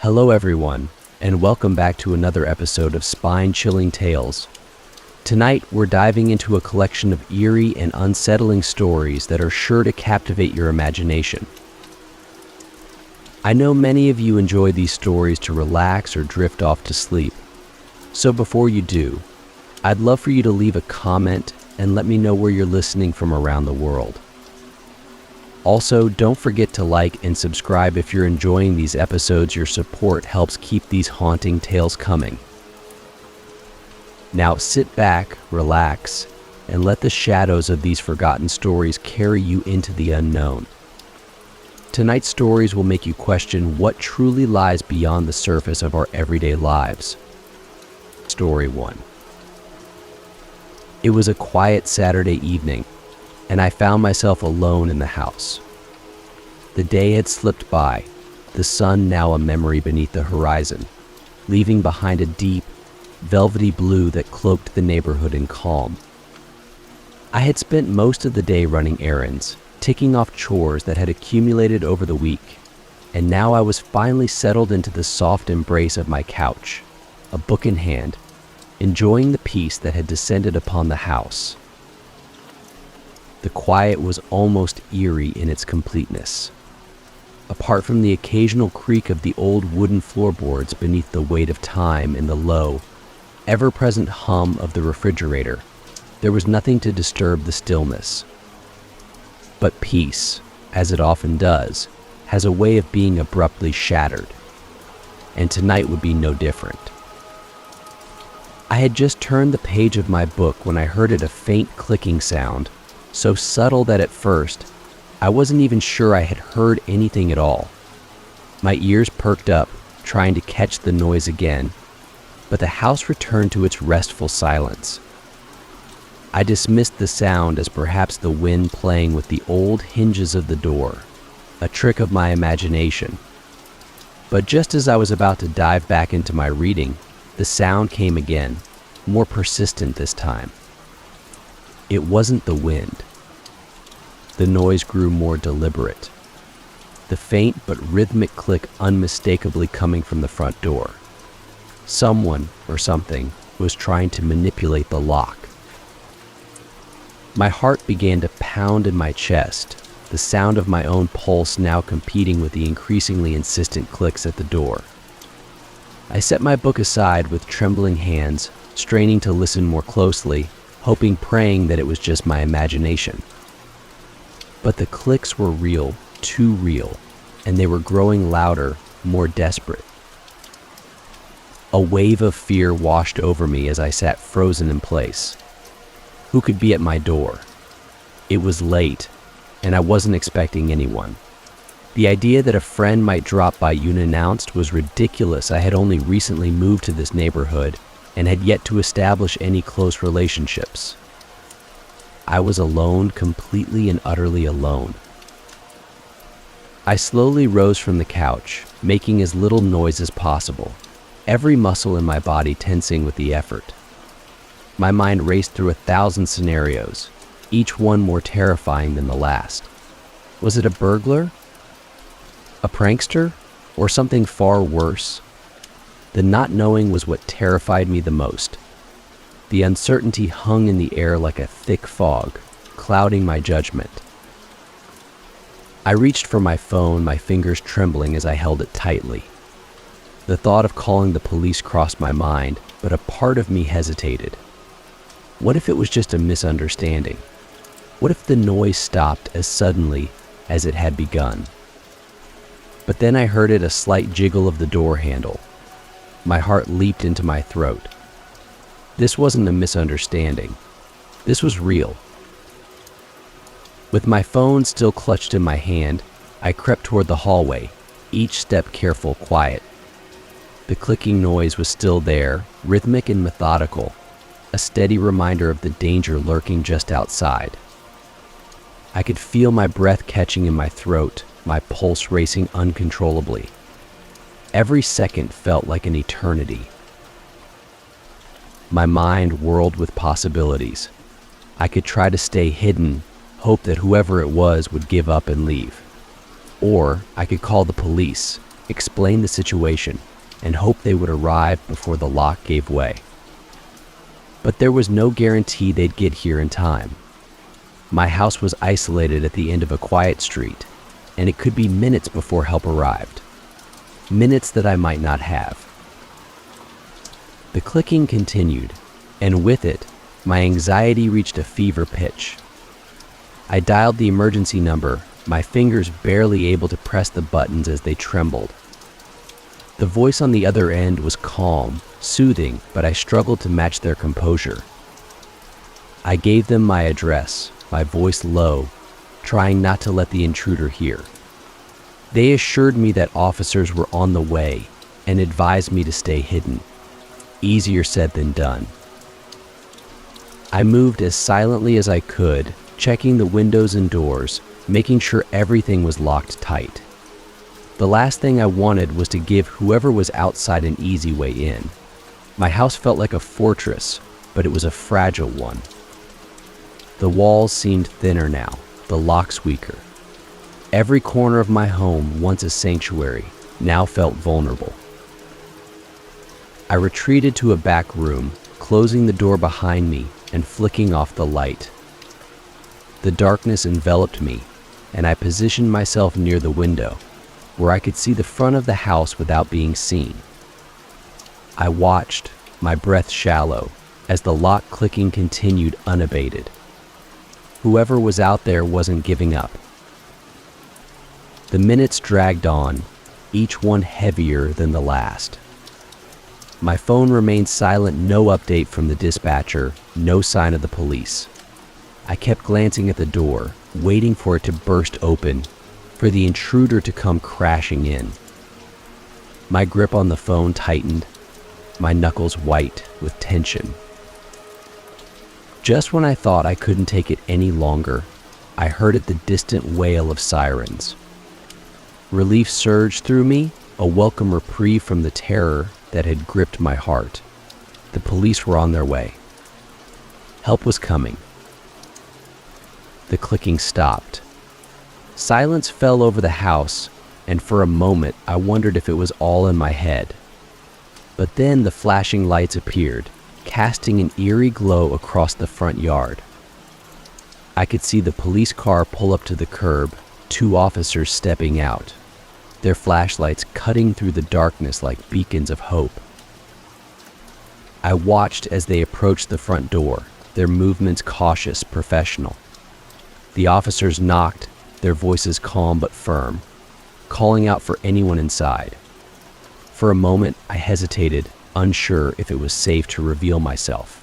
Hello everyone, and welcome back to another episode of Spine-Chilling Tales. Tonight, we're diving into a collection of eerie and unsettling stories that are sure to captivate your imagination. I know many of you enjoy these stories to relax or drift off to sleep. So before you do, I'd love for you to leave a comment and let me know where you're listening from around the world. Also, don't forget to like and subscribe if you're enjoying these episodes. Your support helps keep these haunting tales coming. Now sit back, relax, and let the shadows of these forgotten stories carry you into the unknown. Tonight's stories will make you question what truly lies beyond the surface of our everyday lives. Story 1. It was a quiet Saturday evening, and I found myself alone in the house. The day had slipped by, the sun now a memory beneath the horizon, leaving behind a deep, velvety blue that cloaked the neighborhood in calm. I had spent most of the day running errands, ticking off chores that had accumulated over the week, and now I was finally settled into the soft embrace of my couch, a book in hand, enjoying the peace that had descended upon the house. The quiet was almost eerie in its completeness. Apart from the occasional creak of the old wooden floorboards beneath the weight of time and the low, ever-present hum of the refrigerator, there was nothing to disturb the stillness. But peace, as it often does, has a way of being abruptly shattered, and tonight would be no different. I had just turned the page of my book when I heard a faint clicking sound, so subtle that at first, I wasn't even sure I had heard anything at all. My ears perked up, trying to catch the noise again, but the house returned to its restful silence. I dismissed the sound as perhaps the wind playing with the old hinges of the door, a trick of my imagination. But just as I was about to dive back into my reading, the sound came again, more persistent this time. It wasn't the wind. The noise grew more deliberate, the faint but rhythmic click unmistakably coming from the front door. Someone or something was trying to manipulate the lock. My heart began to pound in my chest, the sound of my own pulse now competing with the increasingly insistent clicks at the door. I set my book aside with trembling hands, straining to listen more closely, praying that it was just my imagination. But the clicks were real, too real, and they were growing louder, more desperate. A wave of fear washed over me as I sat frozen in place. Who could be at my door? It was late, and I wasn't expecting anyone. The idea that a friend might drop by unannounced was ridiculous. I had only recently moved to this neighborhood and had yet to establish any close relationships. I was alone, completely and utterly alone. I slowly rose from the couch, making as little noise as possible, every muscle in my body tensing with the effort. My mind raced through 1,000 scenarios, each one more terrifying than the last. Was it a burglar? A prankster? Or something far worse? The not knowing was what terrified me the most. The uncertainty hung in the air like a thick fog, clouding my judgment. I reached for my phone, my fingers trembling as I held it tightly. The thought of calling the police crossed my mind, but a part of me hesitated. What if it was just a misunderstanding? What if the noise stopped as suddenly as it had begun? But then I heard a slight jiggle of the door handle. My heart leaped into my throat. This wasn't a misunderstanding. This was real. With my phone still clutched in my hand, I crept toward the hallway, each step careful, quiet. The clicking noise was still there, rhythmic and methodical, a steady reminder of the danger lurking just outside. I could feel my breath catching in my throat, my pulse racing uncontrollably. Every second felt like an eternity. My mind whirled with possibilities. I could try to stay hidden, hope that whoever it was would give up and leave. Or I could call the police, explain the situation, and hope they would arrive before the lock gave way. But there was no guarantee they'd get here in time. My house was isolated at the end of a quiet street, and it could be minutes before help arrived. Minutes that I might not have. The clicking continued, and with it, my anxiety reached a fever pitch. I dialed the emergency number, my fingers barely able to press the buttons as they trembled. The voice on the other end was calm, soothing, but I struggled to match their composure. I gave them my address, my voice low, trying not to let the intruder hear. They assured me that officers were on the way and advised me to stay hidden. Easier said than done. I moved as silently as I could, checking the windows and doors, making sure everything was locked tight. The last thing I wanted was to give whoever was outside an easy way in. My house felt like a fortress, but it was a fragile one. The walls seemed thinner now, the locks weaker. Every corner of my home, once a sanctuary, now felt vulnerable. I retreated to a back room, closing the door behind me and flicking off the light. The darkness enveloped me, and I positioned myself near the window, where I could see the front of the house without being seen. I watched, my breath shallow, as the lock clicking continued unabated. Whoever was out there wasn't giving up. The minutes dragged on, each one heavier than the last. My phone remained silent, no update from the dispatcher, no sign of the police. I kept glancing at the door, waiting for it to burst open, for the intruder to come crashing in. My grip on the phone tightened, my knuckles white with tension. Just when I thought I couldn't take it any longer, I heard the distant wail of sirens. Relief surged through me, a welcome reprieve from the terror that had gripped my heart. The police were on their way. Help was coming. The clicking stopped. Silence fell over the house, and for a moment I wondered if it was all in my head. But then the flashing lights appeared, casting an eerie glow across the front yard. I could see the police car pull up to the curb, 2 officers stepping out, their flashlights cutting through the darkness like beacons of hope. I watched as they approached the front door, their movements cautious, professional. The officers knocked, their voices calm but firm, calling out for anyone inside. For a moment, I hesitated, unsure if it was safe to reveal myself.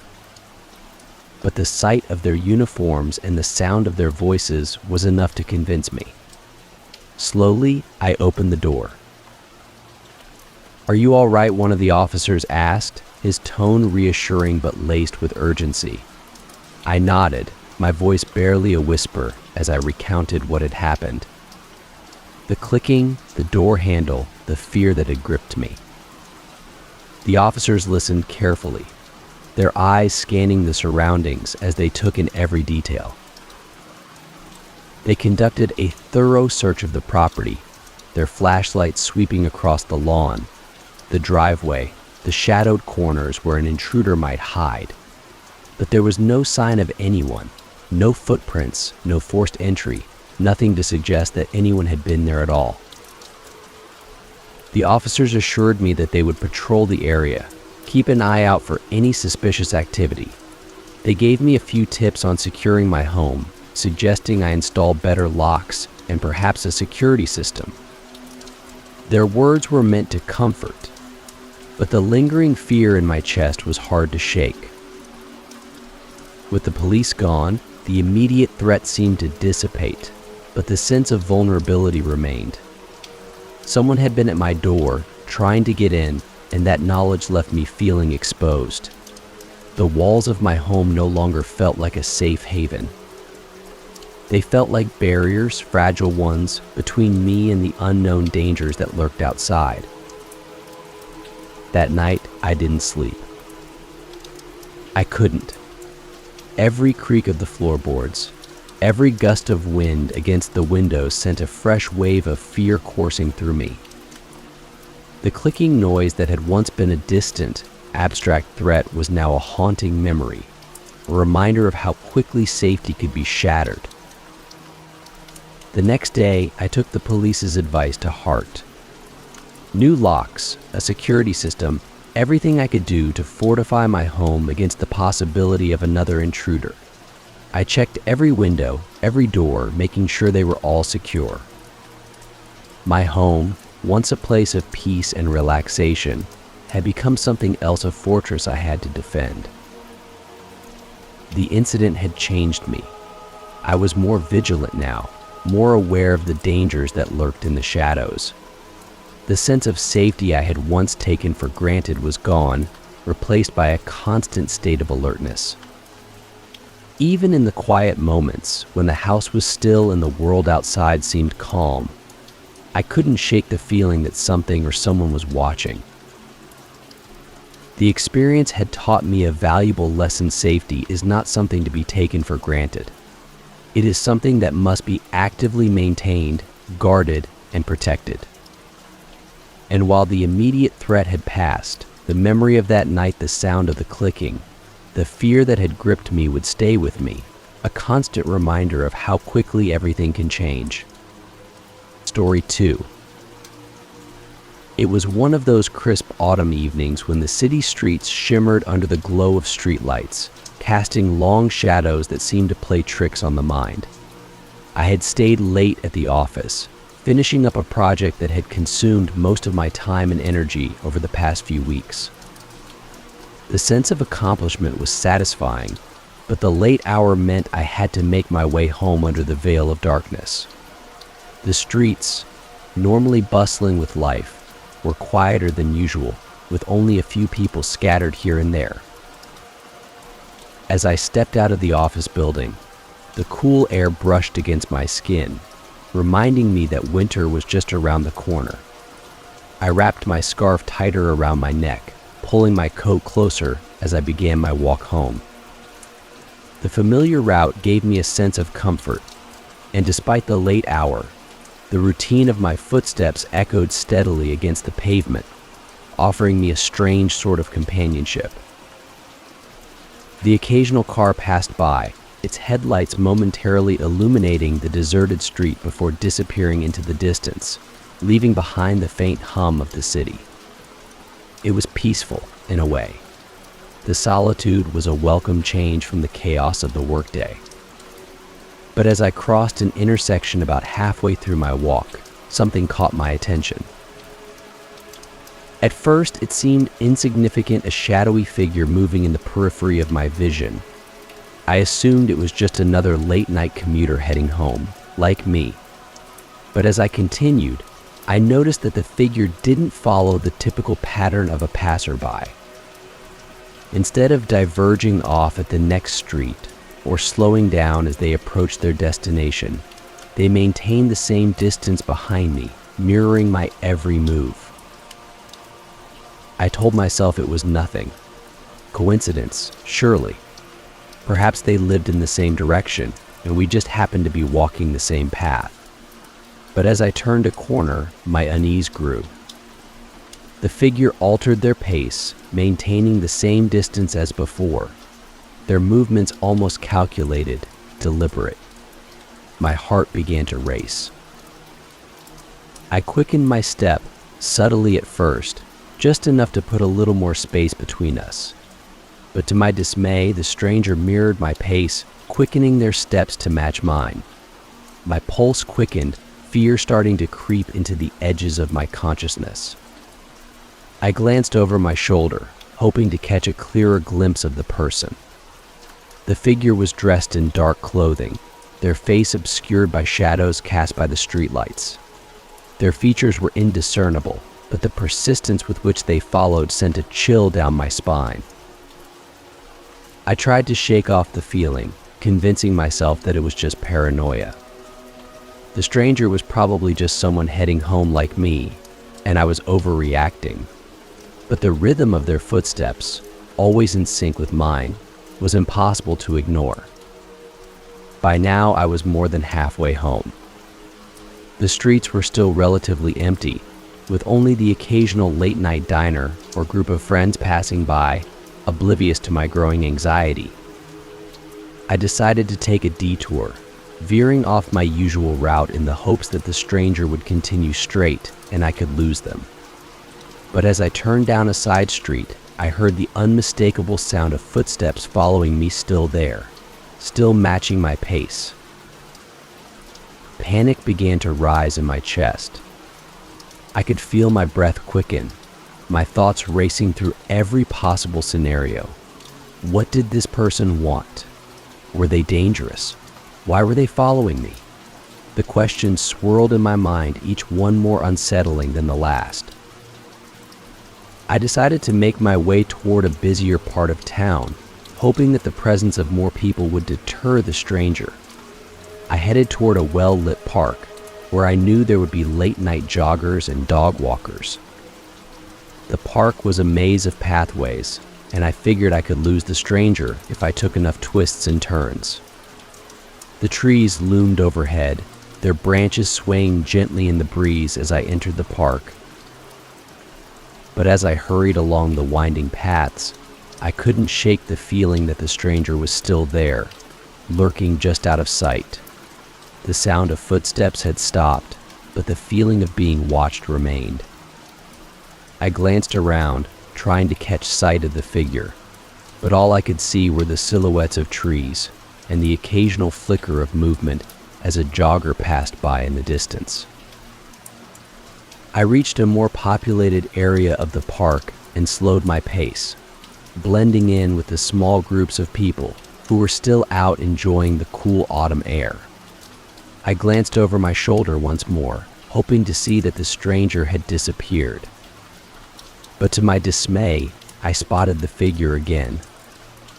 But the sight of their uniforms and the sound of their voices was enough to convince me. Slowly, I opened the door. "Are you all right?" one of the officers asked, his tone reassuring but laced with urgency. I nodded, my voice barely a whisper as I recounted what had happened. The clicking, the door handle, the fear that had gripped me. The officers listened carefully, their eyes scanning the surroundings as they took in every detail. They conducted a thorough search of the property, their flashlights sweeping across the lawn, the driveway, the shadowed corners where an intruder might hide. But there was no sign of anyone, no footprints, no forced entry, nothing to suggest that anyone had been there at all. The officers assured me that they would patrol the area, keep an eye out for any suspicious activity. They gave me a few tips on securing my home, suggesting I install better locks and perhaps a security system. Their words were meant to comfort, but the lingering fear in my chest was hard to shake. With the police gone, the immediate threat seemed to dissipate, but the sense of vulnerability remained. Someone had been at my door, trying to get in, and that knowledge left me feeling exposed. The walls of my home no longer felt like a safe haven. They felt like barriers, fragile ones, between me and the unknown dangers that lurked outside. That night, I didn't sleep. I couldn't. Every creak of the floorboards, every gust of wind against the windows sent a fresh wave of fear coursing through me. The clicking noise that had once been a distant, abstract threat was now a haunting memory, a reminder of how quickly safety could be shattered. The next day, I took the police's advice to heart. New locks, a security system, everything I could do to fortify my home against the possibility of another intruder. I checked every window, every door, making sure they were all secure. My home, once a place of peace and relaxation, had become something else, a fortress I had to defend. The incident had changed me. I was more vigilant now, more aware of the dangers that lurked in the shadows. The sense of safety I had once taken for granted was gone, replaced by a constant state of alertness. Even in the quiet moments, when the house was still and the world outside seemed calm, I couldn't shake the feeling that something or someone was watching. The experience had taught me a valuable lesson: safety is not something to be taken for granted. It is something that must be actively maintained, guarded, and protected. And while the immediate threat had passed, the memory of that night, the sound of the clicking, the fear that had gripped me would stay with me, a constant reminder of how quickly everything can change. Story 2. It was one of those crisp autumn evenings when the city streets shimmered under the glow of streetlights, casting long shadows that seemed to play tricks on the mind. I had stayed late at the office, finishing up a project that had consumed most of my time and energy over the past few weeks. The sense of accomplishment was satisfying, but the late hour meant I had to make my way home under the veil of darkness. The streets, normally bustling with life, were quieter than usual, with only a few people scattered here and there. As I stepped out of the office building, the cool air brushed against my skin, reminding me that winter was just around the corner. I wrapped my scarf tighter around my neck, pulling my coat closer as I began my walk home. The familiar route gave me a sense of comfort, and despite the late hour, the routine of my footsteps echoed steadily against the pavement, offering me a strange sort of companionship. The occasional car passed by, its headlights momentarily illuminating the deserted street before disappearing into the distance, leaving behind the faint hum of the city. It was peaceful, in a way. The solitude was a welcome change from the chaos of the workday. But as I crossed an intersection about halfway through my walk, something caught my attention. At first, it seemed insignificant, a shadowy figure moving in the periphery of my vision. I assumed it was just another late-night commuter heading home, like me. But as I continued, I noticed that the figure didn't follow the typical pattern of a passerby. Instead of diverging off at the next street, or slowing down as they approached their destination, they maintained the same distance behind me, mirroring my every move. I told myself it was nothing. Coincidence, surely. Perhaps they lived in the same direction, and we just happened to be walking the same path. But as I turned a corner, my unease grew. The figure altered their pace, maintaining the same distance as before, their movements almost calculated, deliberate. My heart began to race. I quickened my step, subtly at first, just enough to put a little more space between us. But to my dismay, the stranger mirrored my pace, quickening their steps to match mine. My pulse quickened, fear starting to creep into the edges of my consciousness. I glanced over my shoulder, hoping to catch a clearer glimpse of the person. The figure was dressed in dark clothing, their face obscured by shadows cast by the streetlights. Their features were indiscernible, but the persistence with which they followed sent a chill down my spine. I tried to shake off the feeling, convincing myself that it was just paranoia. The stranger was probably just someone heading home like me, and I was overreacting. But the rhythm of their footsteps, always in sync with mine, was impossible to ignore. By now, I was more than halfway home. The streets were still relatively empty, with only the occasional late-night diner or group of friends passing by, oblivious to my growing anxiety. I decided to take a detour, veering off my usual route in the hopes that the stranger would continue straight and I could lose them. But as I turned down a side street, I heard the unmistakable sound of footsteps following me, still there, still matching my pace. Panic began to rise in my chest. I could feel my breath quicken, my thoughts racing through every possible scenario. What did this person want? Were they dangerous? Why were they following me? The questions swirled in my mind, each one more unsettling than the last. I decided to make my way toward a busier part of town, hoping that the presence of more people would deter the stranger. I headed toward a well-lit park, where I knew there would be late-night joggers and dog walkers. The park was a maze of pathways, and I figured I could lose the stranger if I took enough twists and turns. The trees loomed overhead, their branches swaying gently in the breeze as I entered the park. But as I hurried along the winding paths, I couldn't shake the feeling that the stranger was still there, lurking just out of sight. The sound of footsteps had stopped, but the feeling of being watched remained. I glanced around, trying to catch sight of the figure, but all I could see were the silhouettes of trees and the occasional flicker of movement as a jogger passed by in the distance. I reached a more populated area of the park and slowed my pace, blending in with the small groups of people who were still out enjoying the cool autumn air. I glanced over my shoulder once more, hoping to see that the stranger had disappeared. But to my dismay, I spotted the figure again,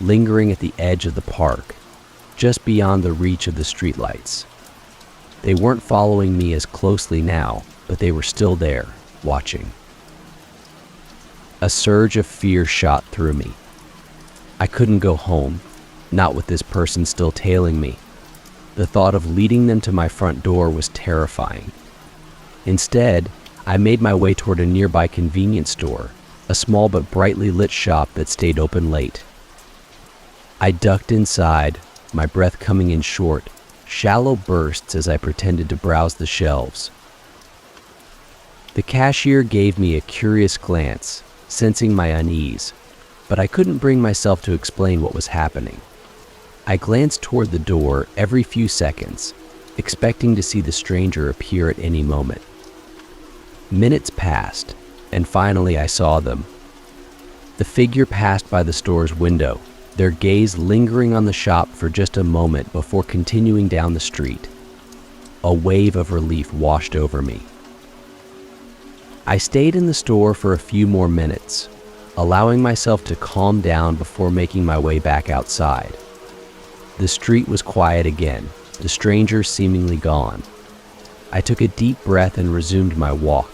lingering at the edge of the park, just beyond the reach of the streetlights. They weren't following me as closely now, but they were still there, watching. A surge of fear shot through me. I couldn't go home, not with this person still tailing me. The thought of leading them to my front door was terrifying. Instead, I made my way toward a nearby convenience store, a small but brightly lit shop that stayed open late. I ducked inside, my breath coming in short, shallow bursts as I pretended to browse the shelves. The cashier gave me a curious glance, sensing my unease, but I couldn't bring myself to explain what was happening. I glanced toward the door every few seconds, expecting to see the stranger appear at any moment. Minutes passed, and finally I saw them. The figure passed by the store's window, their gaze lingering on the shop for just a moment before continuing down the street. A wave of relief washed over me. I stayed in the store for a few more minutes, allowing myself to calm down before making my way back outside. The street was quiet again, the stranger seemingly gone. I took a deep breath and resumed my walk,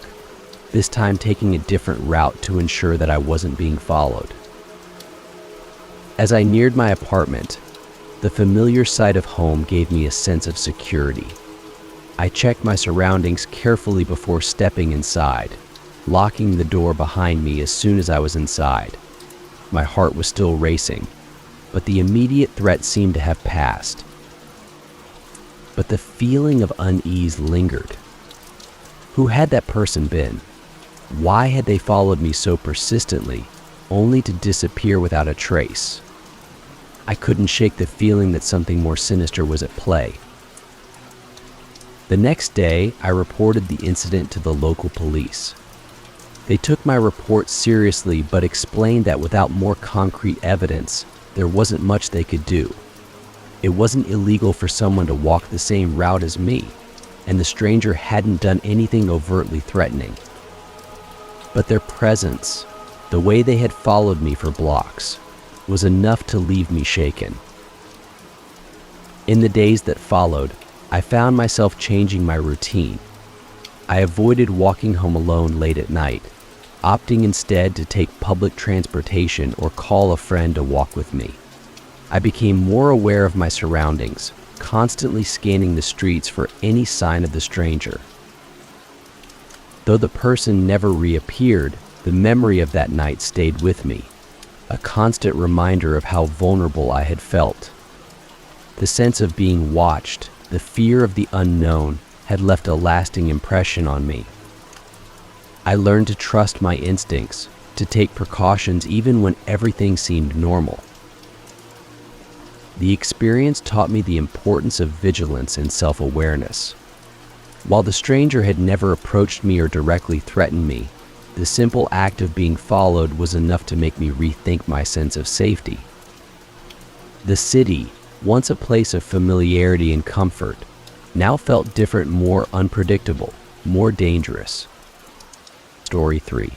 this time taking a different route to ensure that I wasn't being followed. As I neared my apartment, the familiar sight of home gave me a sense of security. I checked my surroundings carefully before stepping inside, locking the door behind me as soon as I was inside. My heart was still racing, but the immediate threat seemed to have passed. But the feeling of unease lingered. Who had that person been? Why had they followed me so persistently, only to disappear without a trace? I couldn't shake the feeling that something more sinister was at play. The next day, I reported the incident to the local police. They took my report seriously, but explained that without more concrete evidence, there wasn't much they could do. It wasn't illegal for someone to walk the same route as me, and the stranger hadn't done anything overtly threatening. But their presence, the way they had followed me for blocks, was enough to leave me shaken. In the days that followed, I found myself changing my routine. I avoided walking home alone late at night, opting instead to take public transportation or call a friend to walk with me. I became more aware of my surroundings, constantly scanning the streets for any sign of the stranger. Though the person never reappeared, the memory of that night stayed with me, a constant reminder of how vulnerable I had felt. The sense of being watched, the fear of the unknown, had left a lasting impression on me. I learned to trust my instincts, to take precautions even when everything seemed normal. The experience taught me the importance of vigilance and self-awareness. While the stranger had never approached me or directly threatened me, the simple act of being followed was enough to make me rethink my sense of safety. The city, once a place of familiarity and comfort, now felt different, more unpredictable, more dangerous. Story 3.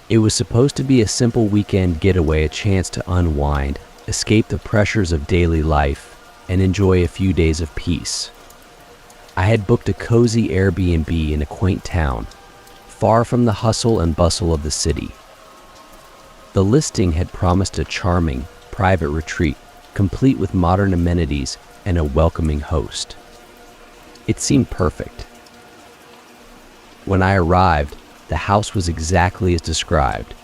It was supposed to be a simple weekend getaway, a chance to unwind, escape the pressures of daily life, and enjoy a few days of peace. I had booked a cozy Airbnb in a quaint town, far from the hustle and bustle of the city. The listing had promised a charming, private retreat, complete with modern amenities and a welcoming host. It seemed perfect. When I arrived, the house was exactly as described.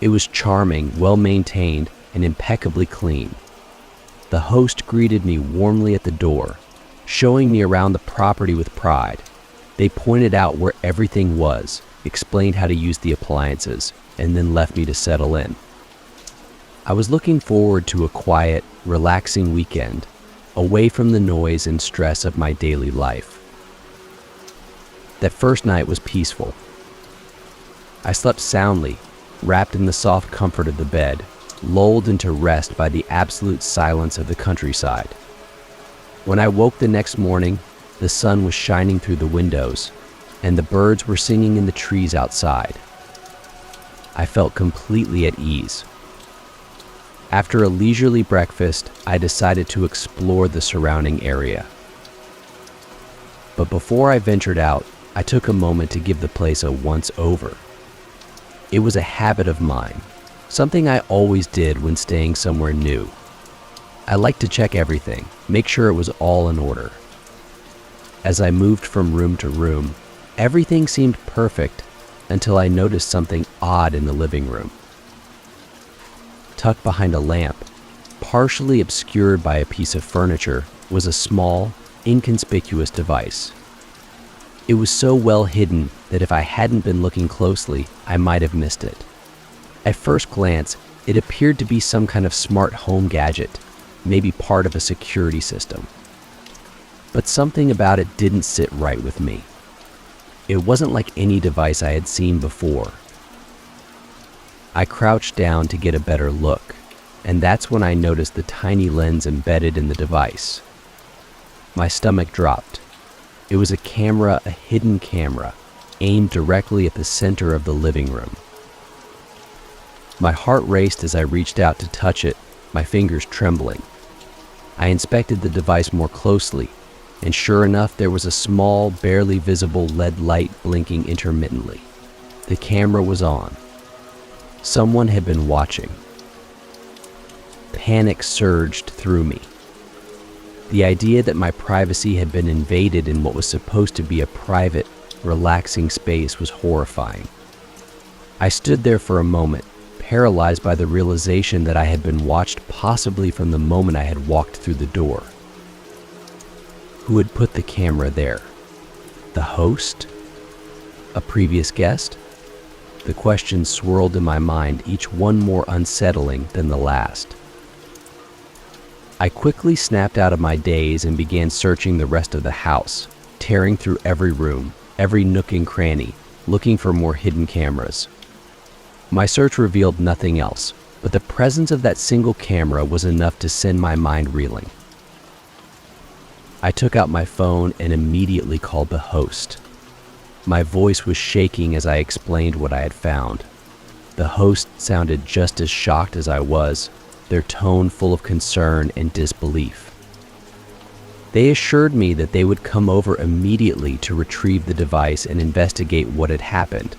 It was charming, well-maintained, and impeccably clean. The host greeted me warmly at the door, showing me around the property with pride. They pointed out where everything was, explained how to use the appliances, and then left me to settle in. I was looking forward to a quiet, relaxing weekend, away from the noise and stress of my daily life. That first night was peaceful. I slept soundly, wrapped in the soft comfort of the bed, lulled into rest by the absolute silence of the countryside. When I woke the next morning, the sun was shining through the windows, and the birds were singing in the trees outside. I felt completely at ease. After a leisurely breakfast, I decided to explore the surrounding area. But before I ventured out, I took a moment to give the place a once-over. It was a habit of mine, something I always did when staying somewhere new. I liked to check everything, make sure it was all in order. As I moved from room to room, everything seemed perfect until I noticed something odd in the living room. Tucked behind a lamp, partially obscured by a piece of furniture, was a small, inconspicuous device. It was so well hidden that if I hadn't been looking closely, I might have missed it. At first glance, it appeared to be some kind of smart home gadget, maybe part of a security system. But something about it didn't sit right with me. It wasn't like any device I had seen before. I crouched down to get a better look, and that's when I noticed the tiny lens embedded in the device. My stomach dropped. It was a camera, a hidden camera, aimed directly at the center of the living room. My heart raced as I reached out to touch it, my fingers trembling. I inspected the device more closely, and sure enough, there was a small, barely visible LED light blinking intermittently. The camera was on. Someone had been watching. Panic surged through me. The idea that my privacy had been invaded in what was supposed to be a private, relaxing space was horrifying. I stood there for a moment, paralyzed by the realization that I had been watched possibly from the moment I had walked through the door. Who had put the camera there? The host? A previous guest? The questions swirled in my mind, each one more unsettling than the last. I quickly snapped out of my daze and began searching the rest of the house, tearing through every room, every nook and cranny, looking for more hidden cameras. My search revealed nothing else, but the presence of that single camera was enough to send my mind reeling. I took out my phone and immediately called the host. My voice was shaking as I explained what I had found. The host sounded just as shocked as I was, their tone full of concern and disbelief. They assured me that they would come over immediately to retrieve the device and investigate what had happened.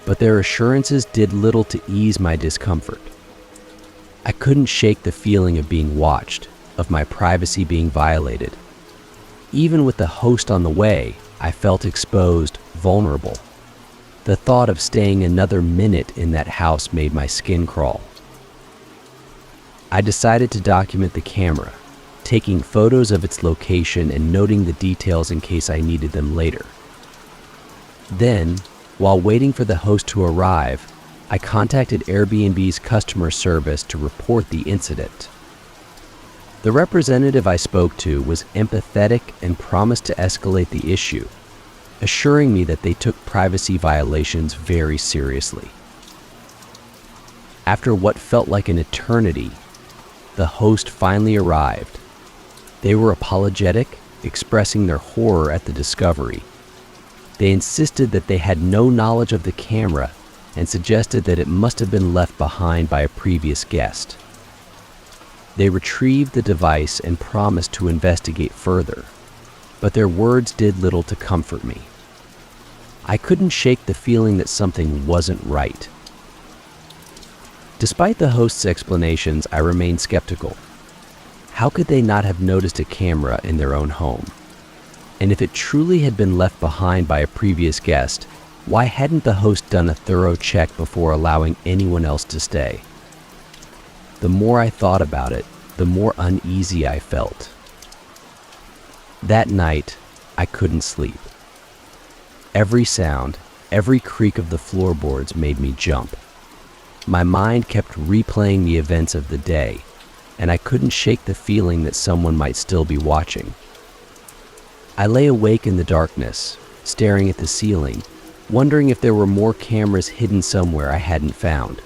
But their assurances did little to ease my discomfort. I couldn't shake the feeling of being watched, of my privacy being violated. Even with the host on the way, I felt exposed, vulnerable. The thought of staying another minute in that house made my skin crawl. I decided to document the camera, taking photos of its location and noting the details in case I needed them later. Then, while waiting for the host to arrive, I contacted Airbnb's customer service to report the incident. The representative I spoke to was empathetic and promised to escalate the issue, assuring me that they took privacy violations very seriously. After what felt like an eternity, the host finally arrived. They were apologetic, expressing their horror at the discovery. They insisted that they had no knowledge of the camera and suggested that it must have been left behind by a previous guest. They retrieved the device and promised to investigate further, but their words did little to comfort me. I couldn't shake the feeling that something wasn't right. Despite the host's explanations, I remained skeptical. How could they not have noticed a camera in their own home? And if it truly had been left behind by a previous guest, why hadn't the host done a thorough check before allowing anyone else to stay? The more I thought about it, the more uneasy I felt. That night, I couldn't sleep. Every sound, every creak of the floorboards made me jump. My mind kept replaying the events of the day, and I couldn't shake the feeling that someone might still be watching. I lay awake in the darkness, staring at the ceiling, wondering if there were more cameras hidden somewhere I hadn't found.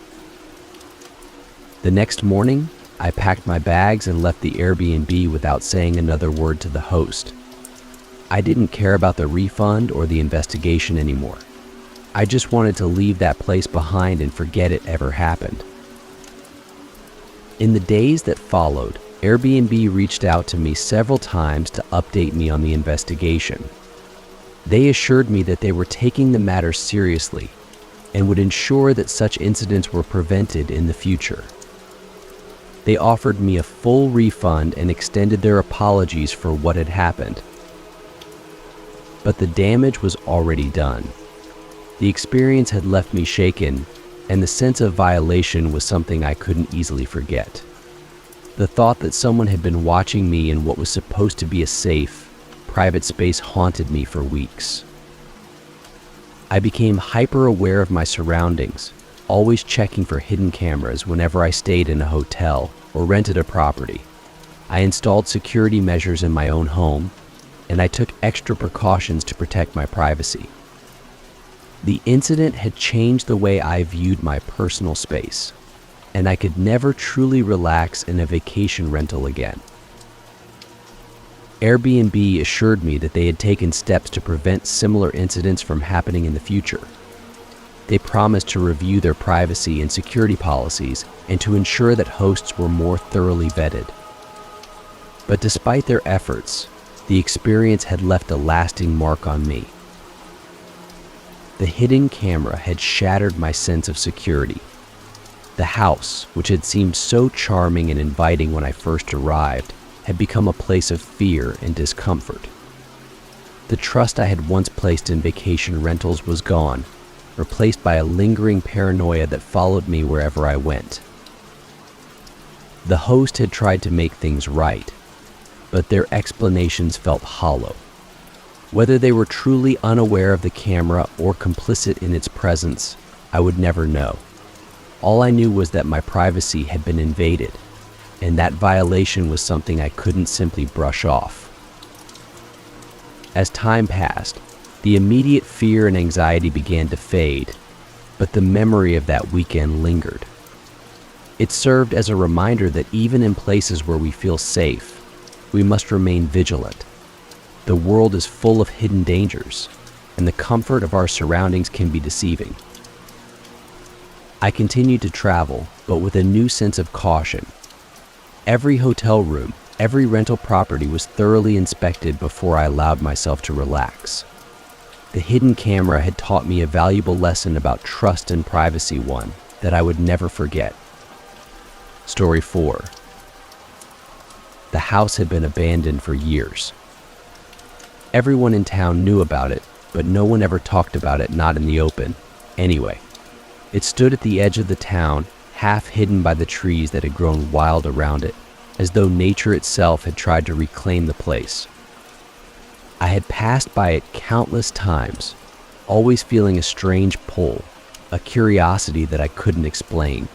The next morning, I packed my bags and left the Airbnb without saying another word to the host. I didn't care about the refund or the investigation anymore. I just wanted to leave that place behind and forget it ever happened. In the days that followed, Airbnb reached out to me several times to update me on the investigation. They assured me that they were taking the matter seriously and would ensure that such incidents were prevented in the future. They offered me a full refund and extended their apologies for what had happened. But the damage was already done. The experience had left me shaken, and the sense of violation was something I couldn't easily forget. The thought that someone had been watching me in what was supposed to be a safe, private space haunted me for weeks. I became hyper-aware of my surroundings, always checking for hidden cameras whenever I stayed in a hotel or rented a property. I installed security measures in my own home, and I took extra precautions to protect my privacy. The incident had changed the way I viewed my personal space, and I could never truly relax in a vacation rental again. Airbnb assured me that they had taken steps to prevent similar incidents from happening in the future. They promised to review their privacy and security policies and to ensure that hosts were more thoroughly vetted. But despite their efforts, the experience had left a lasting mark on me. The hidden camera had shattered my sense of security. The house, which had seemed so charming and inviting when I first arrived, had become a place of fear and discomfort. The trust I had once placed in vacation rentals was gone, replaced by a lingering paranoia that followed me wherever I went. The host had tried to make things right, but their explanations felt hollow. Whether they were truly unaware of the camera or complicit in its presence, I would never know. All I knew was that my privacy had been invaded, and that violation was something I couldn't simply brush off. As time passed, the immediate fear and anxiety began to fade, but the memory of that weekend lingered. It served as a reminder that even in places where we feel safe, we must remain vigilant. The world is full of hidden dangers, and the comfort of our surroundings can be deceiving. I continued to travel, but with a new sense of caution. Every hotel room, every rental property was thoroughly inspected before I allowed myself to relax. The hidden camera had taught me a valuable lesson about trust and privacy, one that I would never forget. Story 4. The house had been abandoned for years. Everyone in town knew about it, but no one ever talked about it, not in the open. Anyway, it stood at the edge of the town, half hidden by the trees that had grown wild around it, as though nature itself had tried to reclaim the place. I had passed by it countless times, always feeling a strange pull, a curiosity that I couldn't explain.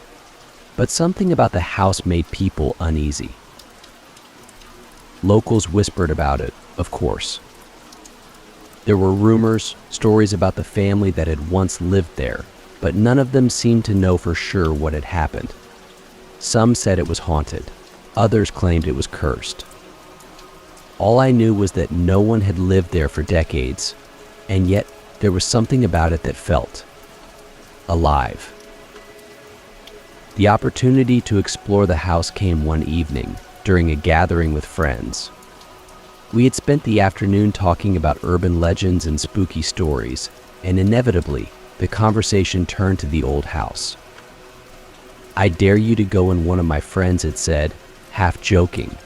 But something about the house made people uneasy. Locals whispered about it, of course. There were rumors, stories about the family that had once lived there, but none of them seemed to know for sure what had happened. Some said it was haunted. Others claimed it was cursed. All I knew was that no one had lived there for decades, and yet there was something about it that felt alive. The opportunity to explore the house came one evening during a gathering with friends. We had spent the afternoon talking about urban legends and spooky stories, and inevitably, the conversation turned to the old house. "I dare you to go in," one of my friends had said, half joking,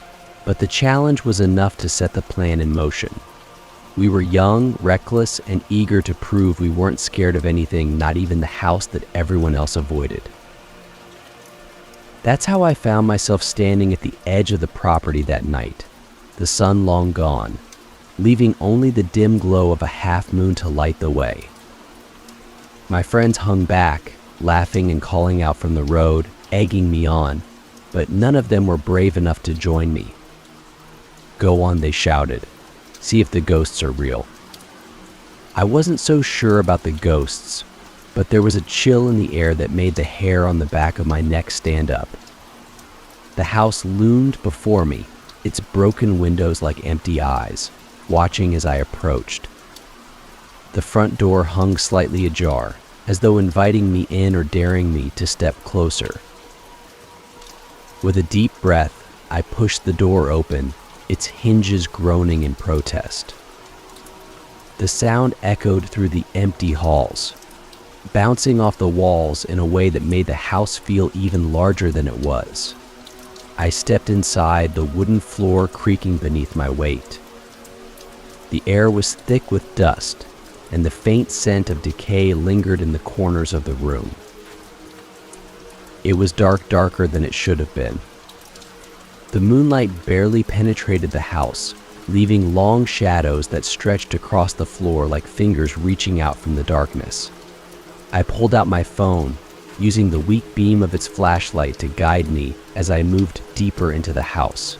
but the challenge was enough to set the plan in motion. We were young, reckless, and eager to prove we weren't scared of anything, not even the house that everyone else avoided. That's how I found myself standing at the edge of the property that night, the sun long gone, leaving only the dim glow of a half moon to light the way. My friends hung back, laughing and calling out from the road, egging me on, but none of them were brave enough to join me. "Go on," they shouted. "See if the ghosts are real." I wasn't so sure about the ghosts, but there was a chill in the air that made the hair on the back of my neck stand up. The house loomed before me, its broken windows like empty eyes, watching as I approached. The front door hung slightly ajar, as though inviting me in or daring me to step closer. With a deep breath, I pushed the door open, its hinges groaning in protest. The sound echoed through the empty halls, bouncing off the walls in a way that made the house feel even larger than it was. I stepped inside, the wooden floor creaking beneath my weight. The air was thick with dust, and the faint scent of decay lingered in the corners of the room. It was darker than it should have been. The moonlight barely penetrated the house, leaving long shadows that stretched across the floor like fingers reaching out from the darkness. I pulled out my phone, using the weak beam of its flashlight to guide me as I moved deeper into the house.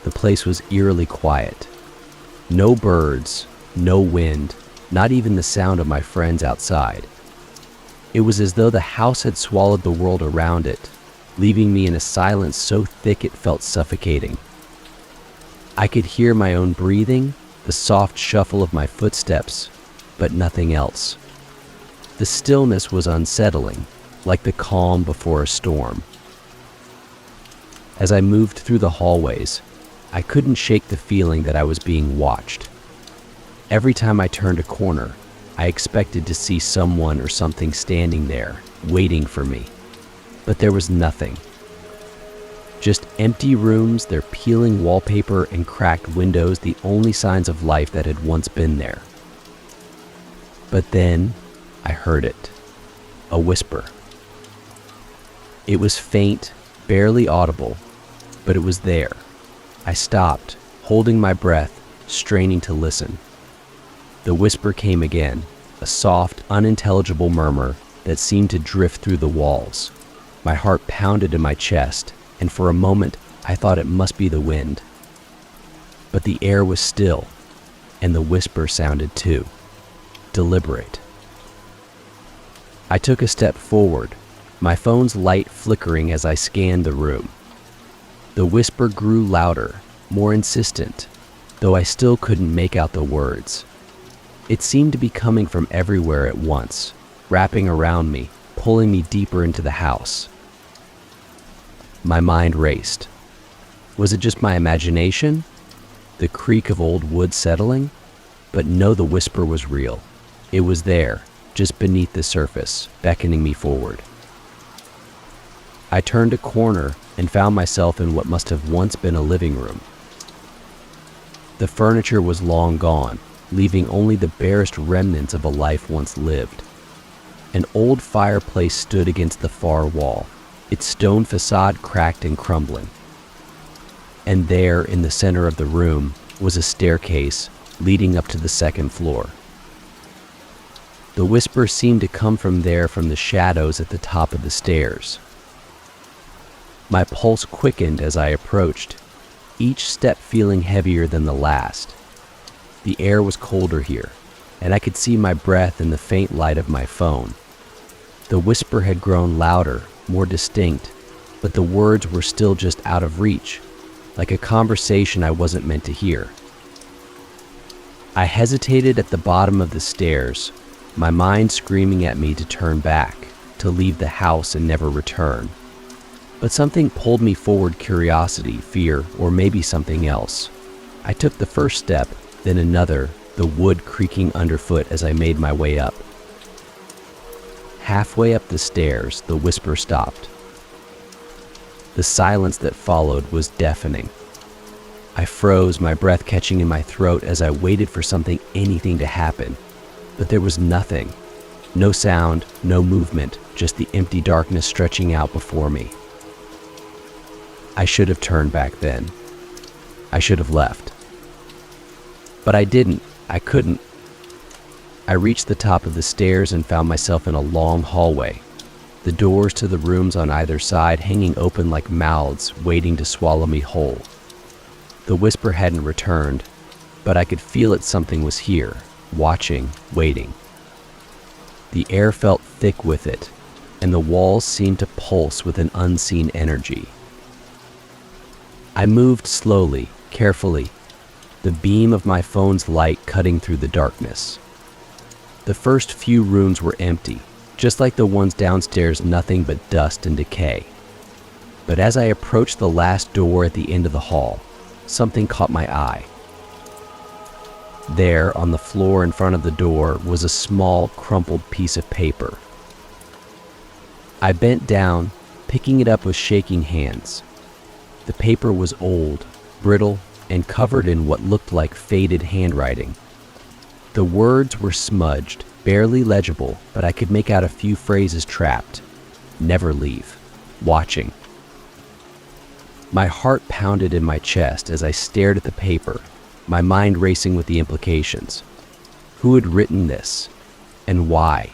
The place was eerily quiet. No birds, no wind, not even the sound of my friends outside. It was as though the house had swallowed the world around it, leaving me in a silence so thick it felt suffocating. I could hear my own breathing, the soft shuffle of my footsteps, but nothing else. The stillness was unsettling, like the calm before a storm. As I moved through the hallways, I couldn't shake the feeling that I was being watched. Every time I turned a corner, I expected to see someone or something standing there, waiting for me. But there was nothing. Just empty rooms, their peeling wallpaper and cracked windows, the only signs of life that had once been there. But then, I heard it. A whisper. It was faint, barely audible, but it was there. I stopped, holding my breath, straining to listen. The whisper came again, a soft, unintelligible murmur that seemed to drift through the walls. My heart pounded in my chest, and for a moment I thought it must be the wind. But the air was still, and the whisper sounded too, deliberate. I took a step forward, my phone's light flickering as I scanned the room. The whisper grew louder, more insistent, though I still couldn't make out the words. It seemed to be coming from everywhere at once, wrapping around me, pulling me deeper into the house. My mind raced. Was it just my imagination? The creak of old wood settling? But no, the whisper was real. It was there, just beneath the surface, beckoning me forward. I turned a corner and found myself in what must have once been a living room. The furniture was long gone, leaving only the barest remnants of a life once lived. An old fireplace stood against the far wall, its stone facade cracked and crumbling. And there, in the center of the room, was a staircase leading up to the second floor. The whisper seemed to come from the shadows at the top of the stairs. My pulse quickened as I approached, each step feeling heavier than the last. The air was colder here, and I could see my breath in the faint light of my phone. The whisper had grown louder, more distinct, but the words were still just out of reach, like a conversation I wasn't meant to hear. I hesitated at the bottom of the stairs, my mind screaming at me to turn back, to leave the house and never return. But something pulled me forward, curiosity, fear, or maybe something else. I took the first step, then another, the wood creaking underfoot as I made my way up. Halfway up the stairs, the whisper stopped. The silence that followed was deafening. I froze, my breath catching in my throat as I waited for anything to happen. But there was nothing. No sound, no movement, just the empty darkness stretching out before me. I should have turned back then. I should have left. But I didn't. I couldn't. I reached the top of the stairs and found myself in a long hallway, the doors to the rooms on either side hanging open like mouths waiting to swallow me whole. The whisper hadn't returned, but I could feel it. Something was here, watching, waiting. The air felt thick with it, and the walls seemed to pulse with an unseen energy. I moved slowly, carefully, the beam of my phone's light cutting through the darkness. The first few rooms were empty, just like the ones downstairs, nothing but dust and decay. But as I approached the last door at the end of the hall, something caught my eye. There, on the floor in front of the door, was a small, crumpled piece of paper. I bent down, picking it up with shaking hands. The paper was old, brittle, and covered in what looked like faded handwriting. The words were smudged, barely legible, but I could make out a few phrases trapped. Never leave. Watching. My heart pounded in my chest as I stared at the paper, my mind racing with the implications. Who had written this? And why?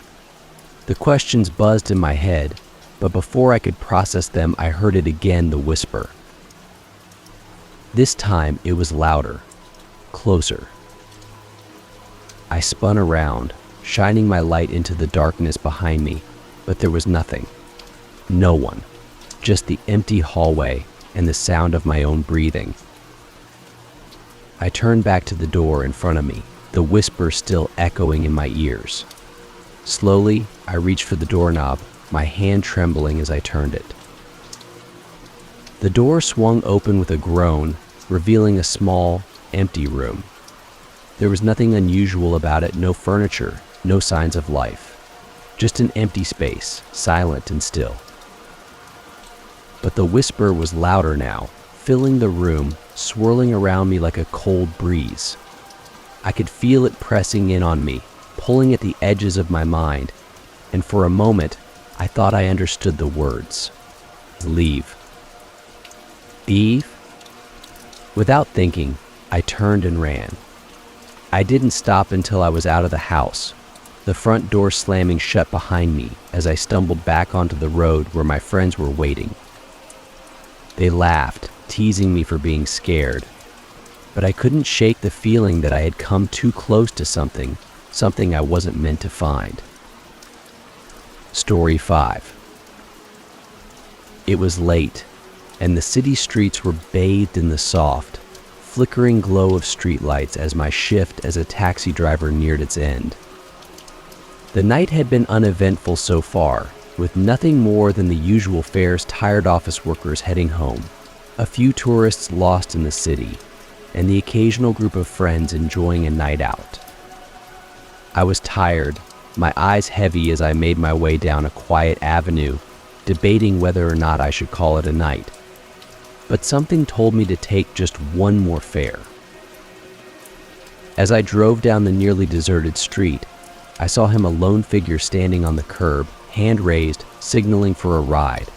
The questions buzzed in my head, but before I could process them, I heard it again, the whisper. This time it was louder, closer. I spun around, shining my light into the darkness behind me, but there was nothing. No one. Just the empty hallway and the sound of my own breathing. I turned back to the door in front of me, the whisper still echoing in my ears. Slowly, I reached for the doorknob, my hand trembling as I turned it. The door swung open with a groan, revealing a small, empty room. There was nothing unusual about it, no furniture, no signs of life. Just an empty space, silent and still. But the whisper was louder now, filling the room, swirling around me like a cold breeze. I could feel it pressing in on me, pulling at the edges of my mind, and for a moment, I thought I understood the words. Leave. Eve? Without thinking, I turned and ran. I didn't stop until I was out of the house, the front door slamming shut behind me as I stumbled back onto the road where my friends were waiting. They laughed, teasing me for being scared, but I couldn't shake the feeling that I had come too close to something I wasn't meant to find. Story 5. It was late, and the city streets were bathed in the soft, flickering glow of streetlights as my shift as a taxi driver neared its end. The night had been uneventful so far, with nothing more than the usual fares, tired office workers heading home, a few tourists lost in the city, and the occasional group of friends enjoying a night out. I was tired, my eyes heavy as I made my way down a quiet avenue, debating whether or not I should call it a night. But something told me to take just one more fare. As I drove down the nearly deserted street, I saw him a lone figure standing on the curb, hand raised, signaling for a ride.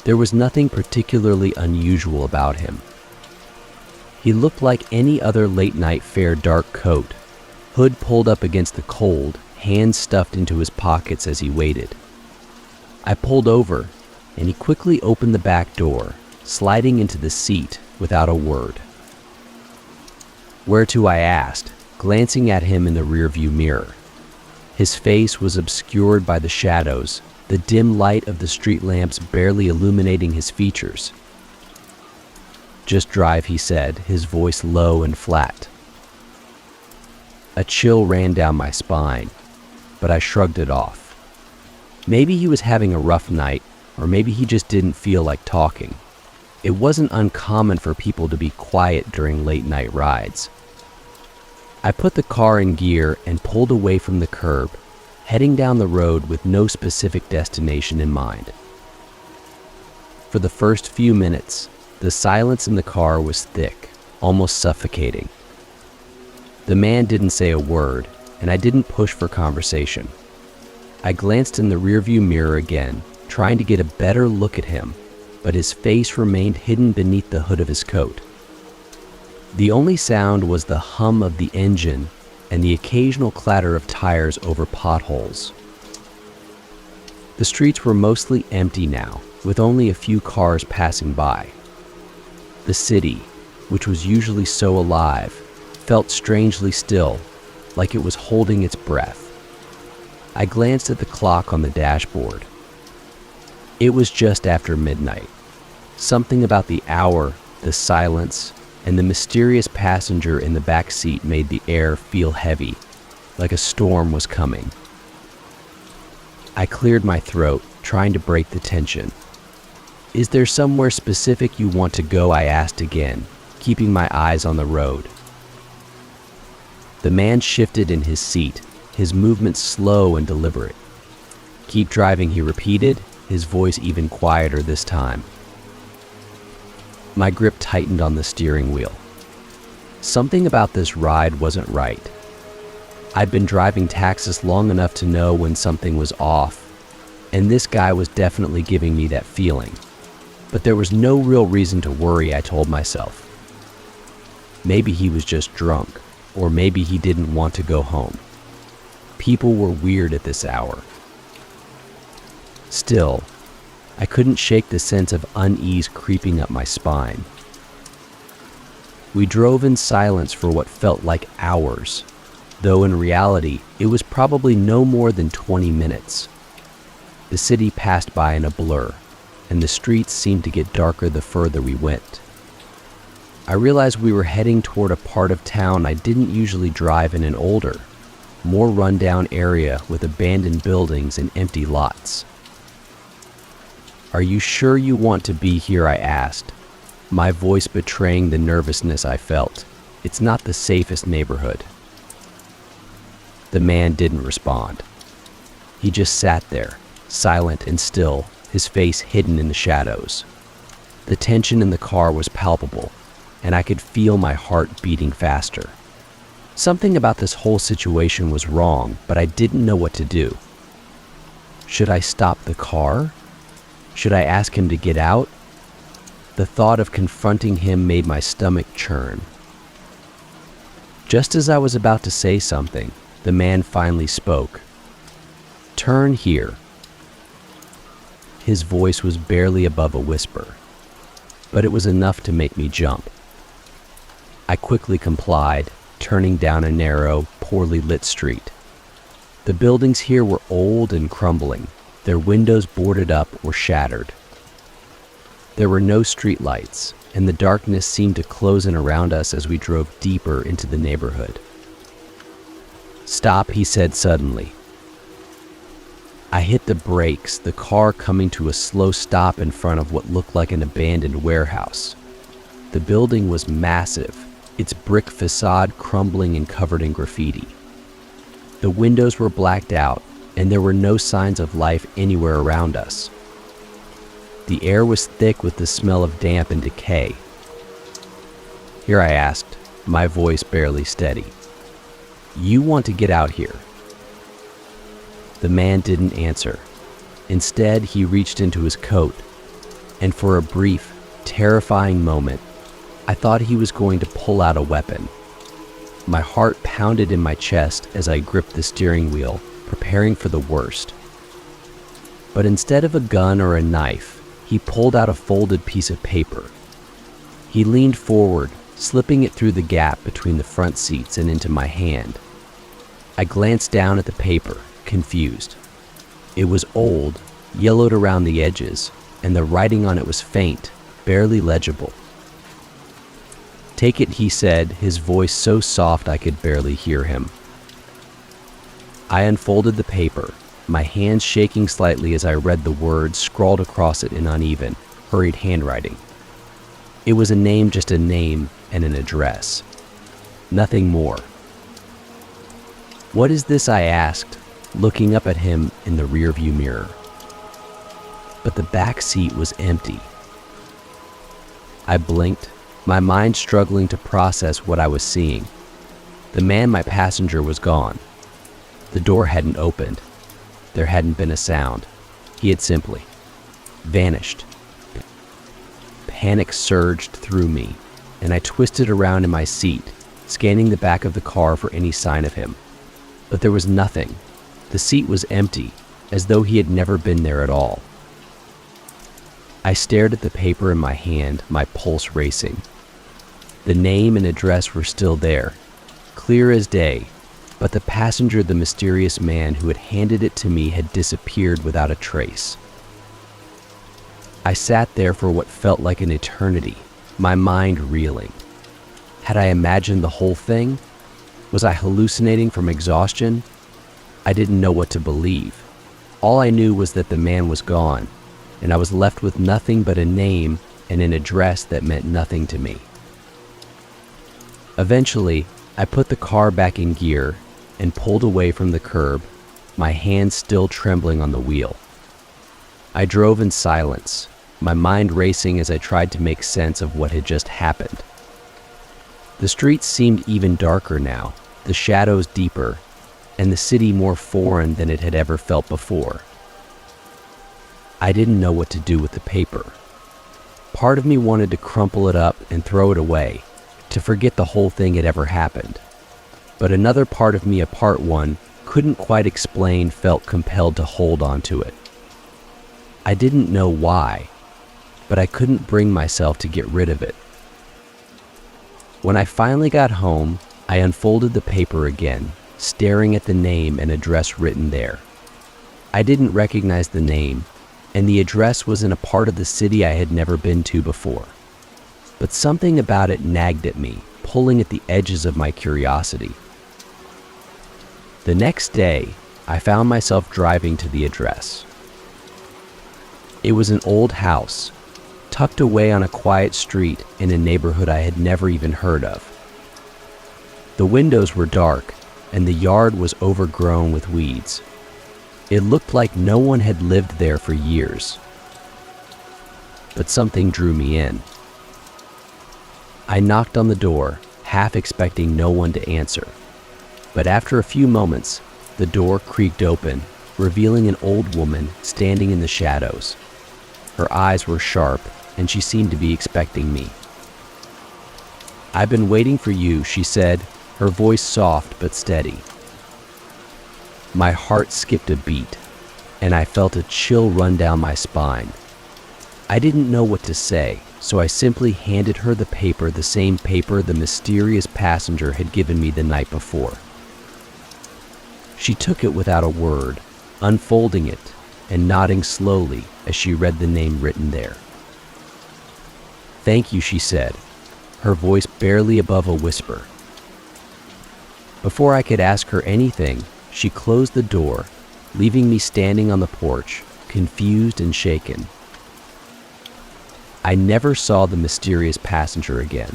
There was nothing particularly unusual about him. He looked like any other late-night fare dark coat, hood pulled up against the cold, hands stuffed into his pockets as he waited. I pulled over, and he quickly opened the back door, sliding into the seat without a word. "Where to?" I asked, glancing at him in the rearview mirror. His face was obscured by the shadows, the dim light of the street lamps barely illuminating his features. "Just drive," he said, his voice low and flat. A chill ran down my spine, but I shrugged it off. Maybe he was having a rough night, or maybe he just didn't feel like talking. It wasn't uncommon for people to be quiet during late-night rides. I put the car in gear and pulled away from the curb, heading down the road with no specific destination in mind. For the first few minutes, the silence in the car was thick, almost suffocating. The man didn't say a word, and I didn't push for conversation. I glanced in the rearview mirror again, trying to get a better look at him, but his face remained hidden beneath the hood of his coat. The only sound was the hum of the engine and the occasional clatter of tires over potholes. The streets were mostly empty now, with only a few cars passing by. The city, which was usually so alive, felt strangely still, like it was holding its breath. I glanced at the clock on the dashboard. It was just after midnight. Something about the hour, the silence, and the mysterious passenger in the back seat made the air feel heavy, like a storm was coming. I cleared my throat, trying to break the tension. "Is there somewhere specific you want to go?" I asked again, keeping my eyes on the road. The man shifted in his seat, his movements slow and deliberate. "Keep driving," he repeated, his voice even quieter this time. My grip tightened on the steering wheel. Something about this ride wasn't right. I'd been driving Texas long enough to know when something was off, and this guy was definitely giving me that feeling. But there was no real reason to worry, I told myself. Maybe he was just drunk, or maybe he didn't want to go home. People were weird at this hour. Still, I couldn't shake the sense of unease creeping up my spine. We drove in silence for what felt like hours, though in reality, it was probably no more than 20 minutes. The city passed by in a blur, and the streets seemed to get darker the further we went. I realized we were heading toward a part of town I didn't usually drive in an older, more rundown area with abandoned buildings and empty lots. "Are you sure you want to be here?" I asked, my voice betraying the nervousness I felt. "It's not the safest neighborhood." The man didn't respond. He just sat there, silent and still, his face hidden in the shadows. The tension in the car was palpable, and I could feel my heart beating faster. Something about this whole situation was wrong, but I didn't know what to do. Should I stop the car? Should I ask him to get out? The thought of confronting him made my stomach churn. Just as I was about to say something, the man finally spoke. "Turn here." His voice was barely above a whisper, but it was enough to make me jump. I quickly complied, turning down a narrow, poorly lit street. The buildings here were old and crumbling, their windows boarded up or shattered. There were no streetlights, and the darkness seemed to close in around us as we drove deeper into the neighborhood. "Stop," he said suddenly. I hit the brakes, the car coming to a slow stop in front of what looked like an abandoned warehouse. The building was massive, its brick facade crumbling and covered in graffiti. The windows were blacked out, and there were no signs of life anywhere around us. The air was thick with the smell of damp and decay. "Here?" I asked, my voice barely steady. You want to get out here." The man didn't answer. Instead, he reached into his coat, and for a brief, terrifying moment, I thought he was going to pull out a weapon. My heart pounded in my chest as I gripped the steering wheel, preparing for the worst. But instead of a gun or a knife, he pulled out a folded piece of paper. He leaned forward, slipping it through the gap between the front seats and into my hand. I glanced down at the paper, confused. It was old, yellowed around the edges, and the writing on it was faint, barely legible. "Take it," he said, his voice so soft I could barely hear him. I unfolded the paper, my hands shaking slightly as I read the words scrawled across it in uneven, hurried handwriting. It was a name, just a name and an address. Nothing more. "What is this?" I asked, looking up at him in the rearview mirror. But the back seat was empty. I blinked, my mind struggling to process what I was seeing. The man, my passenger, was gone. The door hadn't opened. There hadn't been a sound. He had simply vanished. Panic surged through me, and I twisted around in my seat, scanning the back of the car for any sign of him. But there was nothing. The seat was empty, as though he had never been there at all. I stared at the paper in my hand, my pulse racing. The name and address were still there, clear as day, but the passenger, the mysterious man who had handed it to me, had disappeared without a trace. I sat there for what felt like an eternity, my mind reeling. Had I imagined the whole thing? Was I hallucinating from exhaustion? I didn't know what to believe. All I knew was that the man was gone, and I was left with nothing but a name and an address that meant nothing to me. Eventually, I put the car back in gear and pulled away from the curb, my hands still trembling on the wheel. I drove in silence, my mind racing as I tried to make sense of what had just happened. The streets seemed even darker now, the shadows deeper, and the city more foreign than it had ever felt before. I didn't know what to do with the paper. Part of me wanted to crumple it up and throw it away, to forget the whole thing had ever happened. But another part of me, a part one, couldn't quite explain, felt compelled to hold on to it. I didn't know why, but I couldn't bring myself to get rid of it. When I finally got home, I unfolded the paper again, staring at the name and address written there. I didn't recognize the name, and the address was in a part of the city I had never been to before. But something about it nagged at me, pulling at the edges of my curiosity. The next day, I found myself driving to the address. It was an old house, tucked away on a quiet street in a neighborhood I had never even heard of. The windows were dark, and the yard was overgrown with weeds. It looked like no one had lived there for years. But something drew me in. I knocked on the door, half expecting no one to answer. But after a few moments, the door creaked open, revealing an old woman standing in the shadows. Her eyes were sharp, and she seemed to be expecting me. "I've been waiting for you," she said, her voice soft but steady. My heart skipped a beat, and I felt a chill run down my spine. I didn't know what to say, so I simply handed her the paper, the same paper the mysterious passenger had given me the night before. She took it without a word, unfolding it and nodding slowly as she read the name written there. "Thank you," she said, her voice barely above a whisper. Before I could ask her anything, she closed the door, leaving me standing on the porch, confused and shaken. I never saw the mysterious passenger again,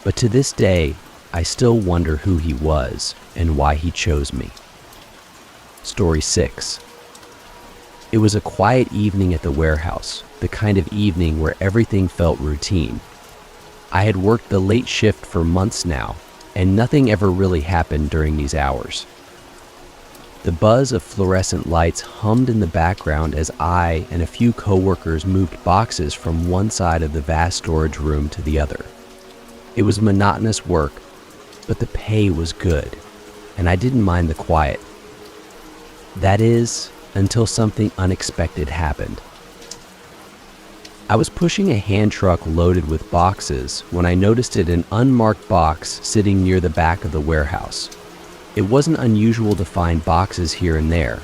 but to this day, I still wonder who he was and why he chose me. Story 6. It was a quiet evening at the warehouse, the kind of evening where everything felt routine. I had worked the late shift for months now, and nothing ever really happened during these hours. The buzz of fluorescent lights hummed in the background as I and a few coworkers moved boxes from one side of the vast storage room to the other. It was monotonous work, but the pay was good, and I didn't mind the quiet. That is, until something unexpected happened. I was pushing a hand truck loaded with boxes when I noticed an unmarked box sitting near the back of the warehouse. It wasn't unusual to find boxes here and there,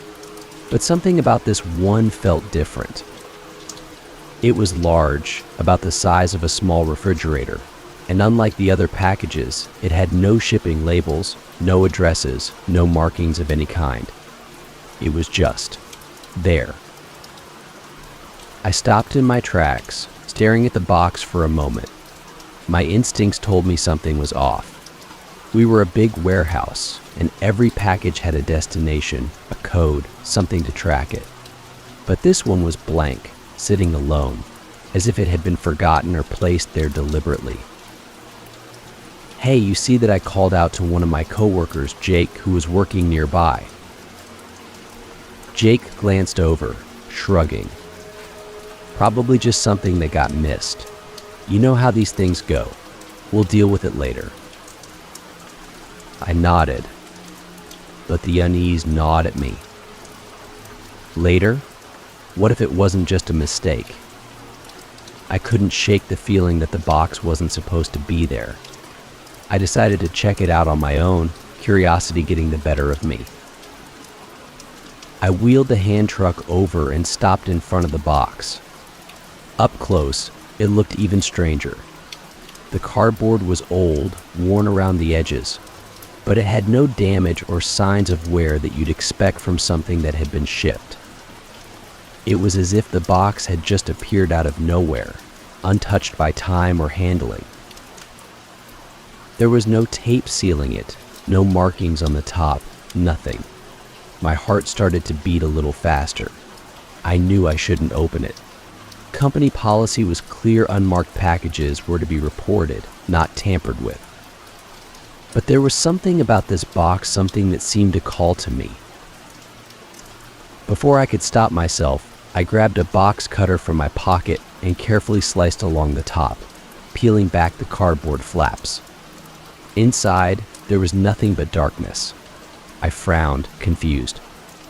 but something about this one felt different. It was large, about the size of a small refrigerator, and unlike the other packages, it had no shipping labels, no addresses, no markings of any kind. It was just there. I stopped in my tracks, staring at the box for a moment. My instincts told me something was off. We were a big warehouse, and every package had a destination, a code, something to track it. But this one was blank, sitting alone, as if it had been forgotten or placed there deliberately. Hey, you see that I called out to one of my coworkers, Jake, who was working nearby. Jake glanced over, shrugging. Probably just something that got missed. You know how these things go. We'll deal with it later. I nodded, but the unease gnawed at me. Later? What if it wasn't just a mistake? I couldn't shake the feeling that the box wasn't supposed to be there. I decided to check it out on my own, curiosity getting the better of me. I wheeled the hand truck over and stopped in front of the box. Up close, it looked even stranger. The cardboard was old, worn around the edges, but it had no damage or signs of wear that you'd expect from something that had been shipped. It was as if the box had just appeared out of nowhere, untouched by time or handling. There was no tape sealing it, no markings on the top, nothing. My heart started to beat a little faster. I knew I shouldn't open it. Company policy was clear unmarked packages were to be reported, not tampered with. But there was something about this box, something that seemed to call to me. Before I could stop myself, I grabbed a box cutter from my pocket and carefully sliced along the top, peeling back the cardboard flaps. Inside, there was nothing but darkness. I frowned, confused.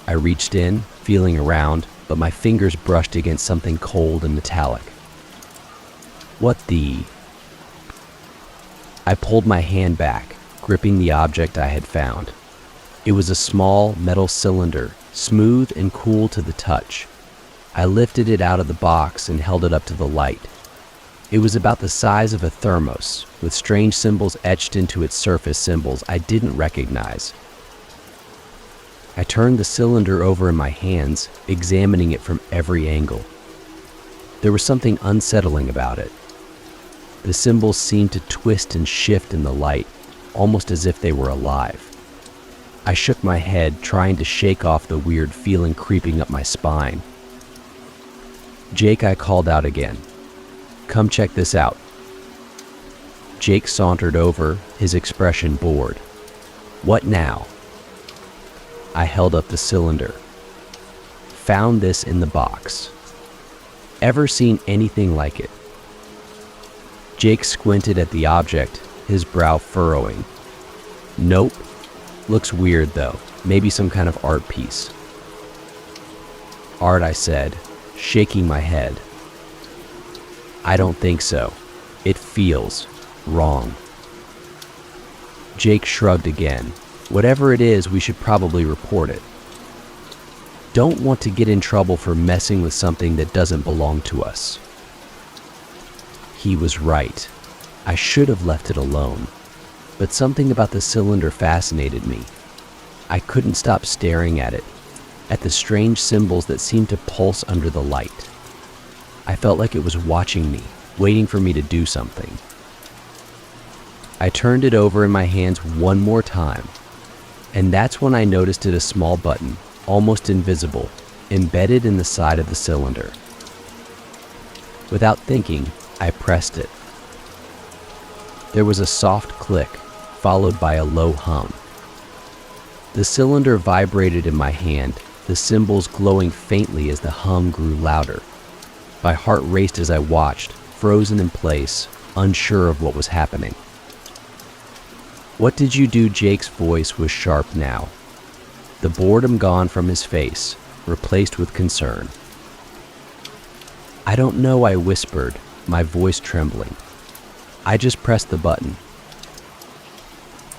I reached in, feeling around, but my fingers brushed against something cold and metallic. What the? I pulled my hand back, gripping the object I had found. It was a small metal cylinder, smooth and cool to the touch. I lifted it out of the box and held it up to the light. It was about the size of a thermos, with strange symbols etched into its surface, symbols I didn't recognize. I turned the cylinder over in my hands, examining it from every angle. There was something unsettling about it. The symbols seemed to twist and shift in the light, almost as if they were alive. I shook my head, trying to shake off the weird feeling creeping up my spine. Jake, I called out again. Come check this out. Jake sauntered over, his expression bored. What now? I held up the cylinder. Found this in the box. Ever seen anything like it? Jake squinted at the object, his brow furrowing. Nope. Looks weird though. Maybe some kind of art piece. Art, I said, shaking my head. I don't think so. It feels wrong. Jake shrugged again. Whatever it is, we should probably report it. Don't want to get in trouble for messing with something that doesn't belong to us. He was right. I should have left it alone. But something about the cylinder fascinated me. I couldn't stop staring at it, at the strange symbols that seemed to pulse under the light. I felt like it was watching me, waiting for me to do something. I turned it over in my hands one more time, and that's when I noticed a small button, almost invisible, embedded in the side of the cylinder. Without thinking, I pressed it. There was a soft click, followed by a low hum. The cylinder vibrated in my hand, the symbols glowing faintly as the hum grew louder. My heart raced as I watched, frozen in place, unsure of what was happening. "What did you do?" Jake's voice was sharp now, the boredom gone from his face, replaced with concern. "I don't know," I whispered, my voice trembling. "I just pressed the button."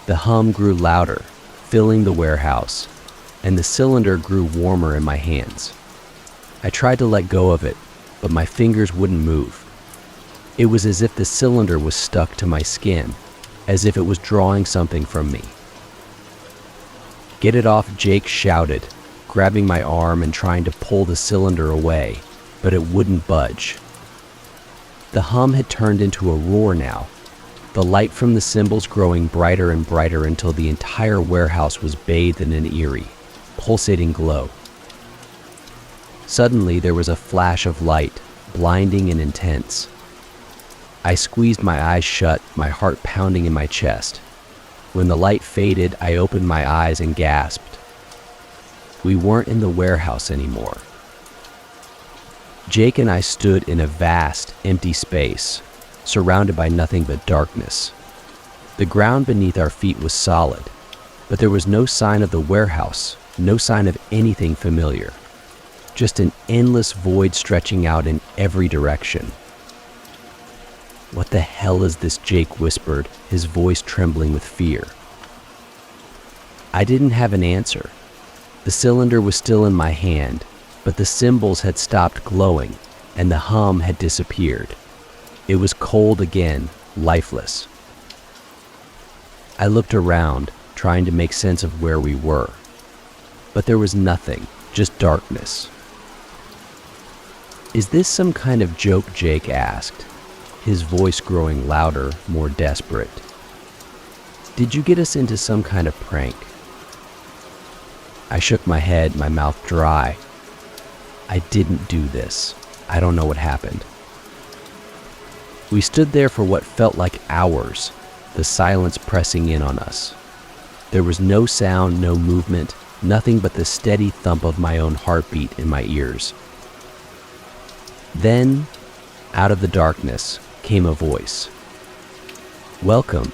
The hum grew louder, filling the warehouse, and the cylinder grew warmer in my hands. I tried to let go of it, but my fingers wouldn't move. It was as if the cylinder was stuck to my skin, as if it was drawing something from me. "Get it off," Jake shouted, grabbing my arm and trying to pull the cylinder away, but it wouldn't budge. The hum had turned into a roar now, the light from the symbols growing brighter and brighter until the entire warehouse was bathed in an eerie, pulsating glow. Suddenly, there was a flash of light, blinding and intense. I squeezed my eyes shut, my heart pounding in my chest. When the light faded, I opened my eyes and gasped. We weren't in the warehouse anymore. Jake and I stood in a vast, empty space, surrounded by nothing but darkness. The ground beneath our feet was solid, but there was no sign of the warehouse, no sign of anything familiar. Just an endless void stretching out in every direction. "What the hell is this?" Jake whispered, his voice trembling with fear. I didn't have an answer. The cylinder was still in my hand, but the symbols had stopped glowing, and the hum had disappeared. It was cold again, lifeless. I looked around, trying to make sense of where we were. But there was nothing, just darkness. "Is this some kind of joke?" Jake asked, his voice growing louder, more desperate. "Did you get us into some kind of prank?" I shook my head, my mouth dry. "I didn't do this. I don't know what happened." We stood there for what felt like hours, the silence pressing in on us. There was no sound, no movement, nothing but the steady thump of my own heartbeat in my ears. Then, out of the darkness, came a voice. "Welcome."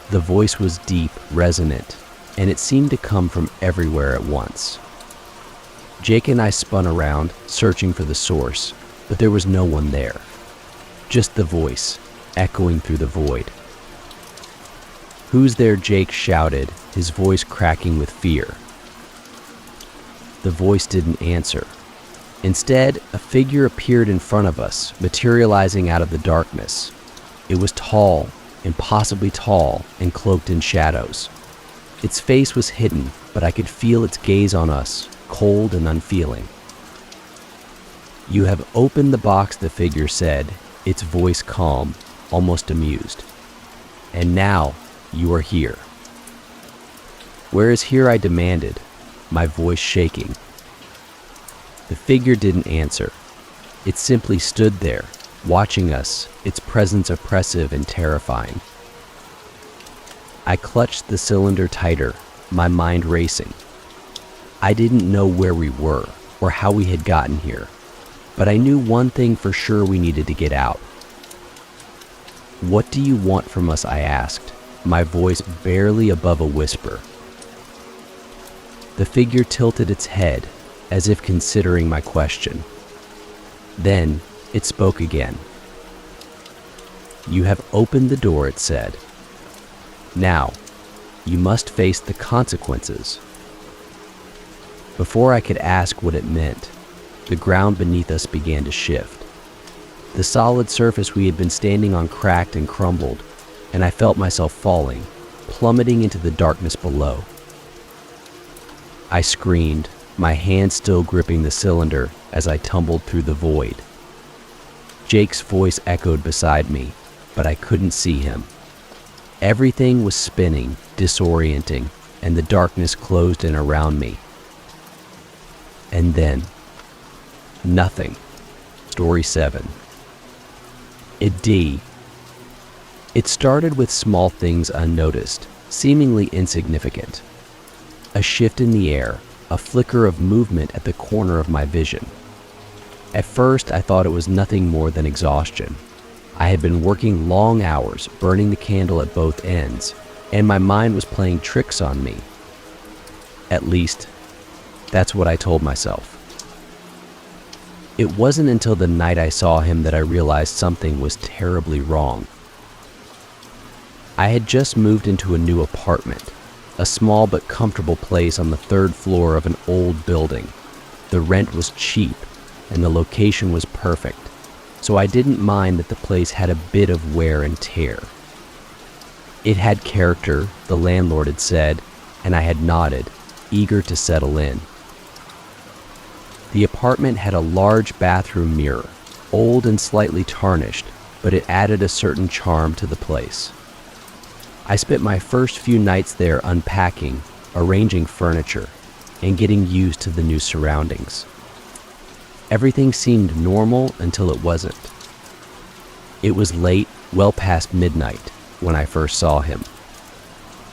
The voice was deep, resonant, and it seemed to come from everywhere at once. Jake and I spun around, searching for the source, but there was no one there. Just the voice, echoing through the void. "Who's there?" Jake shouted, his voice cracking with fear. The voice didn't answer. Instead, a figure appeared in front of us, materializing out of the darkness. It was tall, impossibly tall, and cloaked in shadows. Its face was hidden, but I could feel its gaze on us, cold and unfeeling. "You have opened the box," the figure said, its voice calm, almost amused. "And now, you are here." "Where is here?" I demanded, my voice shaking. The figure didn't answer. It simply stood there, watching us, its presence oppressive and terrifying. I clutched the cylinder tighter, my mind racing. I didn't know where we were or how we had gotten here, but I knew one thing for sure: we needed to get out. "What do you want from us?" I asked, my voice barely above a whisper. The figure tilted its head, as if considering my question. Then it spoke again. "You have opened the door," it said. "Now, you must face the consequences." Before I could ask what it meant, the ground beneath us began to shift. The solid surface we had been standing on cracked and crumbled, and I felt myself falling, plummeting into the darkness below. I screamed, my hand still gripping the cylinder as I tumbled through the void. Jake's voice echoed beside me, but I couldn't see him. Everything was spinning, disorienting, and the darkness closed in around me. And then, Nothing. Story 7. It It started with small things unnoticed, seemingly insignificant. A shift in the air, a flicker of movement at the corner of my vision. At first, I thought it was nothing more than exhaustion. I had been working long hours, burning the candle at both ends, and my mind was playing tricks on me. At least, that's what I told myself. It wasn't until the night I saw him that I realized something was terribly wrong. I had just moved into a new apartment, a small but comfortable place on the third floor of an old building. The rent was cheap, and the location was perfect, so I didn't mind that the place had a bit of wear and tear. It had character, the landlord had said, and I had nodded, eager to settle in. The apartment had a large bathroom mirror, old and slightly tarnished, but it added a certain charm to the place. I spent my first few nights there unpacking, arranging furniture, and getting used to the new surroundings. Everything seemed normal until it wasn't. It was late, well past midnight, when I first saw him.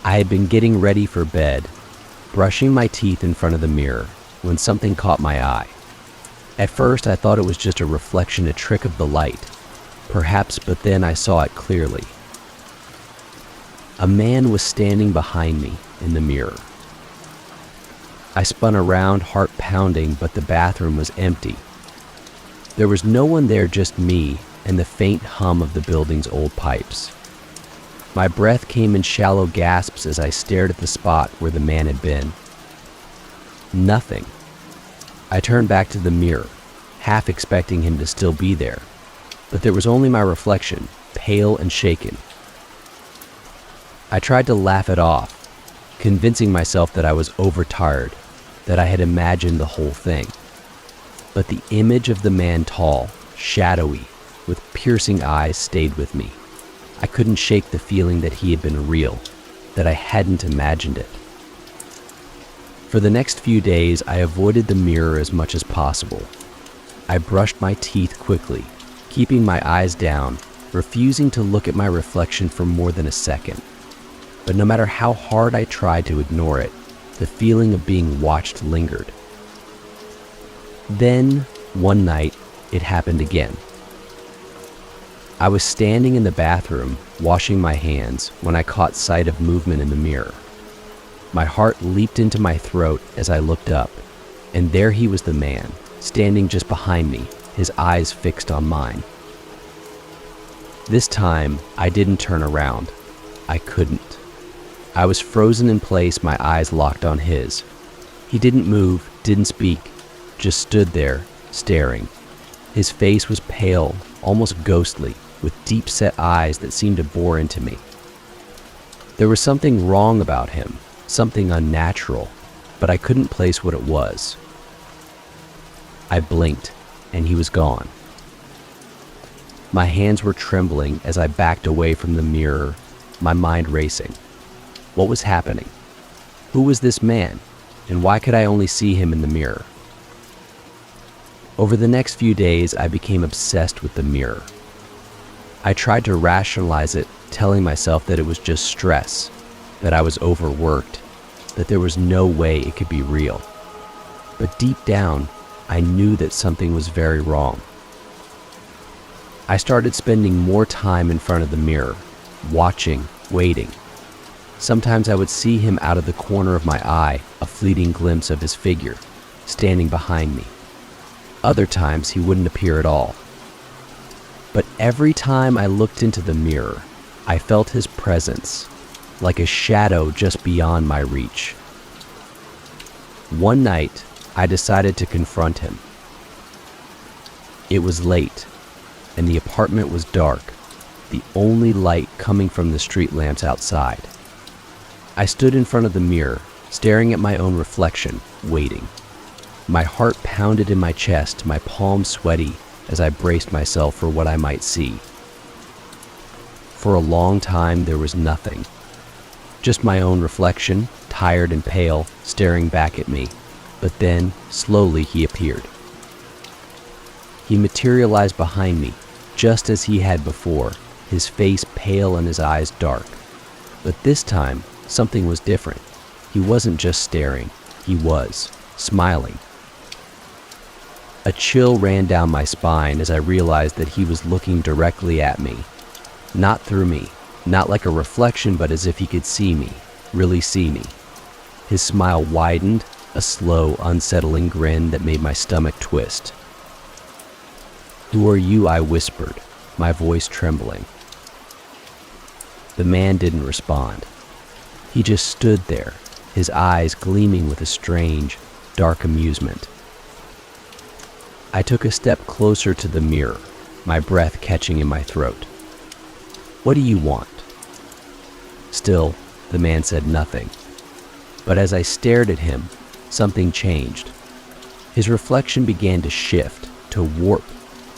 I had been getting ready for bed, brushing my teeth in front of the mirror, when something caught my eye. At first, I thought it was just a reflection, a trick of the light, perhaps, but then I saw it clearly. A man was standing behind me in the mirror. I spun around, heart pounding, but the bathroom was empty. There was no one there, just me and the faint hum of the building's old pipes. My breath came in shallow gasps as I stared at the spot where the man had been. Nothing. I turned back to the mirror, half expecting him to still be there, but there was only my reflection, pale and shaken. I tried to laugh it off, convincing myself that I was overtired, that I had imagined the whole thing. But the image of the man, tall, shadowy, with piercing eyes, stayed with me. I couldn't shake the feeling that he had been real, that I hadn't imagined it. For the next few days, I avoided the mirror as much as possible. I brushed my teeth quickly, keeping my eyes down, refusing to look at my reflection for more than a second. But no matter how hard I tried to ignore it, the feeling of being watched lingered. Then, one night, it happened again. I was standing in the bathroom, washing my hands, when I caught sight of movement in the mirror. My heart leaped into my throat as I looked up, and there he was, the man, standing just behind me, his eyes fixed on mine. This time, I didn't turn around. I couldn't. I was frozen in place, my eyes locked on his. He didn't move, didn't speak, just stood there, staring. His face was pale, almost ghostly, with deep-set eyes that seemed to bore into me. There was something wrong about him, something unnatural, but I couldn't place what it was. I blinked, and he was gone. My hands were trembling as I backed away from the mirror, my mind racing. What was happening? Who was this man, and why could I only see him in the mirror? Over the next few days, I became obsessed with the mirror. I tried to rationalize it, telling myself that it was just stress, that I was overworked, that there was no way it could be real. But deep down, I knew that something was very wrong. I started spending more time in front of the mirror, watching, waiting. Sometimes I would see him out of the corner of my eye, a fleeting glimpse of his figure, standing behind me. Other times he wouldn't appear at all. But every time I looked into the mirror, I felt his presence, like a shadow just beyond my reach. One night, I decided to confront him. It was late, and the apartment was dark, the only light coming from the street lamps outside. I stood in front of the mirror, staring at my own reflection, waiting. My heart pounded in my chest, my palms sweaty as I braced myself for what I might see. For a long time, there was nothing. Just my own reflection, tired and pale, staring back at me. But then, slowly, he appeared. He materialized behind me, just as he had before, his face pale and his eyes dark. But this time, something was different. He wasn't just staring, he was smiling. A chill ran down my spine as I realized that he was looking directly at me. Not through me, not like a reflection, but as if he could see me, really see me. His smile widened, a slow, unsettling grin that made my stomach twist. "Who are you?" I whispered, my voice trembling. The man didn't respond. He just stood there, his eyes gleaming with a strange, dark amusement. I took a step closer to the mirror, my breath catching in my throat. "What do you want?" Still, the man said nothing. But as I stared at him, something changed. His reflection began to shift, to warp,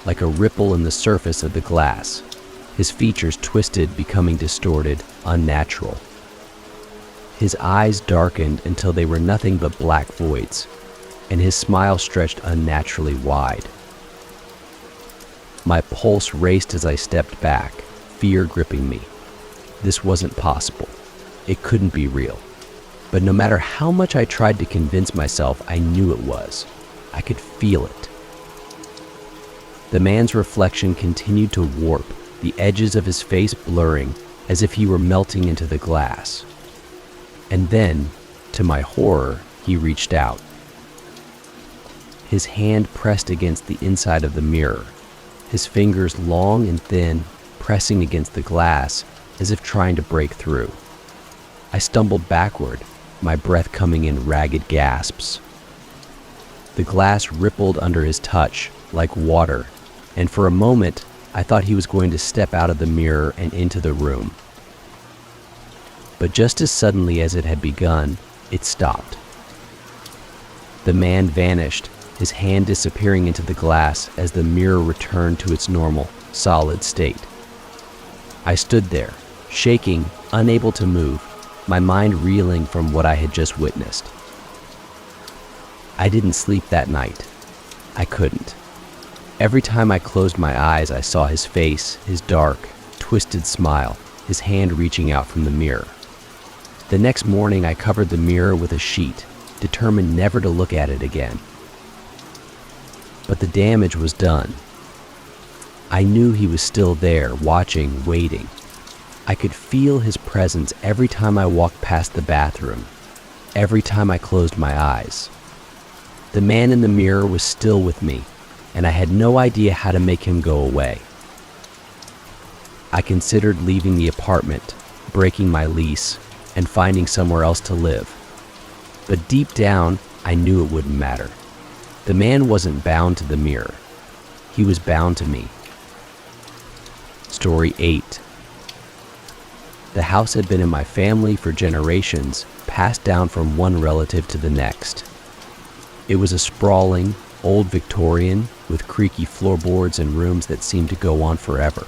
like a ripple in the surface of the glass. His features twisted, becoming distorted, unnatural. His eyes darkened until they were nothing but black voids, and his smile stretched unnaturally wide. My pulse raced as I stepped back, fear gripping me. This wasn't possible. It couldn't be real. But no matter how much I tried to convince myself, I knew it was. I could feel it. The man's reflection continued to warp, the edges of his face blurring as if he were melting into the glass. And then, to my horror, he reached out. His hand pressed against the inside of the mirror, his fingers long and thin, pressing against the glass as if trying to break through. I stumbled backward, my breath coming in ragged gasps. The glass rippled under his touch, like water, and for a moment, I thought he was going to step out of the mirror and into the room. But just as suddenly as it had begun, it stopped. The man vanished, his hand disappearing into the glass as the mirror returned to its normal, solid state. I stood there, shaking, unable to move, my mind reeling from what I had just witnessed. I didn't sleep that night. I couldn't. Every time I closed my eyes, I saw his face, his dark, twisted smile, his hand reaching out from the mirror. The next morning, I covered the mirror with a sheet, determined never to look at it again. But the damage was done. I knew he was still there, watching, waiting. I could feel his presence every time I walked past the bathroom, every time I closed my eyes. The man in the mirror was still with me, and I had no idea how to make him go away. I considered leaving the apartment, breaking my lease, and finding somewhere else to live. But deep down, I knew it wouldn't matter. The man wasn't bound to the mirror. He was bound to me. Story 8. The house had been in my family for generations, passed down from one relative to the next. It was a sprawling, old Victorian with creaky floorboards and rooms that seemed to go on forever.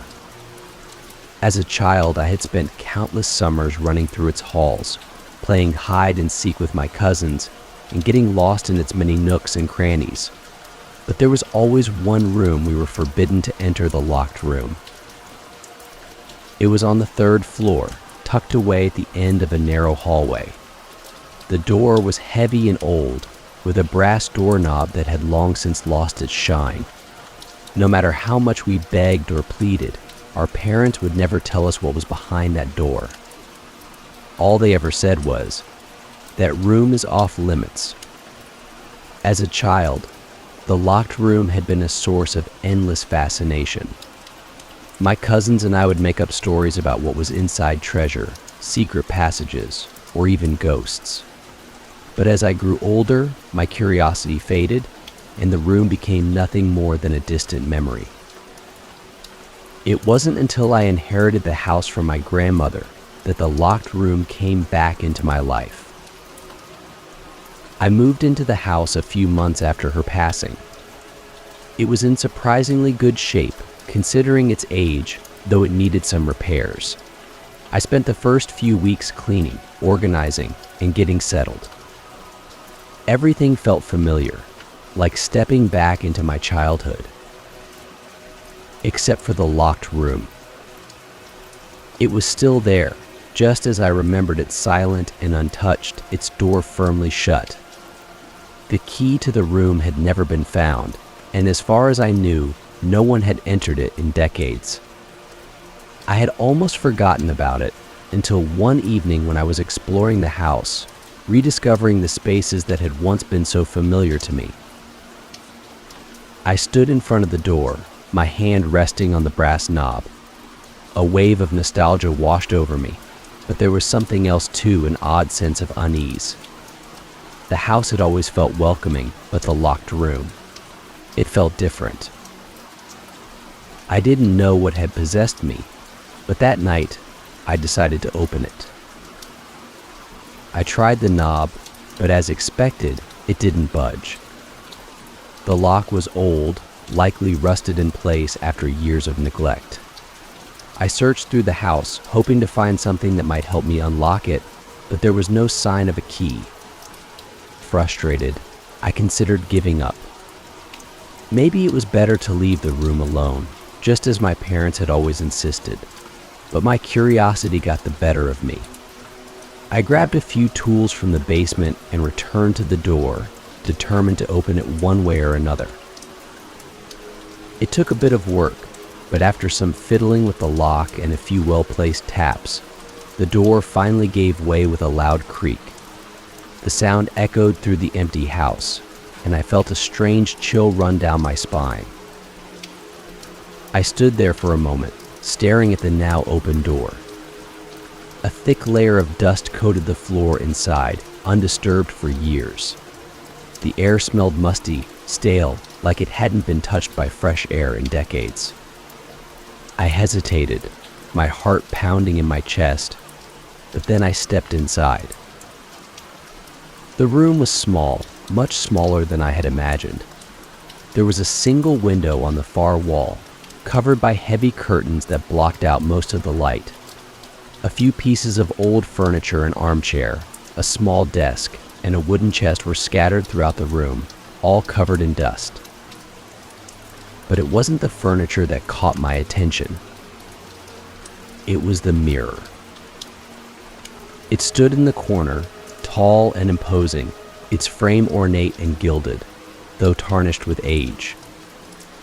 As a child, I had spent countless summers running through its halls, playing hide and seek with my cousins, and getting lost in its many nooks and crannies. But there was always one room we were forbidden to enter, the locked room. It was on the 3rd floor, tucked away at the end of a narrow hallway. The door was heavy and old, with a brass doorknob that had long since lost its shine. No matter how much we begged or pleaded, our parents would never tell us what was behind that door. All they ever said was, "That room is off limits." As a child, the locked room had been a source of endless fascination. My cousins and I would make up stories about what was inside treasure, secret passages, or even ghosts. But as I grew older, my curiosity faded, and the room became nothing more than a distant memory. It wasn't until I inherited the house from my grandmother that the locked room came back into my life. I moved into the house a few months after her passing. It was in surprisingly good shape, considering its age, though it needed some repairs. I spent the first few weeks cleaning, organizing, and getting settled. Everything felt familiar, like stepping back into my childhood. Except for the locked room. It was still there, just as I remembered it, silent and untouched, its door firmly shut. The key to the room had never been found, and as far as I knew, no one had entered it in decades. I had almost forgotten about it until one evening when I was exploring the house, rediscovering the spaces that had once been so familiar to me. I stood in front of the door, my hand resting on the brass knob. A wave of nostalgia washed over me, but there was something else too, an odd sense of unease. The house had always felt welcoming, but the locked room, it felt different. I didn't know what had possessed me, but that night, I decided to open it. I tried the knob, but as expected, it didn't budge. The lock was old, likely rusted in place after years of neglect. I searched through the house, hoping to find something that might help me unlock it, but there was no sign of a key. Frustrated, I considered giving up. Maybe it was better to leave the room alone, just as my parents had always insisted, but my curiosity got the better of me. I grabbed a few tools from the basement and returned to the door, determined to open it one way or another. It took a bit of work, but after some fiddling with the lock and a few well-placed taps, the door finally gave way with a loud creak. The sound echoed through the empty house, and I felt a strange chill run down my spine. I stood there for a moment, staring at the now open door. A thick layer of dust coated the floor inside, undisturbed for years. The air smelled musty, stale, like it hadn't been touched by fresh air in decades. I hesitated, my heart pounding in my chest, but then I stepped inside. The room was small, much smaller than I had imagined. There was a single window on the far wall, covered by heavy curtains that blocked out most of the light. A few pieces of old furniture, an armchair, a small desk, and a wooden chest were scattered throughout the room, all covered in dust. But it wasn't the furniture that caught my attention. It was the mirror. It stood in the corner, tall and imposing, its frame ornate and gilded, though tarnished with age.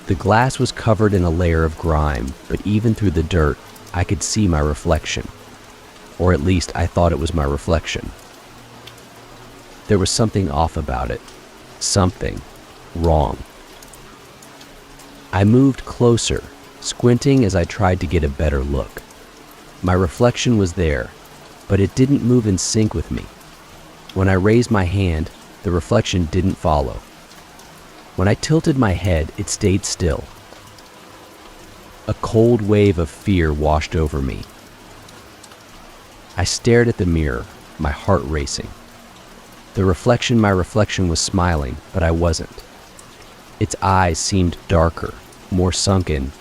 The glass was covered in a layer of grime, but even through the dirt, I could see my reflection. Or at least I thought it was my reflection. There was something off about it. Something wrong. I moved closer, squinting as I tried to get a better look. My reflection was there, but it didn't move in sync with me. When I raised my hand, the reflection didn't follow. When I tilted my head, it stayed still. A cold wave of fear washed over me. I stared at the mirror, my heart racing. My reflection was smiling, but I wasn't. Its eyes seemed darker, more sunken,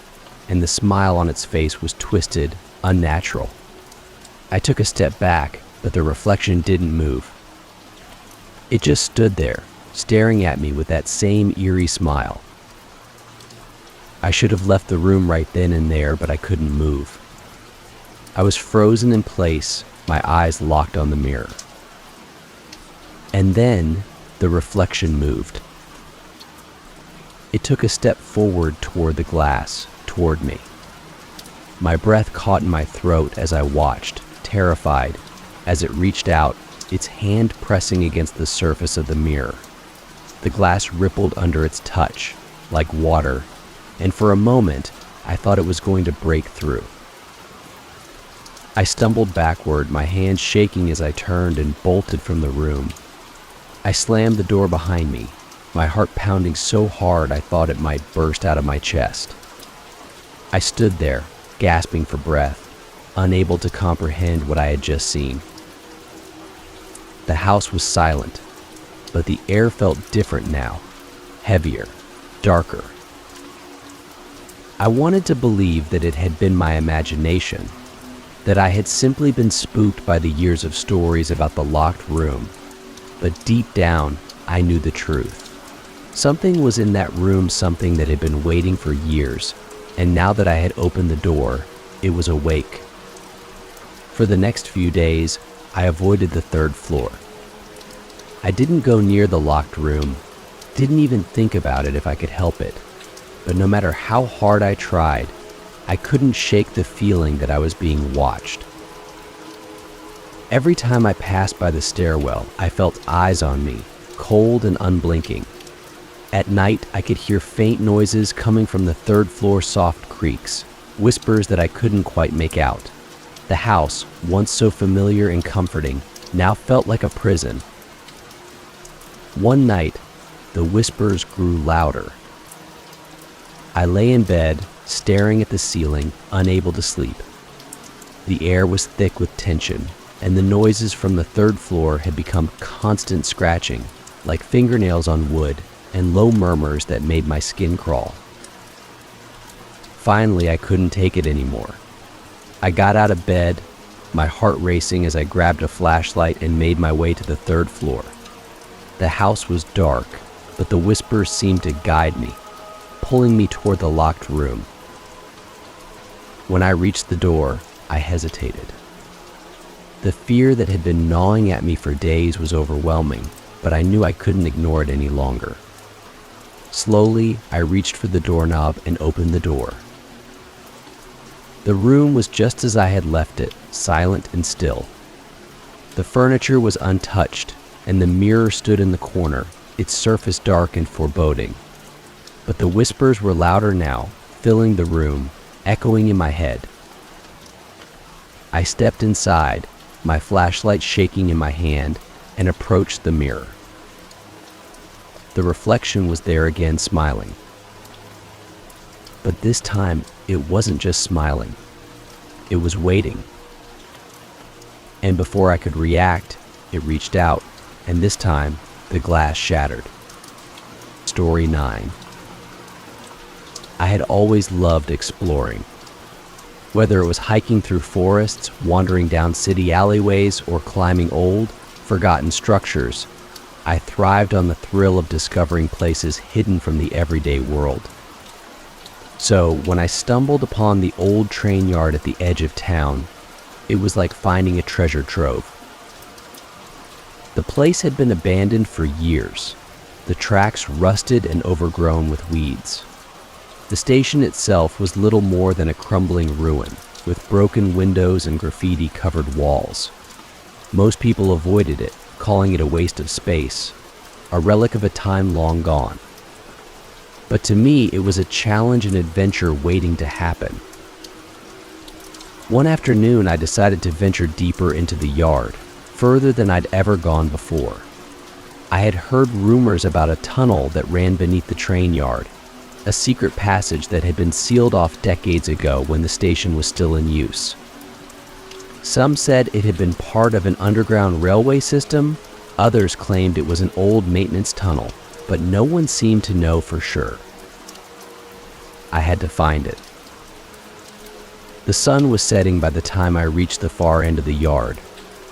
and the smile on its face was twisted, unnatural. I took a step back, but the reflection didn't move. It just stood there, staring at me with that same eerie smile. I should have left the room right then and there, but I couldn't move. I was frozen in place, my eyes locked on the mirror. And then the reflection moved. It took a step forward toward the glass, toward me. My breath caught in my throat as I watched, terrified, as it reached out, its hand pressing against the surface of the mirror. The glass rippled under its touch, like water, and for a moment, I thought it was going to break through. I stumbled backward, my hands shaking as I turned and bolted from the room. I slammed the door behind me, my heart pounding so hard I thought it might burst out of my chest. I stood there, gasping for breath, unable to comprehend what I had just seen. The house was silent, but the air felt different now, heavier, darker. I wanted to believe that it had been my imagination, that I had simply been spooked by the years of stories about the locked room, but deep down, I knew the truth. Something was in that room, something that had been waiting for years, and now that I had opened the door, it was awake. For the next few days, I avoided the third floor. I didn't go near the locked room, didn't even think about it if I could help it. But no matter how hard I tried, I couldn't shake the feeling that I was being watched. Every time I passed by the stairwell, I felt eyes on me, cold and unblinking. At night, I could hear faint noises coming from the third floor, soft creaks, whispers that I couldn't quite make out. The house, once so familiar and comforting, now felt like a prison. One night, the whispers grew louder. I lay in bed, staring at the ceiling, unable to sleep. The air was thick with tension, and the noises from the third floor had become constant scratching, like fingernails on wood, and low murmurs that made my skin crawl. Finally, I couldn't take it anymore. I got out of bed, my heart racing as I grabbed a flashlight and made my way to the third floor. The house was dark, but the whispers seemed to guide me, pulling me toward the locked room. When I reached the door, I hesitated. The fear that had been gnawing at me for days was overwhelming, but I knew I couldn't ignore it any longer. Slowly, I reached for the doorknob and opened the door. The room was just as I had left it, silent and still. The furniture was untouched, and the mirror stood in the corner, its surface dark and foreboding. But the whispers were louder now, filling the room, echoing in my head. I stepped inside, my flashlight shaking in my hand, and approached the mirror. The reflection was there again, smiling. But this time, it wasn't just smiling. It was waiting. And before I could react, it reached out, and this time, the glass shattered. Story 9. I had always loved exploring. Whether it was hiking through forests, wandering down city alleyways, or climbing old, forgotten structures, I thrived on the thrill of discovering places hidden from the everyday world. So, when I stumbled upon the old train yard at the edge of town, it was like finding a treasure trove. The place had been abandoned for years, the tracks rusted and overgrown with weeds. The station itself was little more than a crumbling ruin, with broken windows and graffiti-covered walls. Most people avoided it, calling it a waste of space, a relic of a time long gone. But to me, it was a challenge and adventure waiting to happen. One afternoon, I decided to venture deeper into the yard, further than I'd ever gone before. I had heard rumors about a tunnel that ran beneath the train yard, a secret passage that had been sealed off decades ago when the station was still in use. Some said it had been part of an underground railway system, others claimed it was an old maintenance tunnel, but no one seemed to know for sure. I had to find it. The sun was setting by the time I reached the far end of the yard,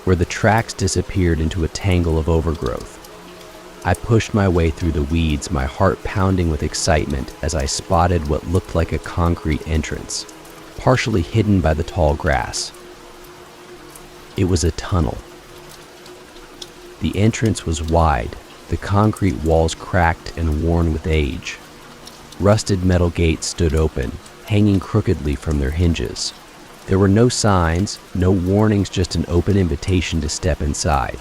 where the tracks disappeared into a tangle of overgrowth. I pushed my way through the weeds, my heart pounding with excitement as I spotted what looked like a concrete entrance, partially hidden by the tall grass. It was a tunnel. The entrance was wide, the concrete walls cracked and worn with age. Rusted metal gates stood open, hanging crookedly from their hinges. There were no signs, no warnings, just an open invitation to step inside.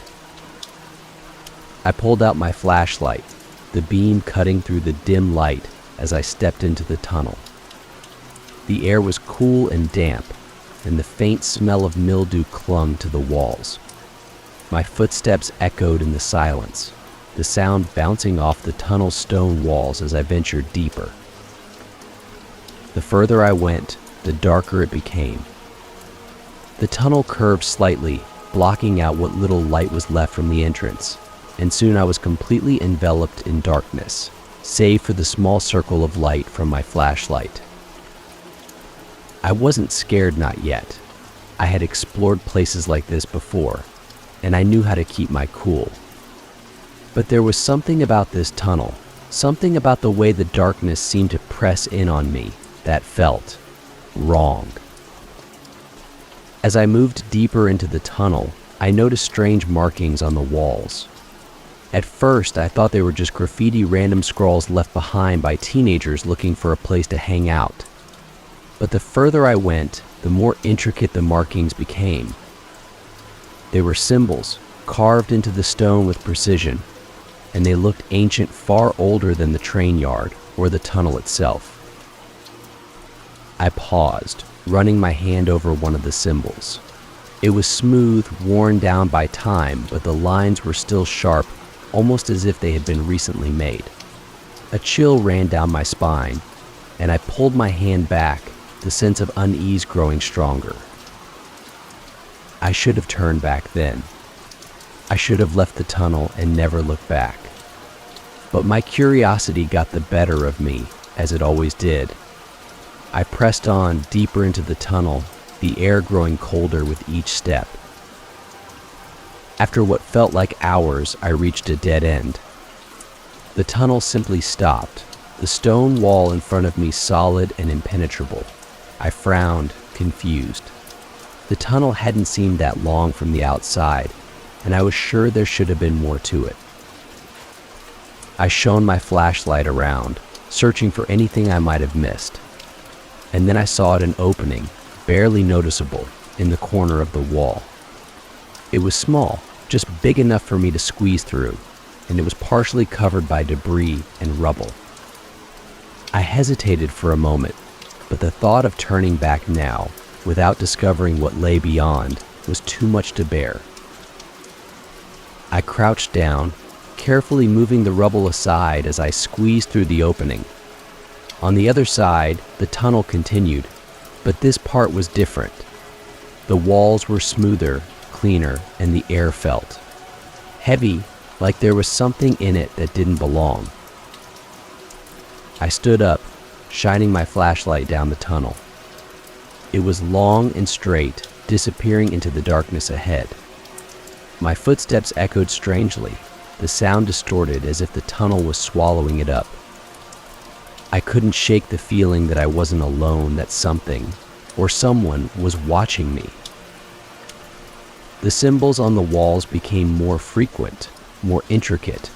I pulled out my flashlight, the beam cutting through the dim light as I stepped into the tunnel. The air was cool and damp, and the faint smell of mildew clung to the walls. My footsteps echoed in the silence, the sound bouncing off the tunnel's stone walls as I ventured deeper. The further I went, the darker it became. The tunnel curved slightly, blocking out what little light was left from the entrance, and soon I was completely enveloped in darkness, save for the small circle of light from my flashlight. I wasn't scared, not yet. I had explored places like this before, and I knew how to keep my cool. But there was something about this tunnel, something about the way the darkness seemed to press in on me, that felt wrong. As I moved deeper into the tunnel, I noticed strange markings on the walls. At first, I thought they were just graffiti random scrawls left behind by teenagers looking for a place to hang out. But the further I went, the more intricate the markings became. They were symbols carved into the stone with precision, and they looked ancient, far older than the train yard or the tunnel itself. I paused, running my hand over one of the symbols. It was smooth, worn down by time, but the lines were still sharp, almost as if they had been recently made. A chill ran down my spine, and I pulled my hand back, the sense of unease growing stronger. I should have turned back then. I should have left the tunnel and never looked back. But my curiosity got the better of me, as it always did. I pressed on deeper into the tunnel, the air growing colder with each step. After what felt like hours, I reached a dead end. The tunnel simply stopped, the stone wall in front of me solid and impenetrable. I frowned, confused. The tunnel hadn't seemed that long from the outside, and I was sure there should have been more to it. I shone my flashlight around, searching for anything I might have missed. And then I saw an opening, barely noticeable, in the corner of the wall. It was small, just big enough for me to squeeze through, and it was partially covered by debris and rubble. I hesitated for a moment, but the thought of turning back now, without discovering what lay beyond, was too much to bear. I crouched down, carefully moving the rubble aside as I squeezed through the opening. On the other side, the tunnel continued, but this part was different. The walls were smoother, cleaner, and the air felt heavy, like there was something in it that didn't belong. I stood up, shining my flashlight down the tunnel. It was long and straight, disappearing into the darkness ahead. My footsteps echoed strangely, the sound distorted as if the tunnel was swallowing it up. I couldn't shake the feeling that I wasn't alone, that something, or someone, was watching me. The symbols on the walls became more frequent, more intricate,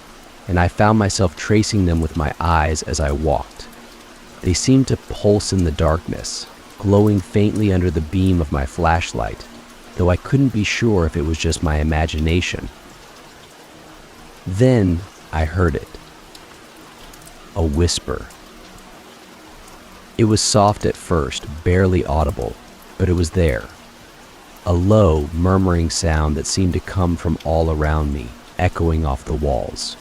and I found myself tracing them with my eyes as I walked. They seemed to pulse in the darkness, glowing faintly under the beam of my flashlight, though I couldn't be sure if it was just my imagination. Then I heard it. A whisper. It was soft at first, barely audible, but it was there. A low, murmuring sound that seemed to come from all around me, echoing off the walls.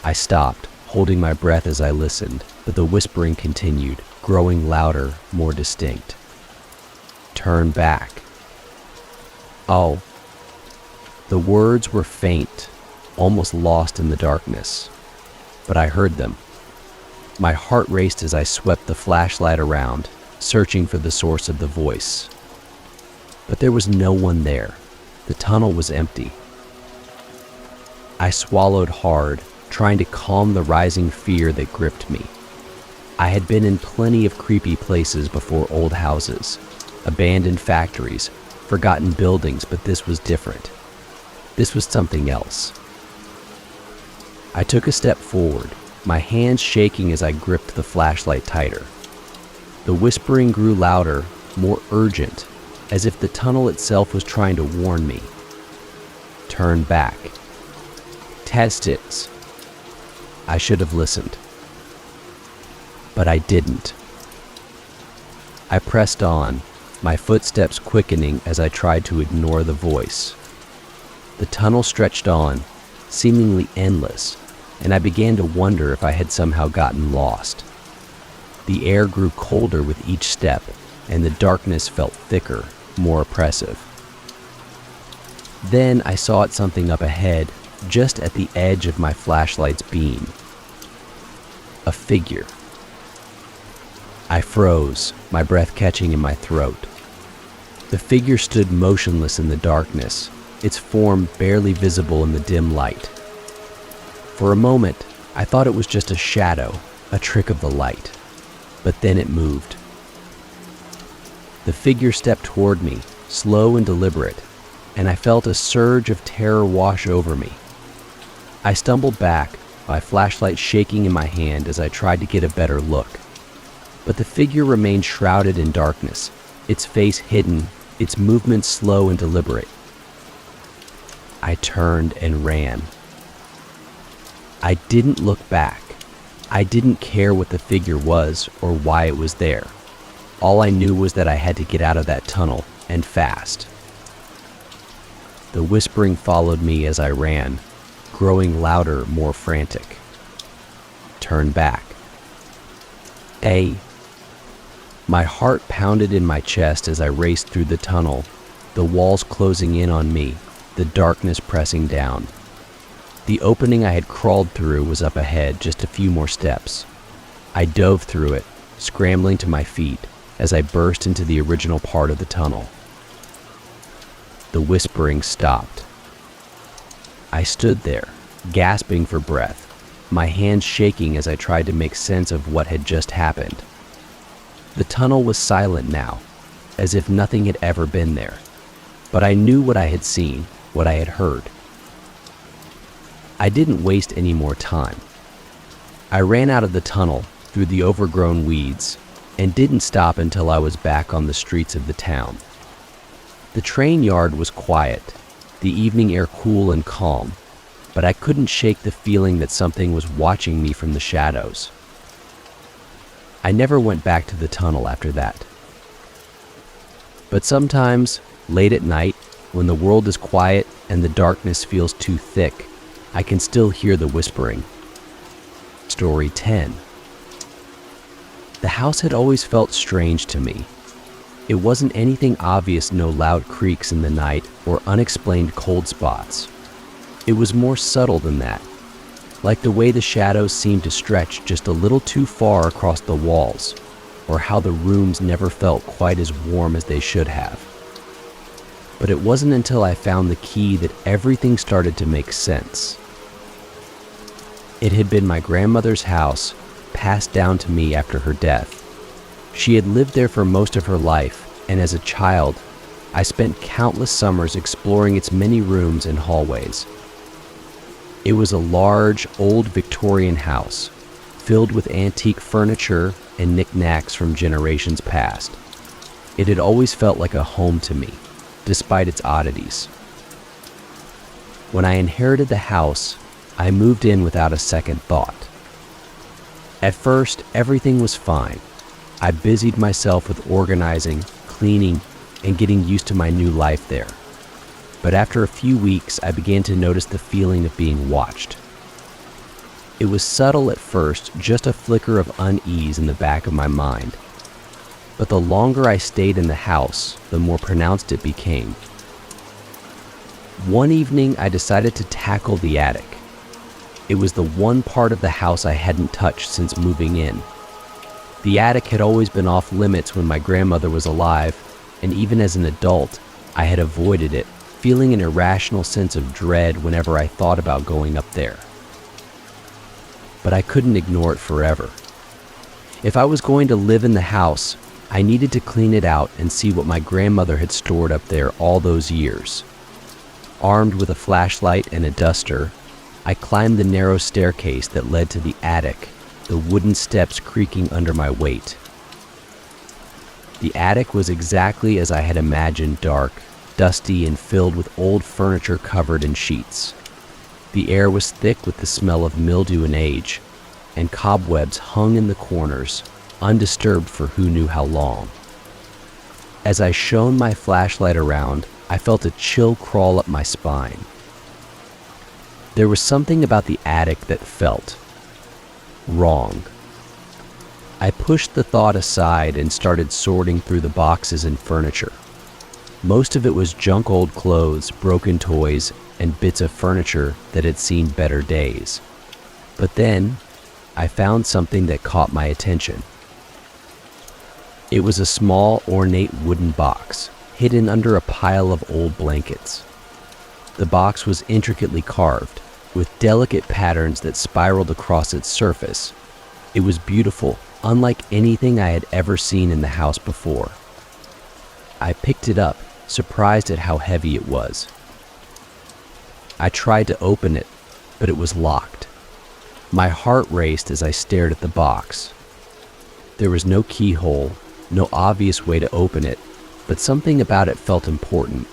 I stopped, holding my breath as I listened, but the whispering continued, growing louder, more distinct. Turn back. Oh. The words were faint, almost lost in the darkness, but I heard them. My heart raced as I swept the flashlight around, searching for the source of the voice. But there was no one there. The tunnel was empty. I swallowed hard, trying to calm the rising fear that gripped me. I had been in plenty of creepy places before: old houses, abandoned factories, forgotten buildings, but this was different. This was something else. I took a step forward, my hands shaking as I gripped the flashlight tighter. The whispering grew louder, more urgent, as if the tunnel itself was trying to warn me. Turn back. Test it. I should have listened. But I didn't. I pressed on, my footsteps quickening as I tried to ignore the voice. The tunnel stretched on, seemingly endless, and I began to wonder if I had somehow gotten lost. The air grew colder with each step, and the darkness felt thicker, more oppressive. Then I saw something up ahead, just at the edge of my flashlight's beam. A figure. I froze, my breath catching in my throat. The figure stood motionless in the darkness, its form barely visible in the dim light. For a moment, I thought it was just a shadow, a trick of the light. But then it moved. The figure stepped toward me, slow and deliberate, and I felt a surge of terror wash over me. I stumbled back, my flashlight shaking in my hand as I tried to get a better look. But the figure remained shrouded in darkness, its face hidden, its movements slow and deliberate. I turned and ran. I didn't look back. I didn't care what the figure was or why it was there. All I knew was that I had to get out of that tunnel, and fast. The whispering followed me as I ran, growing louder, more frantic. Turn back. Hey. My heart pounded in my chest as I raced through the tunnel, the walls closing in on me, the darkness pressing down. The opening I had crawled through was up ahead, just a few more steps. I dove through it, scrambling to my feet as I burst into the original part of the tunnel. The whispering stopped. I stood there, gasping for breath, my hands shaking as I tried to make sense of what had just happened. The tunnel was silent now, as if nothing had ever been there, but I knew what I had seen, what I had heard. I didn't waste any more time. I ran out of the tunnel, through the overgrown weeds, and didn't stop until I was back on the streets of the town. The train yard was quiet, the evening air cool and calm, but I couldn't shake the feeling that something was watching me from the shadows. I never went back to the tunnel after that. But sometimes, late at night, when the world is quiet and the darkness feels too thick, I can still hear the whispering. Story 10. The house had always felt strange to me. It wasn't anything obvious, no loud creaks in the night or unexplained cold spots. It was more subtle than that, like the way the shadows seemed to stretch just a little too far across the walls, or how the rooms never felt quite as warm as they should have. But it wasn't until I found the key that everything started to make sense. It had been my grandmother's house, passed down to me after her death. She had lived there for most of her life, and as a child, I spent countless summers exploring its many rooms and hallways. It was a large, old Victorian house, filled with antique furniture and knickknacks from generations past. It had always felt like a home to me, despite its oddities. When I inherited the house, I moved in without a second thought. At first, everything was fine. I busied myself with organizing, cleaning, and getting used to my new life there. But after a few weeks, I began to notice the feeling of being watched. It was subtle at first, just a flicker of unease in the back of my mind. But the longer I stayed in the house, the more pronounced it became. One evening, I decided to tackle the attic. It was the one part of the house I hadn't touched since moving in. The attic had always been off limits when my grandmother was alive, and even as an adult, I had avoided it, feeling an irrational sense of dread whenever I thought about going up there. But I couldn't ignore it forever. If I was going to live in the house, I needed to clean it out and see what my grandmother had stored up there all those years. Armed with a flashlight and a duster, I climbed the narrow staircase that led to the attic, the wooden steps creaking under my weight. The attic was exactly as I had imagined, dark, dusty, and filled with old furniture covered in sheets. The air was thick with the smell of mildew and age, and cobwebs hung in the corners, undisturbed for who knew how long. As I shone my flashlight around, I felt a chill crawl up my spine. There was something about the attic that felt wrong. I pushed the thought aside and started sorting through the boxes and furniture. Most of it was junk old clothes, broken toys, and bits of furniture that had seen better days. But then, I found something that caught my attention. It was a small, ornate wooden box, hidden under a pile of old blankets. The box was intricately carved, with delicate patterns that spiraled across its surface. It was beautiful, unlike anything I had ever seen in the house before. I picked it up, surprised at how heavy it was. I tried to open it, but it was locked. My heart raced as I stared at the box. There was no keyhole, no obvious way to open it, but something about it felt important,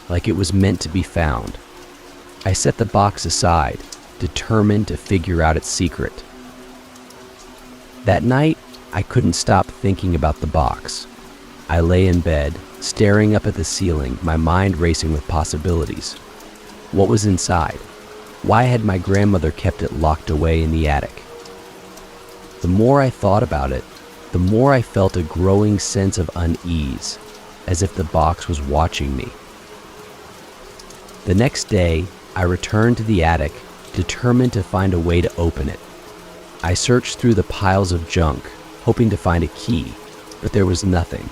like it was meant to be found. I set the box aside, determined to figure out its secret. That night, I couldn't stop thinking about the box. I lay in bed, staring up at the ceiling, my mind racing with possibilities. What was inside? Why had my grandmother kept it locked away in the attic? The more I thought about it, the more I felt a growing sense of unease, as if the box was watching me. The next day, I returned to the attic, determined to find a way to open it. I searched through the piles of junk, hoping to find a key, but there was nothing.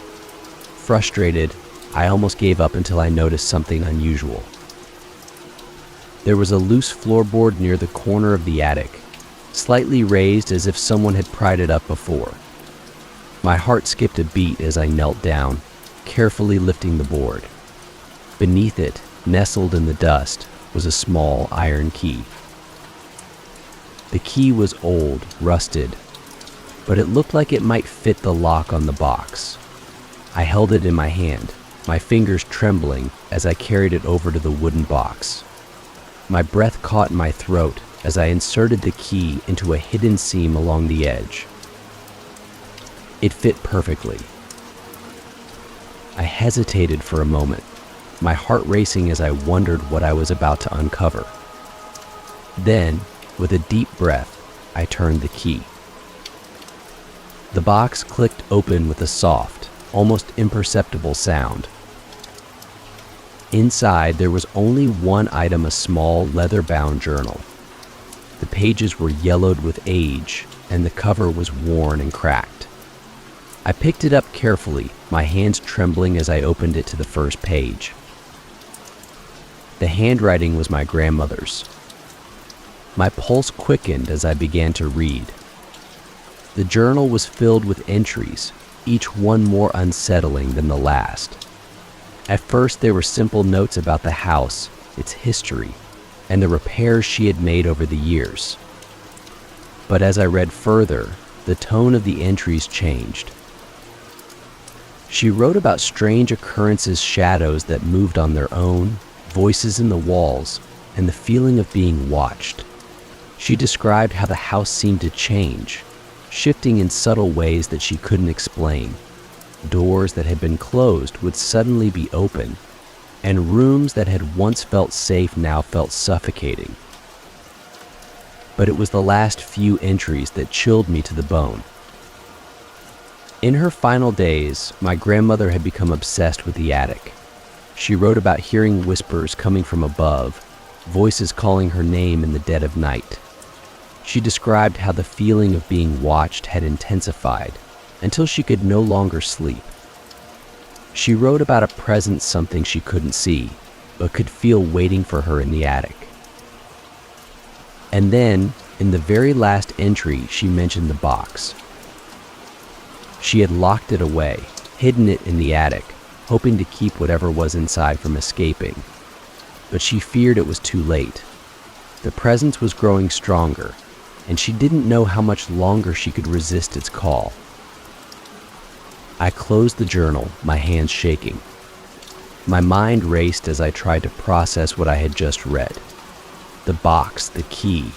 Frustrated, I almost gave up until I noticed something unusual. There was a loose floorboard near the corner of the attic, slightly raised as if someone had pried it up before. My heart skipped a beat as I knelt down, carefully lifting the board. Beneath it, nestled in the dust, was a small iron key. The key was old, rusted, but it looked like it might fit the lock on the box. I held it in my hand, my fingers trembling as I carried it over to the wooden box. My breath caught in my throat as I inserted the key into a hidden seam along the edge. It fit perfectly. I hesitated for a moment, my heart racing as I wondered what I was about to uncover. Then, with a deep breath, I turned the key. The box clicked open with a soft, almost imperceptible sound. Inside, there was only one item, a small, leather-bound journal. The pages were yellowed with age, and the cover was worn and cracked. I picked it up carefully, my hands trembling as I opened it to the first page. The handwriting was my grandmother's. My pulse quickened as I began to read. The journal was filled with entries, each one more unsettling than the last. At first, there were simple notes about the house, its history, and the repairs she had made over the years. But as I read further, the tone of the entries changed. She wrote about strange occurrences, shadows that moved on their own, voices in the walls, and the feeling of being watched. She described how the house seemed to change, shifting in subtle ways that she couldn't explain. Doors that had been closed would suddenly be open, and rooms that had once felt safe now felt suffocating. But it was the last few entries that chilled me to the bone. In her final days, my grandmother had become obsessed with the attic. She wrote about hearing whispers coming from above, voices calling her name in the dead of night. She described how the feeling of being watched had intensified until she could no longer sleep. She wrote about a presence, something she couldn't see, but could feel waiting for her in the attic. And then, in the very last entry, she mentioned the box. She had locked it away, hidden it in the attic, hoping to keep whatever was inside from escaping. But she feared it was too late. The presence was growing stronger, and she didn't know how much longer she could resist its call. I closed the journal, my hands shaking. My mind raced as I tried to process what I had just read. The box, the key,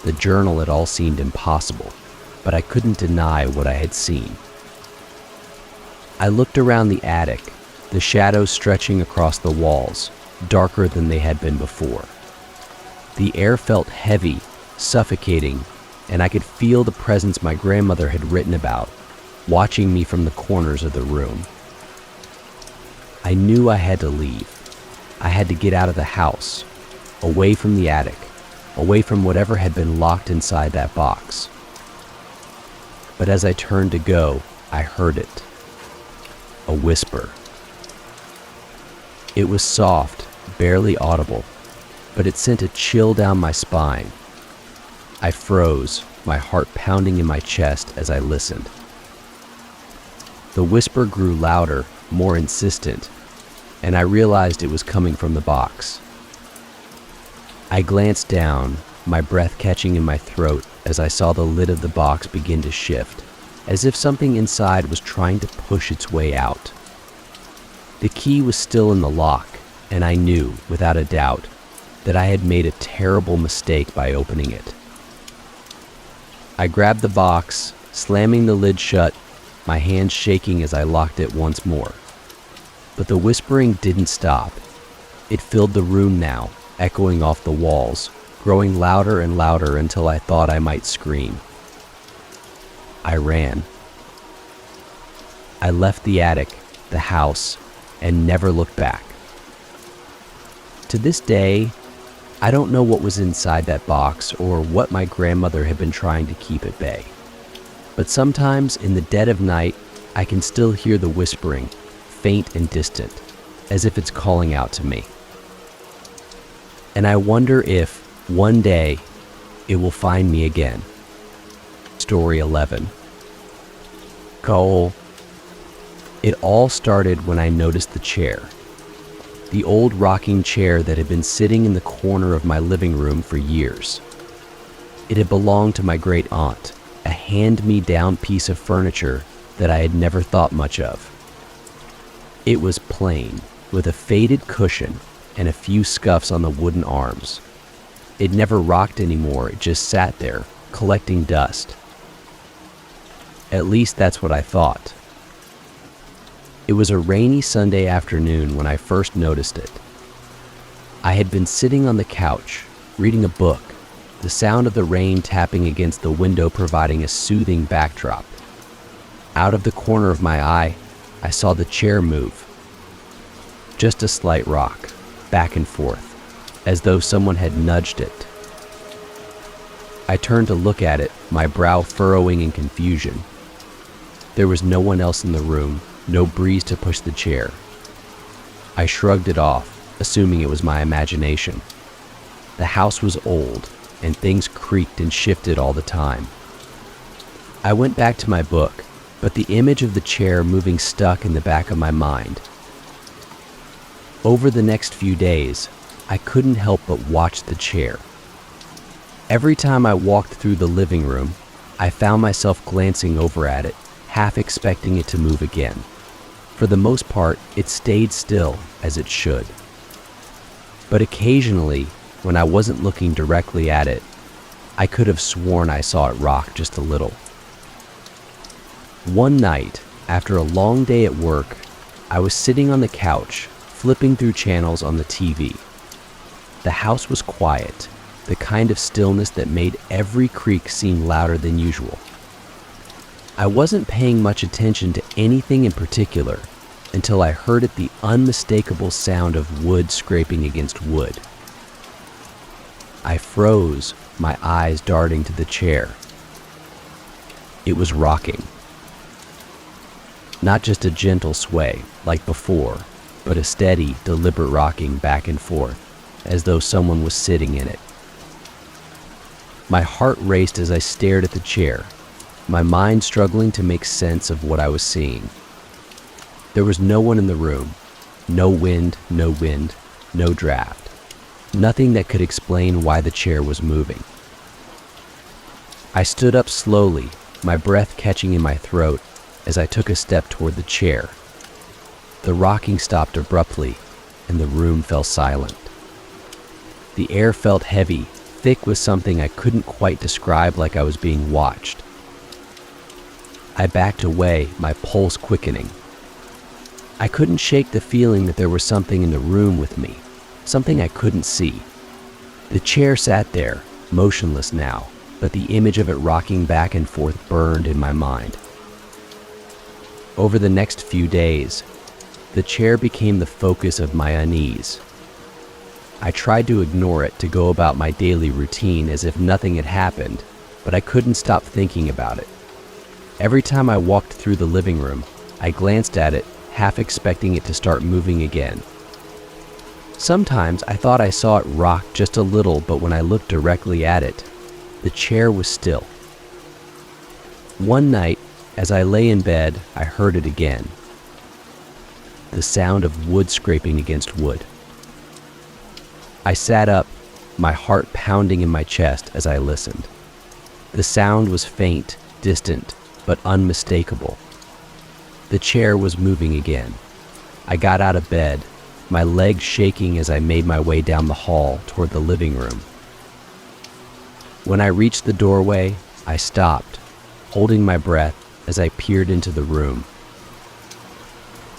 the journal, it all seemed impossible, but I couldn't deny what I had seen. I looked around the attic, the shadows stretching across the walls, darker than they had been before. The air felt heavy, suffocating, and I could feel the presence my grandmother had written about, watching me from the corners of the room. I knew I had to leave. I had to get out of the house, away from the attic, away from whatever had been locked inside that box. But as I turned to go, I heard it. A whisper. It was soft, barely audible, but it sent a chill down my spine. I froze, my heart pounding in my chest as I listened. The whisper grew louder, more insistent. and I realized it was coming from the box. I glanced down, my breath catching in my throat as I saw the lid of the box begin to shift, as if something inside was trying to push its way out. The key was still in the lock, and I knew, without a doubt, that I had made a terrible mistake by opening it. I grabbed the box, slamming the lid shut, my hands shaking as I locked it once more. But the whispering didn't stop. It filled the room now, echoing off the walls, growing louder and louder until I thought I might scream. I ran. I left the attic, the house, and never looked back. To this day, I don't know what was inside that box or what my grandmother had been trying to keep at bay. But sometimes in the dead of night, I can still hear the whispering, faint and distant, as if it's calling out to me. And I wonder if, one day, it will find me again. Story 11. Cole. It all started when I noticed the chair. The old rocking chair that had been sitting in the corner of my living room for years. It had belonged to my great aunt, a hand-me-down piece of furniture that I had never thought much of. It was plain, with a faded cushion and a few scuffs on the wooden arms. It never rocked anymore, it just sat there, collecting dust. At least that's what I thought. It was a rainy Sunday afternoon when I first noticed it. I had been sitting on the couch, reading a book, the sound of the rain tapping against the window providing a soothing backdrop. Out of the corner of my eye, I saw the chair move. Just a slight rock, back and forth, as though someone had nudged it. I turned to look at it, my brow furrowing in confusion. There was no one else in the room, no breeze to push the chair. I shrugged it off, assuming it was my imagination. The house was old, and things creaked and shifted all the time. I went back to my book, but the image of the chair moving stuck in the back of my mind. Over the next few days, I couldn't help but watch the chair. Every time I walked through the living room, I found myself glancing over at it, half expecting it to move again. For the most part, it stayed still, as it should. But occasionally, when I wasn't looking directly at it, I could have sworn I saw it rock just a little. One night, after a long day at work, I was sitting on the couch, flipping through channels on the TV. The house was quiet, the kind of stillness that made every creak seem louder than usual. I wasn't paying much attention to anything in particular until I heard the unmistakable sound of wood scraping against wood. I froze, my eyes darting to the chair. It was rocking. Not just a gentle sway, like before, but a steady, deliberate rocking back and forth, as though someone was sitting in it. My heart raced as I stared at the chair, my mind struggling to make sense of what I was seeing. There was no one in the room, no wind, no draft. Nothing that could explain why the chair was moving. I stood up slowly, my breath catching in my throat as I took a step toward the chair. The rocking stopped abruptly, and the room fell silent. The air felt heavy, thick with something I couldn't quite describe, like I was being watched. I backed away, my pulse quickening. I couldn't shake the feeling that there was something in the room with me, something I couldn't see. The chair sat there, motionless now, but the image of it rocking back and forth burned in my mind. Over the next few days, the chair became the focus of my unease. I tried to ignore it, to go about my daily routine as if nothing had happened, but I couldn't stop thinking about it. Every time I walked through the living room, I glanced at it, half expecting it to start moving again. Sometimes I thought I saw it rock just a little, but when I looked directly at it, the chair was still. One night, as I lay in bed, I heard it again. the sound of wood scraping against wood. I sat up, my heart pounding in my chest as I listened. The sound was faint, distant, but unmistakable. The chair was moving again. I got out of bed, my legs shaking as I made my way down the hall toward the living room. When I reached the doorway, I stopped, holding my breath as I peered into the room.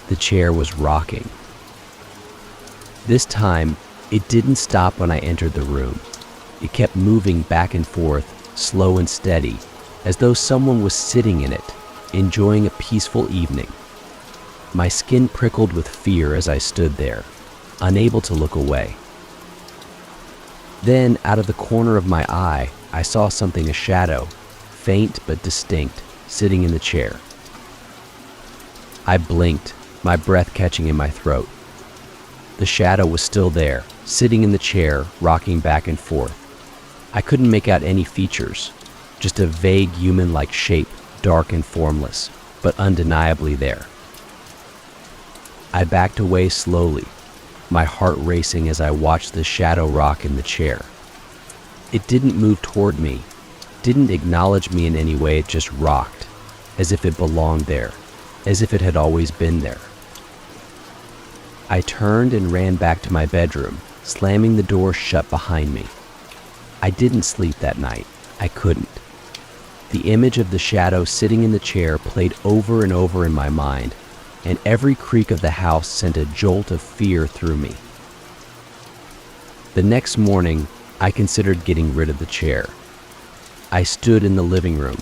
The chair was rocking. This time, it didn't stop when I entered the room. It kept moving back and forth, slow and steady, as though someone was sitting in it, enjoying a peaceful evening. My skin prickled with fear as I stood there, unable to look away. Then, out of the corner of my eye, I saw something, a shadow, faint but distinct, sitting in the chair. I blinked, my breath catching in my throat. The shadow was still there, sitting in the chair, rocking back and forth. I couldn't make out any features, just a vague human-like shape, dark and formless, but undeniably there. I backed away slowly, my heart racing as I watched the shadow rock in the chair. It didn't move toward me, didn't acknowledge me in any way, it just rocked, as if it belonged there, as if it had always been there. I turned and ran back to my bedroom, slamming the door shut behind me. I didn't sleep that night. I couldn't. The image of the shadow sitting in the chair played over and over in my mind, and every creak of the house sent a jolt of fear through me. The next morning, I considered getting rid of the chair. I stood in the living room,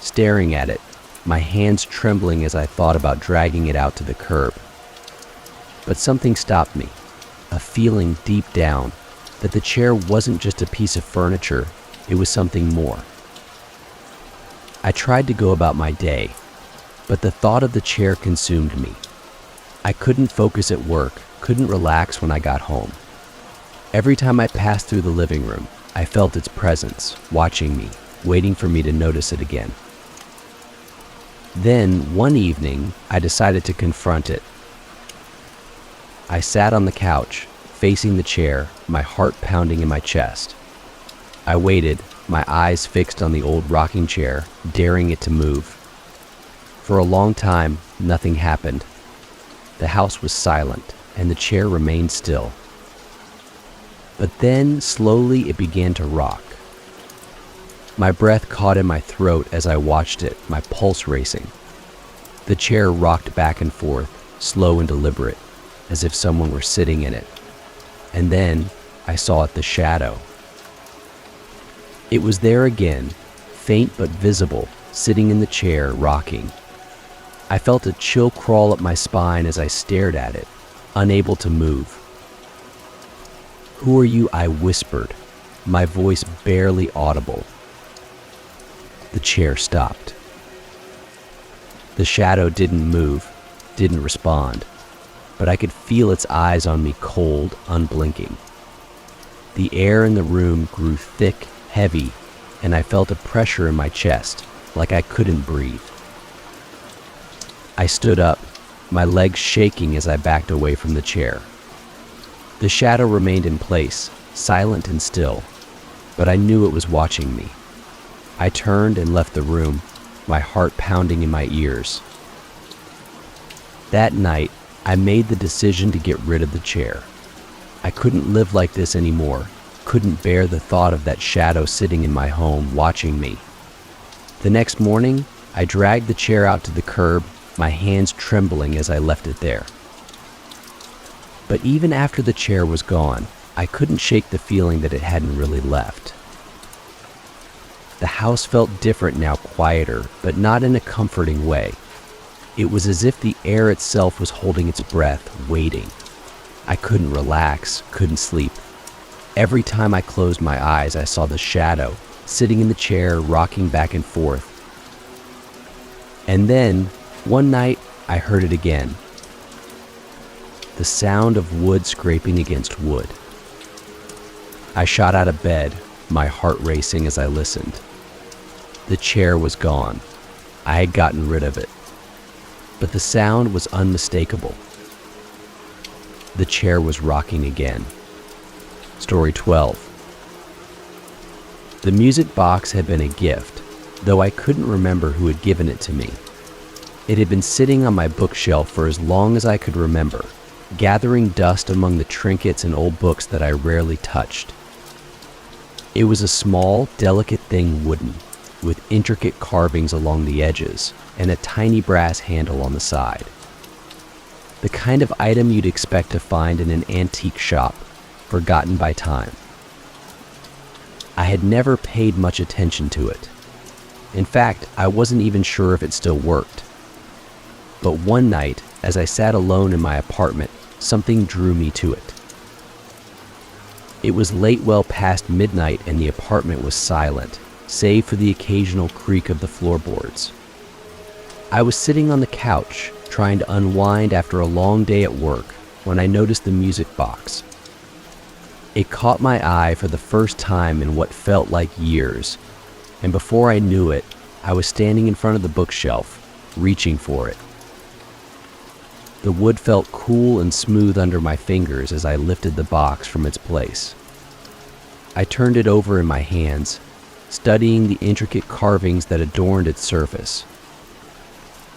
staring at it, my hands trembling as I thought about dragging it out to the curb. But something stopped me, a feeling deep down that the chair wasn't just a piece of furniture, it was something more. I tried to go about my day, but the thought of the chair consumed me. I couldn't focus at work, couldn't relax when I got home. Every time I passed through the living room, I felt its presence, watching me, waiting for me to notice it again. Then, one evening, I decided to confront it. I sat on the couch, facing the chair, my heart pounding in my chest. I waited, my eyes fixed on the old rocking chair, daring it to move. For a long time, nothing happened. The house was silent, and the chair remained still. But then, slowly, it began to rock. My breath caught in my throat as I watched it, my pulse racing. The chair rocked back and forth, slow and deliberate, as if someone were sitting in it. And then, I saw it, the shadow. It was there again, faint but visible, sitting in the chair, rocking. I felt a chill crawl up my spine as I stared at it, unable to move. "Who are you?" I whispered, my voice barely audible. The chair stopped. The shadow didn't move, didn't respond, but I could feel its eyes on me, cold, unblinking. The air in the room grew thick, heavy, and I felt a pressure in my chest, like I couldn't breathe. I stood up, my legs shaking as I backed away from the chair. The shadow remained in place, silent and still, but I knew it was watching me. I turned and left the room, my heart pounding in my ears. That night, I made the decision to get rid of the chair. I couldn't live like this anymore, couldn't bear the thought of that shadow sitting in my home, watching me. The next morning, I dragged the chair out to the curb, my hands trembling as I left it there. But even after the chair was gone, I couldn't shake the feeling that it hadn't really left. The house felt different now, quieter, but not in a comforting way. It was as if the air itself was holding its breath, waiting. I couldn't relax, couldn't sleep. Every time I closed my eyes, I saw the shadow, sitting in the chair, rocking back and forth. And then, one night, I heard it again. The sound of wood scraping against wood. I shot out of bed, my heart racing as I listened. The chair was gone. I had gotten rid of it. But the sound was unmistakable. The chair was rocking again. Story 12. The music box had been a gift, though I couldn't remember who had given it to me. It had been sitting on my bookshelf for as long as I could remember, gathering dust among the trinkets and old books that I rarely touched. It was a small, delicate thing, wooden, with intricate carvings along the edges and a tiny brass handle on the side. The kind of item you'd expect to find in an antique shop, forgotten by time. I had never paid much attention to it. In fact, I wasn't even sure if it still worked. But one night, as I sat alone in my apartment, something drew me to it. It was late, well past midnight, and the apartment was silent, save for the occasional creak of the floorboards. I was sitting on the couch, trying to unwind after a long day at work, when I noticed the music box. It caught my eye for the first time in what felt like years, and before I knew it, I was standing in front of the bookshelf, reaching for it. The wood felt cool and smooth under my fingers as I lifted the box from its place. I turned it over in my hands, studying the intricate carvings that adorned its surface.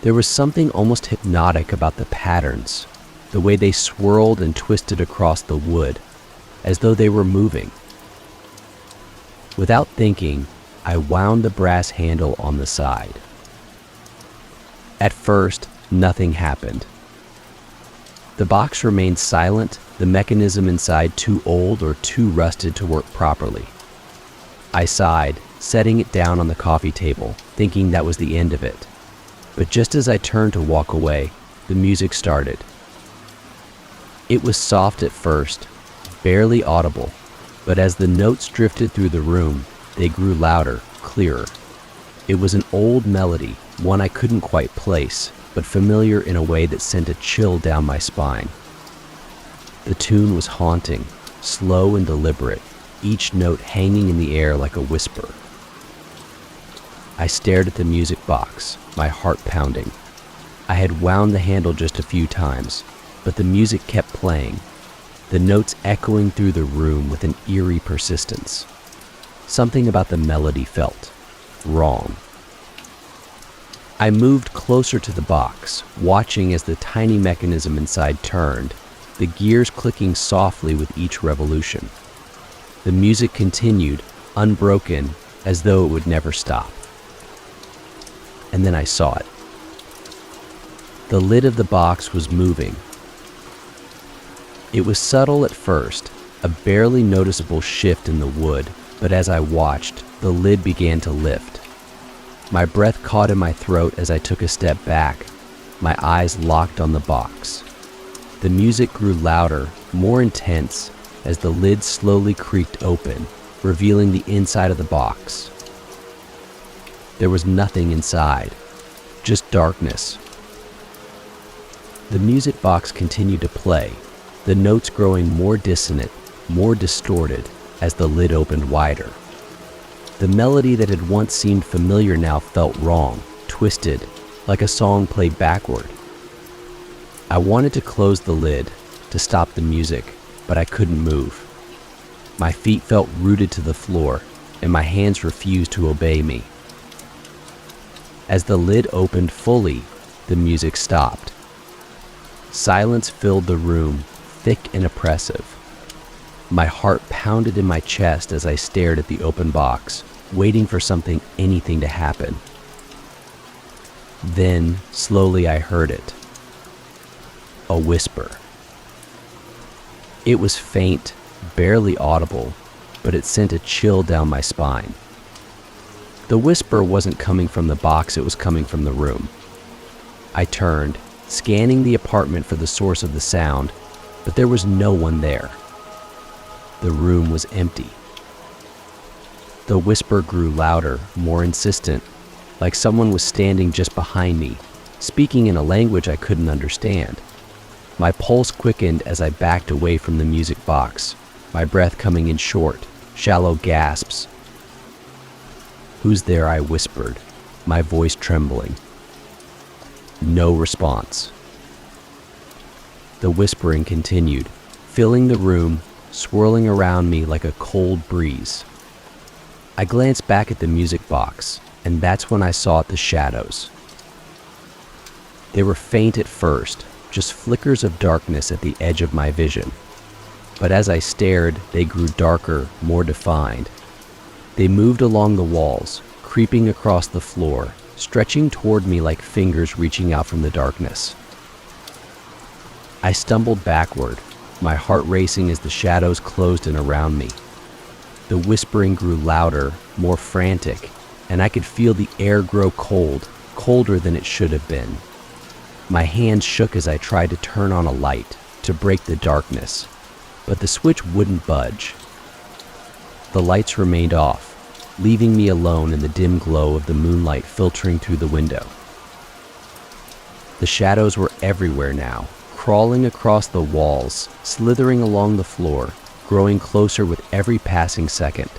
There was something almost hypnotic about the patterns, the way they swirled and twisted across the wood, as though they were moving. Without thinking, I wound the brass handle on the side. At first, nothing happened. The box remained silent, the mechanism inside too old or too rusted to work properly. I sighed, setting it down on the coffee table, thinking that was the end of it. But just as I turned to walk away, the music started. It was soft at first, barely audible, but as the notes drifted through the room, they grew louder, clearer. It was an old melody, one I couldn't quite place, but familiar in a way that sent a chill down my spine. The tune was haunting, slow and deliberate, each note hanging in the air like a whisper. I stared at the music box, my heart pounding. I had wound the handle just a few times, but the music kept playing, the notes echoing through the room with an eerie persistence. Something about the melody felt wrong. I moved closer to the box, watching as the tiny mechanism inside turned, the gears clicking softly with each revolution. The music continued, unbroken, as though it would never stop. And then I saw it. The lid of the box was moving. It was subtle at first, a barely noticeable shift in the wood, but as I watched, the lid began to lift. My breath caught in my throat as I took a step back, my eyes locked on the box. The music grew louder, more intense, as the lid slowly creaked open, revealing the inside of the box. There was nothing inside, just darkness. The music box continued to play, the notes growing more dissonant, more distorted, as the lid opened wider. The melody that had once seemed familiar now felt wrong, twisted, like a song played backward. I wanted to close the lid, to stop the music, but I couldn't move. My feet felt rooted to the floor, and my hands refused to obey me. As the lid opened fully, the music stopped. Silence filled the room, thick and oppressive. My heart pounded in my chest as I stared at the open box, waiting for anything to happen. Then, slowly I heard it. A whisper. It was faint, barely audible, but it sent a chill down my spine. The whisper wasn't coming from the box, it was coming from the room. I turned, scanning the apartment for the source of the sound, but there was no one there. The room was empty. The whisper grew louder, more insistent, like someone was standing just behind me, speaking in a language I couldn't understand. My pulse quickened as I backed away from the music box, my breath coming in short, shallow gasps. "Who's there?" I whispered, my voice trembling. No response. The whispering continued, filling the room, swirling around me like a cold breeze. I glanced back at the music box, and that's when I saw the shadows. They were faint at first, just flickers of darkness at the edge of my vision. But as I stared, they grew darker, more defined. They moved along the walls, creeping across the floor, stretching toward me like fingers reaching out from the darkness. I stumbled backward, my heart racing as the shadows closed in around me. The whispering grew louder, more frantic, and I could feel the air grow cold, colder than it should have been. My hands shook as I tried to turn on a light to break the darkness, but the switch wouldn't budge. The lights remained off, leaving me alone in the dim glow of the moonlight filtering through the window. The shadows were everywhere now, crawling across the walls, slithering along the floor, growing closer with every passing second.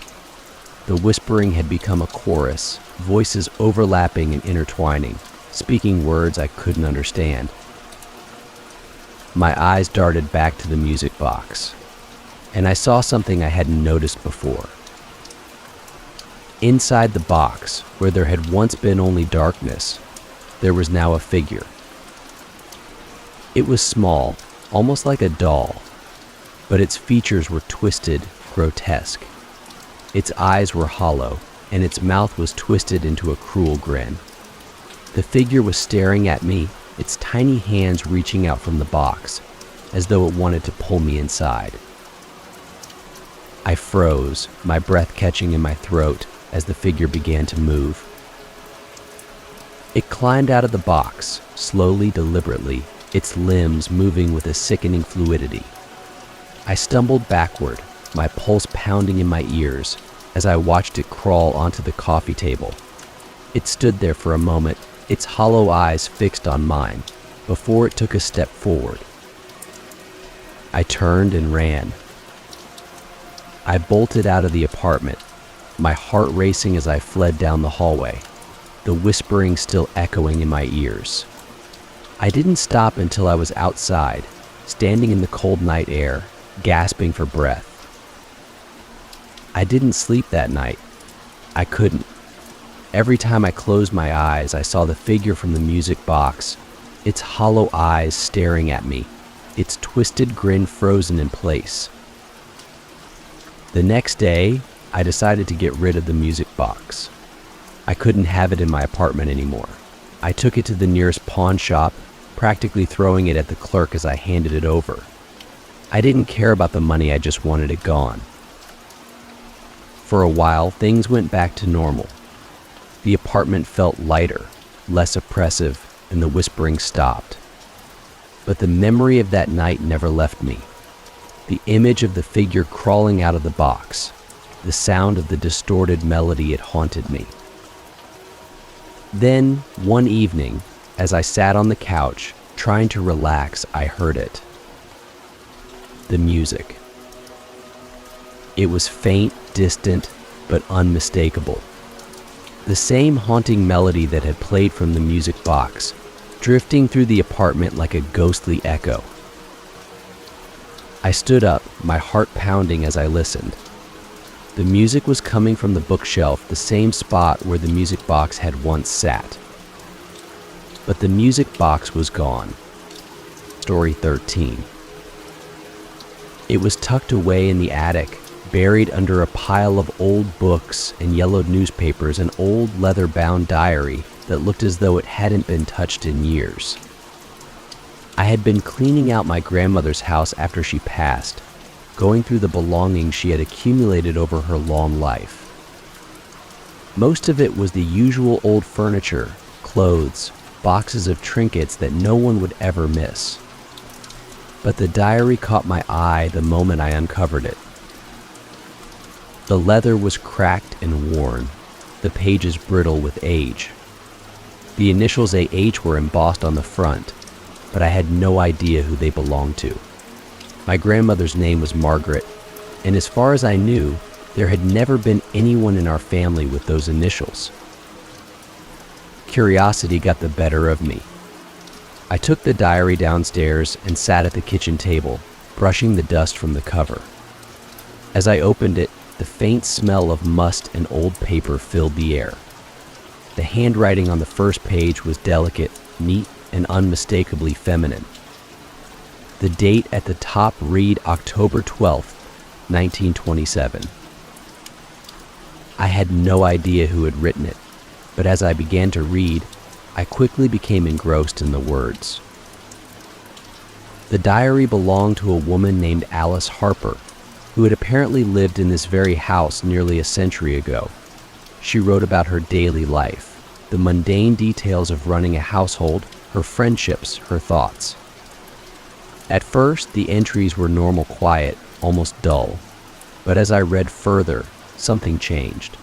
The whispering had become a chorus, voices overlapping and intertwining, speaking words I couldn't understand. My eyes darted back to the music box, and I saw something I hadn't noticed before. Inside the box, where there had once been only darkness, there was now a figure. It was small, almost like a doll, but its features were twisted, grotesque. Its eyes were hollow, and its mouth was twisted into a cruel grin. The figure was staring at me, its tiny hands reaching out from the box, as though it wanted to pull me inside. I froze, my breath catching in my throat as the figure began to move. It climbed out of the box, slowly, deliberately, its limbs moving with a sickening fluidity. I stumbled backward, my pulse pounding in my ears, as I watched it crawl onto the coffee table. It stood there for a moment, its hollow eyes fixed on mine, before it took a step forward. I turned and ran. I bolted out of the apartment, my heart racing as I fled down the hallway, the whispering still echoing in my ears. I didn't stop until I was outside, standing in the cold night air, gasping for breath. I didn't sleep that night. I couldn't. Every time I closed my eyes, I saw the figure from the music box, its hollow eyes staring at me, its twisted grin frozen in place. The next day, I decided to get rid of the music box. I couldn't have it in my apartment anymore. I took it to the nearest pawn shop, practically throwing it at the clerk as I handed it over. I didn't care about the money, I just wanted it gone. For a while, things went back to normal. The apartment felt lighter, less oppressive, and the whispering stopped. But the memory of that night never left me. The image of the figure crawling out of the box, the sound of the distorted melody, it haunted me. Then, one evening, as I sat on the couch, trying to relax, I heard it. The music. It was faint, distant, but unmistakable. The same haunting melody that had played from the music box, drifting through the apartment like a ghostly echo. I stood up, my heart pounding as I listened. The music was coming from the bookshelf, the same spot where the music box had once sat. But the music box was gone. Story 13. It was tucked away in the attic, buried under a pile of old books and yellowed newspapers, an old leather-bound diary that looked as though it hadn't been touched in years. I had been cleaning out my grandmother's house after she passed, going through the belongings she had accumulated over her long life. Most of it was the usual old furniture, clothes, boxes of trinkets that no one would ever miss. But the diary caught my eye the moment I uncovered it. The leather was cracked and worn, the pages brittle with age. The initials AH were embossed on the front, but I had no idea who they belonged to. My grandmother's name was Margaret, and as far as I knew, there had never been anyone in our family with those initials. Curiosity got the better of me. I took the diary downstairs and sat at the kitchen table, brushing the dust from the cover. As I opened it, the faint smell of must and old paper filled the air. The handwriting on the first page was delicate, neat, and unmistakably feminine. The date at the top read October 12th, 1927. I had no idea who had written it, but as I began to read, I quickly became engrossed in the words. The diary belonged to a woman named Alice Harper, who had apparently lived in this very house nearly a century ago. She wrote about her daily life, the mundane details of running a household, her friendships, her thoughts. At first, the entries were normal quiet, almost dull, but as I read further, something changed.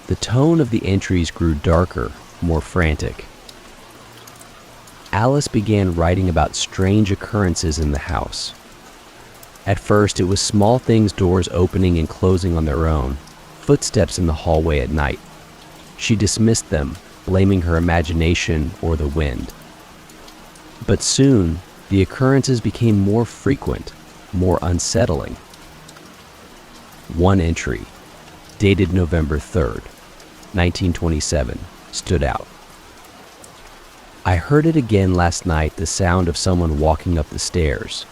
The tone of the entries grew darker, more frantic. Alice began writing about strange occurrences in the house. At first, it was small things, doors opening and closing on their own, footsteps in the hallway at night. She dismissed them, blaming her imagination or the wind. But soon, the occurrences became more frequent, more unsettling. One entry, dated November 3rd, 1927, stood out. I heard it again last night, the sound of someone walking up the stairs.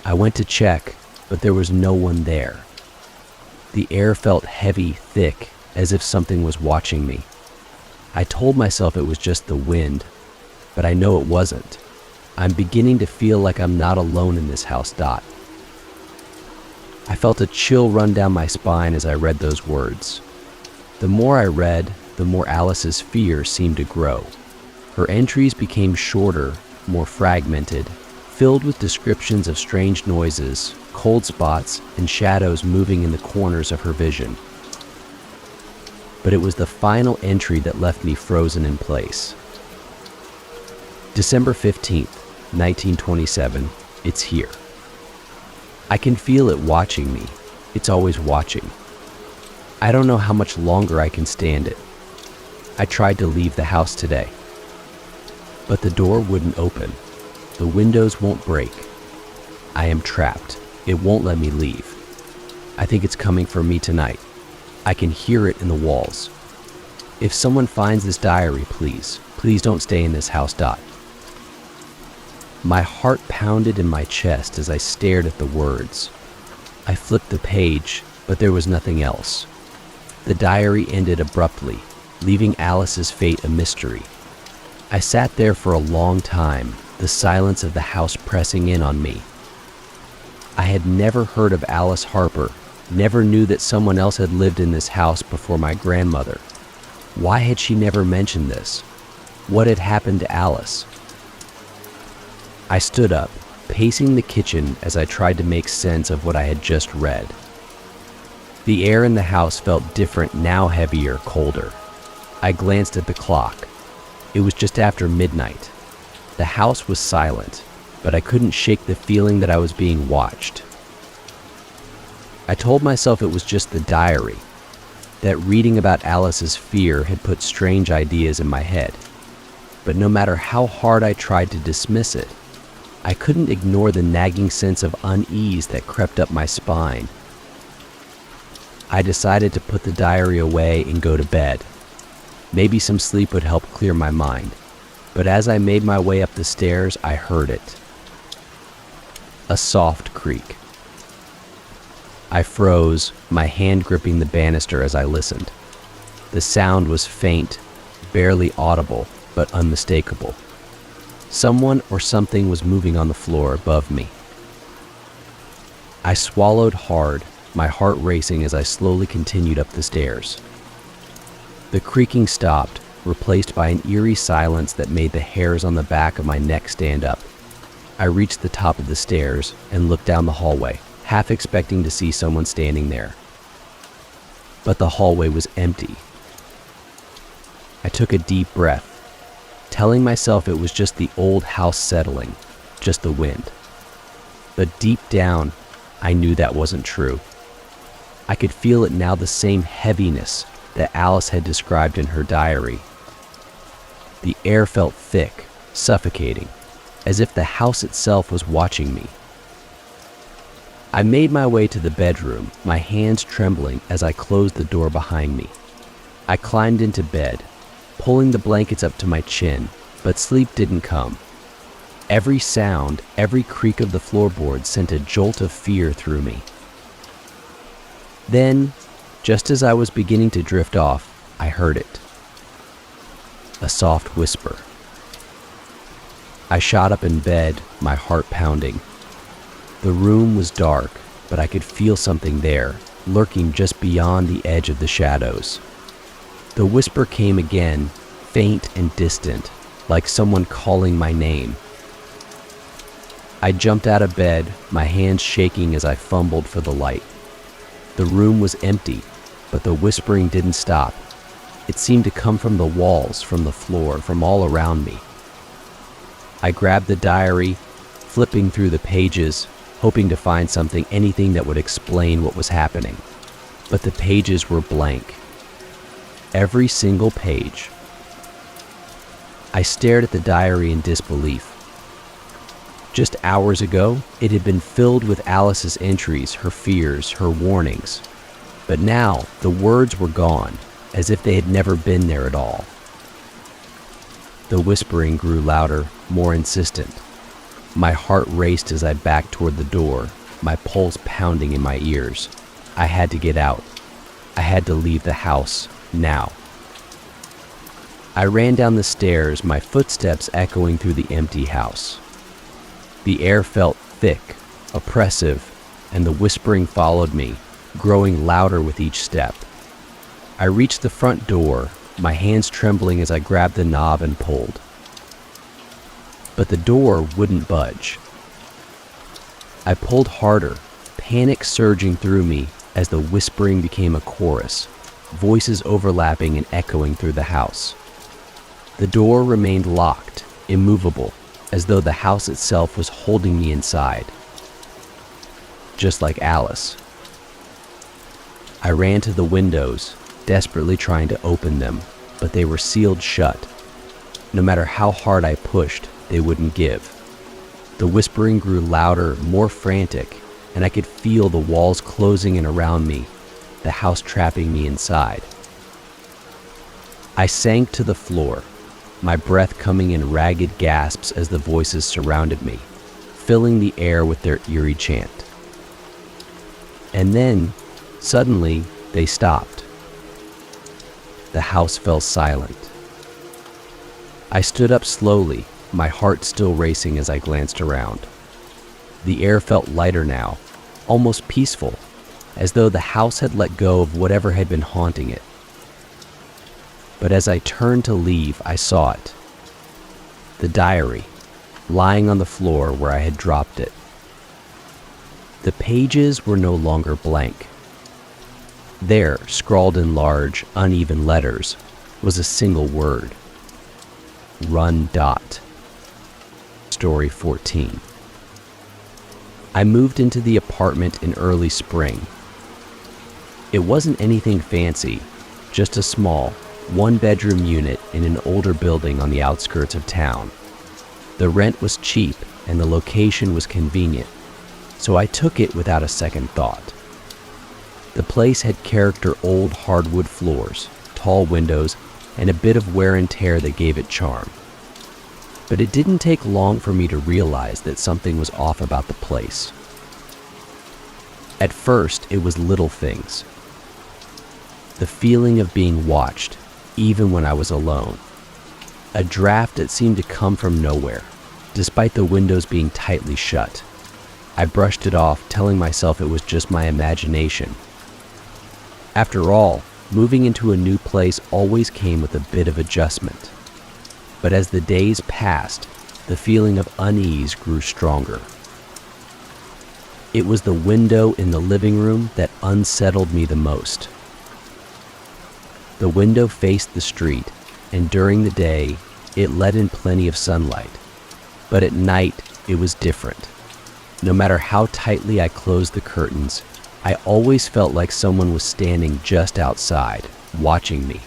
I went to check, but there was no one there. The air felt heavy, thick, as if something was watching me. I told myself it was just the wind, but I know it wasn't. I'm beginning to feel like I'm not alone in this house. I felt a chill run down my spine as I read those words. The more I read, the more Alice's fear seemed to grow. Her entries became shorter, more fragmented, filled with descriptions of strange noises, cold spots, and shadows moving in the corners of her vision. But it was the final entry that left me frozen in place. December 15th, 1927, it's here. I can feel it watching me. It's always watching. I don't know how much longer I can stand it. I tried to leave the house today, but the door wouldn't open. The windows won't break. I am trapped. It won't let me leave. I think it's coming for me tonight. I can hear it in the walls. If someone finds this diary, please don't stay in this house. My heart pounded in my chest as I stared at the words. I flipped the page, but there was nothing else. The diary ended abruptly, leaving Alice's fate a mystery. I sat there for a long time, the silence of the house pressing in on me. I had never heard of Alice Harper, never knew that someone else had lived in this house before my grandmother. Why had she never mentioned this? What had happened to Alice? I stood up, pacing the kitchen as I tried to make sense of what I had just read. The air in the house felt different now, heavier, colder. I glanced at the clock. It was just after midnight. The house was silent, but I couldn't shake the feeling that I was being watched. I told myself it was just the diary, that reading about Alice's fear had put strange ideas in my head. But no matter how hard I tried to dismiss it, I couldn't ignore the nagging sense of unease that crept up my spine. I decided to put the diary away and go to bed. Maybe some sleep would help clear my mind, but as I made my way up the stairs, I heard it. A soft creak. I froze, my hand gripping the banister as I listened. The sound was faint, barely audible, but unmistakable. Someone or something was moving on the floor above me. I swallowed hard, my heart racing as I slowly continued up the stairs. The creaking stopped, replaced by an eerie silence that made the hairs on the back of my neck stand up. I reached the top of the stairs and looked down the hallway, half expecting to see someone standing there. But the hallway was empty. I took a deep breath, telling myself it was just the old house settling, just the wind. But deep down, I knew that wasn't true. I could feel it now, the same heaviness that Alice had described in her diary. The air felt thick, suffocating, as if the house itself was watching me. I made my way to the bedroom, my hands trembling as I closed the door behind me. I climbed into bed, pulling the blankets up to my chin, but sleep didn't come. Every sound, every creak of the floorboards sent a jolt of fear through me. Then, just as I was beginning to drift off, I heard it. A soft whisper. I shot up in bed, my heart pounding. The room was dark, but I could feel something there, lurking just beyond the edge of the shadows. The whisper came again, faint and distant, like someone calling my name. I jumped out of bed, my hands shaking as I fumbled for the light. The room was empty, but the whispering didn't stop. It seemed to come from the walls, from the floor, from all around me. I grabbed the diary, flipping through the pages, hoping to find something, anything that would explain what was happening. But the pages were blank. Every single page. I stared at the diary in disbelief. Just hours ago, it had been filled with Alice's entries, her fears, her warnings. But now, the words were gone, as if they had never been there at all. The whispering grew louder, more insistent. My heart raced as I backed toward the door, my pulse pounding in my ears. I had to get out. I had to leave the house, now. I ran down the stairs, my footsteps echoing through the empty house. The air felt thick, oppressive, and the whispering followed me, growing louder with each step. I reached the front door, my hands trembling as I grabbed the knob and pulled. But the door wouldn't budge. I pulled harder, panic surging through me as the whispering became a chorus, voices overlapping and echoing through the house. The door remained locked, immovable, as though the house itself was holding me inside. Just like Alice. I ran to the windows, desperately trying to open them, but they were sealed shut. No matter how hard I pushed, they wouldn't give. The whispering grew louder, more frantic, and I could feel the walls closing in around me, the house trapping me inside. I sank to the floor, my breath coming in ragged gasps as the voices surrounded me, filling the air with their eerie chant. And then, suddenly, they stopped. The house fell silent. I stood up slowly, my heart still racing as I glanced around. The air felt lighter now, almost peaceful, as though the house had let go of whatever had been haunting it. But as I turned to leave, I saw it. The diary, lying on the floor where I had dropped it. The pages were no longer blank. There, scrawled in large, uneven letters, was a single word. Run. Story 14. I moved into the apartment in early spring. It wasn't anything fancy, just a small, one-bedroom unit in an older building on the outskirts of town. The rent was cheap and the location was convenient, so I took it without a second thought. The place had character: old hardwood floors, tall windows, and a bit of wear and tear that gave it charm. But it didn't take long for me to realize that something was off about the place. At first, it was little things. The feeling of being watched, even when I was alone. A draft that seemed to come from nowhere, despite the windows being tightly shut. I brushed it off, telling myself it was just my imagination. After all, moving into a new place always came with a bit of adjustment. But as the days passed, the feeling of unease grew stronger. It was the window in the living room that unsettled me the most. The window faced the street, and during the day, it let in plenty of sunlight. But at night, it was different. No matter how tightly I closed the curtains, I always felt like someone was standing just outside, watching me.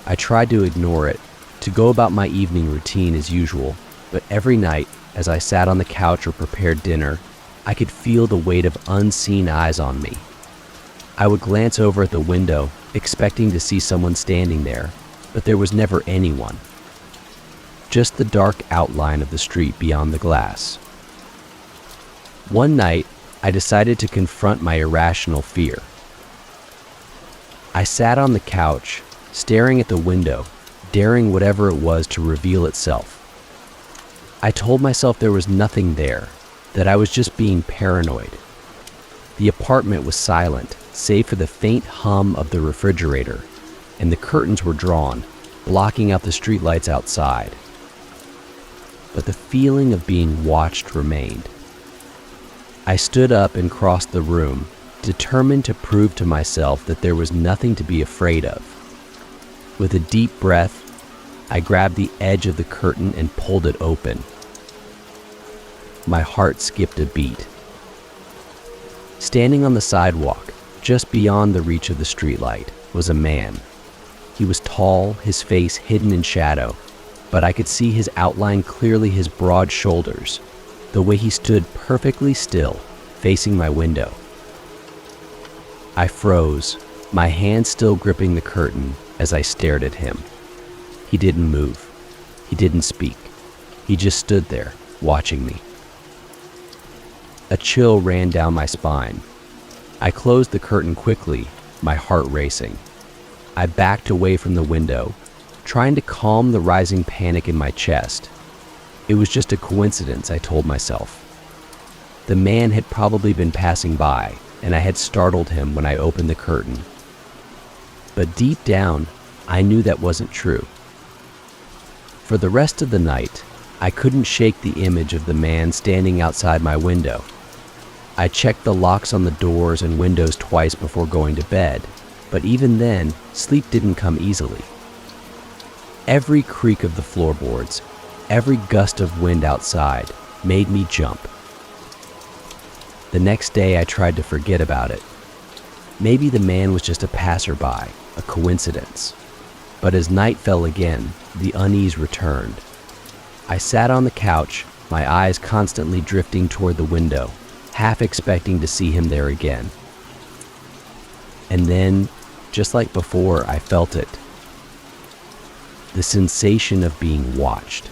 I tried to ignore it, to go about my evening routine as usual, but every night, as I sat on the couch or prepared dinner, I could feel the weight of unseen eyes on me. I would glance over at the window, expecting to see someone standing there, but there was never anyone. Just the dark outline of the street beyond the glass. One night, I decided to confront my irrational fear. I sat on the couch, staring at the window, daring whatever it was to reveal itself. I told myself there was nothing there, that I was just being paranoid. The apartment was silent, save for the faint hum of the refrigerator, and the curtains were drawn, blocking out the streetlights outside. But the feeling of being watched remained. I stood up and crossed the room, determined to prove to myself that there was nothing to be afraid of. With a deep breath, I grabbed the edge of the curtain and pulled it open. My heart skipped a beat. Standing on the sidewalk, just beyond the reach of the streetlight, was a man. He was tall, his face hidden in shadow, but I could see his outline clearly, his broad shoulders, the way he stood perfectly still, facing my window. I froze, my hand still gripping the curtain as I stared at him. He didn't move. He didn't speak. He just stood there, watching me. A chill ran down my spine. I closed the curtain quickly, my heart racing. I backed away from the window, trying to calm the rising panic in my chest. It was just a coincidence, I told myself. The man had probably been passing by, and I had startled him when I opened the curtain. But deep down, I knew that wasn't true. For the rest of the night, I couldn't shake the image of the man standing outside my window. I checked the locks on the doors and windows twice before going to bed, but even then, sleep didn't come easily. Every creak of the floorboards, every gust of wind outside made me jump. The next day I tried to forget about it. Maybe the man was just a passerby, a coincidence. But as night fell again, the unease returned. I sat on the couch, my eyes constantly drifting toward the window, half expecting to see him there again. And then, just like before, I felt it. The sensation of being watched.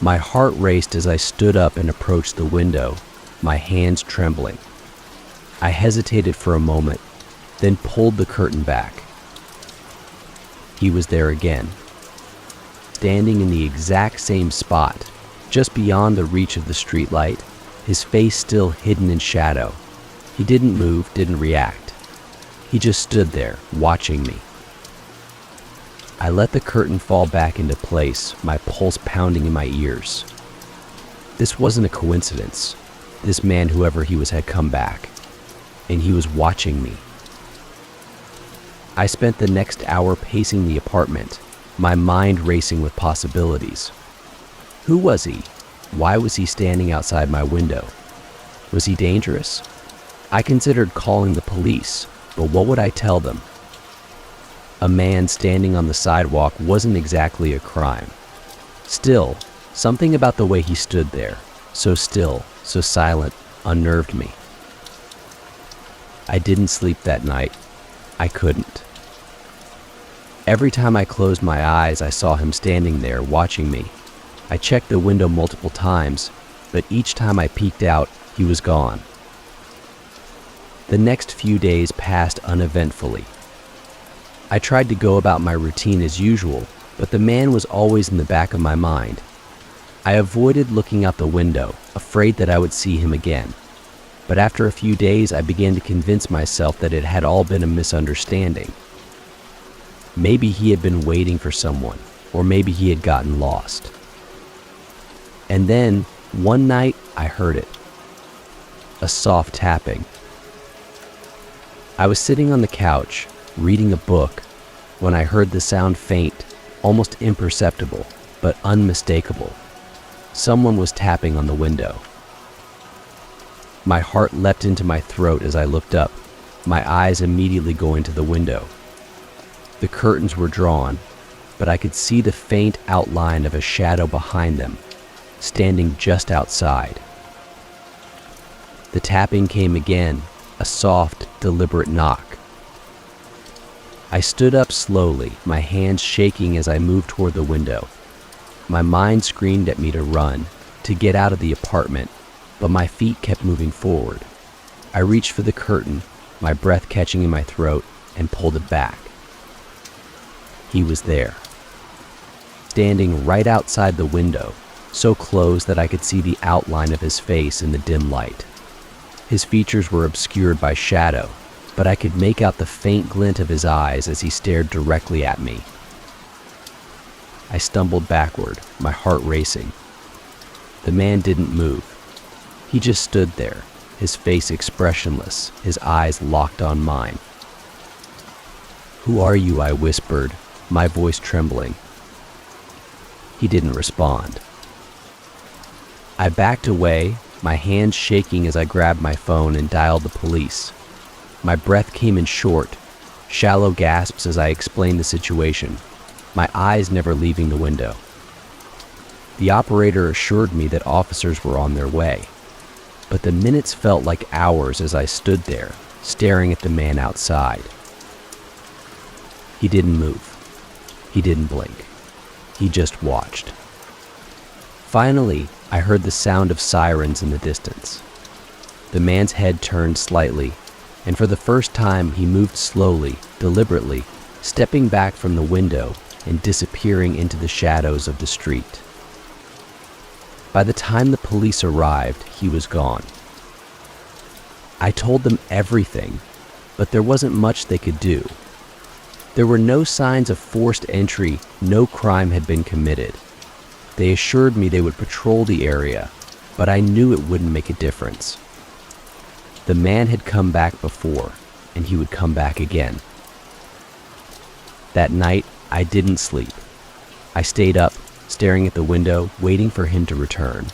My heart raced as I stood up and approached the window, my hands trembling. I hesitated for a moment, then pulled the curtain back. He was there again, standing in the exact same spot, just beyond the reach of the streetlight, his face still hidden in shadow. He didn't move, didn't react. He just stood there, watching me. I let the curtain fall back into place, my pulse pounding in my ears. This wasn't a coincidence. This man, whoever he was, had come back, and he was watching me. I spent the next hour pacing the apartment, my mind racing with possibilities. Who was he? Why was he standing outside my window? Was he dangerous? I considered calling the police, but what would I tell them? A man standing on the sidewalk wasn't exactly a crime. Still, something about the way he stood there, so still, so silent, unnerved me. I didn't sleep that night. I couldn't. Every time I closed my eyes, I saw him standing there, watching me. I checked the window multiple times, but each time I peeked out, he was gone. The next few days passed uneventfully. I tried to go about my routine as usual, but the man was always in the back of my mind. I avoided looking out the window, afraid that I would see him again. But after a few days, I began to convince myself that it had all been a misunderstanding. Maybe he had been waiting for someone, or maybe he had gotten lost. And then, one night, I heard it. A soft tapping. I was sitting on the couch, reading a book, when I heard the sound faint, almost imperceptible, but unmistakable. Someone was tapping on the window. My heart leapt into my throat as I looked up, my eyes immediately going to the window. The curtains were drawn, but I could see the faint outline of a shadow behind them, standing just outside. The tapping came again, a soft, deliberate knock. I stood up slowly, my hands shaking as I moved toward the window. My mind screamed at me to run, to get out of the apartment, but my feet kept moving forward. I reached for the curtain, my breath catching in my throat, and pulled it back. He was there, standing right outside the window, so close that I could see the outline of his face in the dim light. His features were obscured by shadow, but I could make out the faint glint of his eyes as he stared directly at me. I stumbled backward, my heart racing. The man didn't move. He just stood there, his face expressionless, his eyes locked on mine. "Who are you?" I whispered, my voice trembling. He didn't respond. I backed away, my hands shaking as I grabbed my phone and dialed the police. My breath came in short, shallow gasps as I explained the situation, my eyes never leaving the window. The operator assured me that officers were on their way, but the minutes felt like hours as I stood there, staring at the man outside. He didn't move. He didn't blink. He just watched. Finally, I heard the sound of sirens in the distance. The man's head turned slightly, and for the first time he moved slowly, deliberately, stepping back from the window and disappearing into the shadows of the street. By the time the police arrived, he was gone. I told them everything, but there wasn't much they could do. There were no signs of forced entry, no crime had been committed. They assured me they would patrol the area, but I knew it wouldn't make a difference. The man had come back before, and he would come back again. That night, I didn't sleep. I stayed up, staring at the window, waiting for him to return.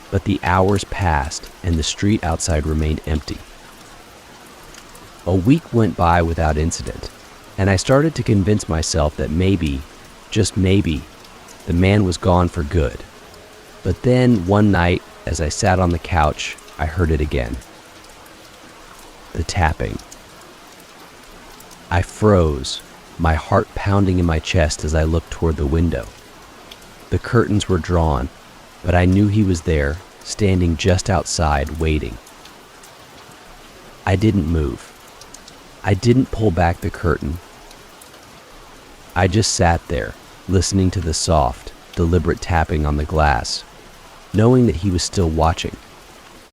But the hours passed, and the street outside remained empty. A week went by without incident, and I started to convince myself that maybe, just maybe, the man was gone for good. But then, one night, as I sat on the couch, I heard it again. The tapping. I froze, my heart pounding in my chest as I looked toward the window. The curtains were drawn, but I knew he was there, standing just outside, waiting. I didn't move. I didn't pull back the curtain. I just sat there, listening to the soft, deliberate tapping on the glass, knowing that he was still watching.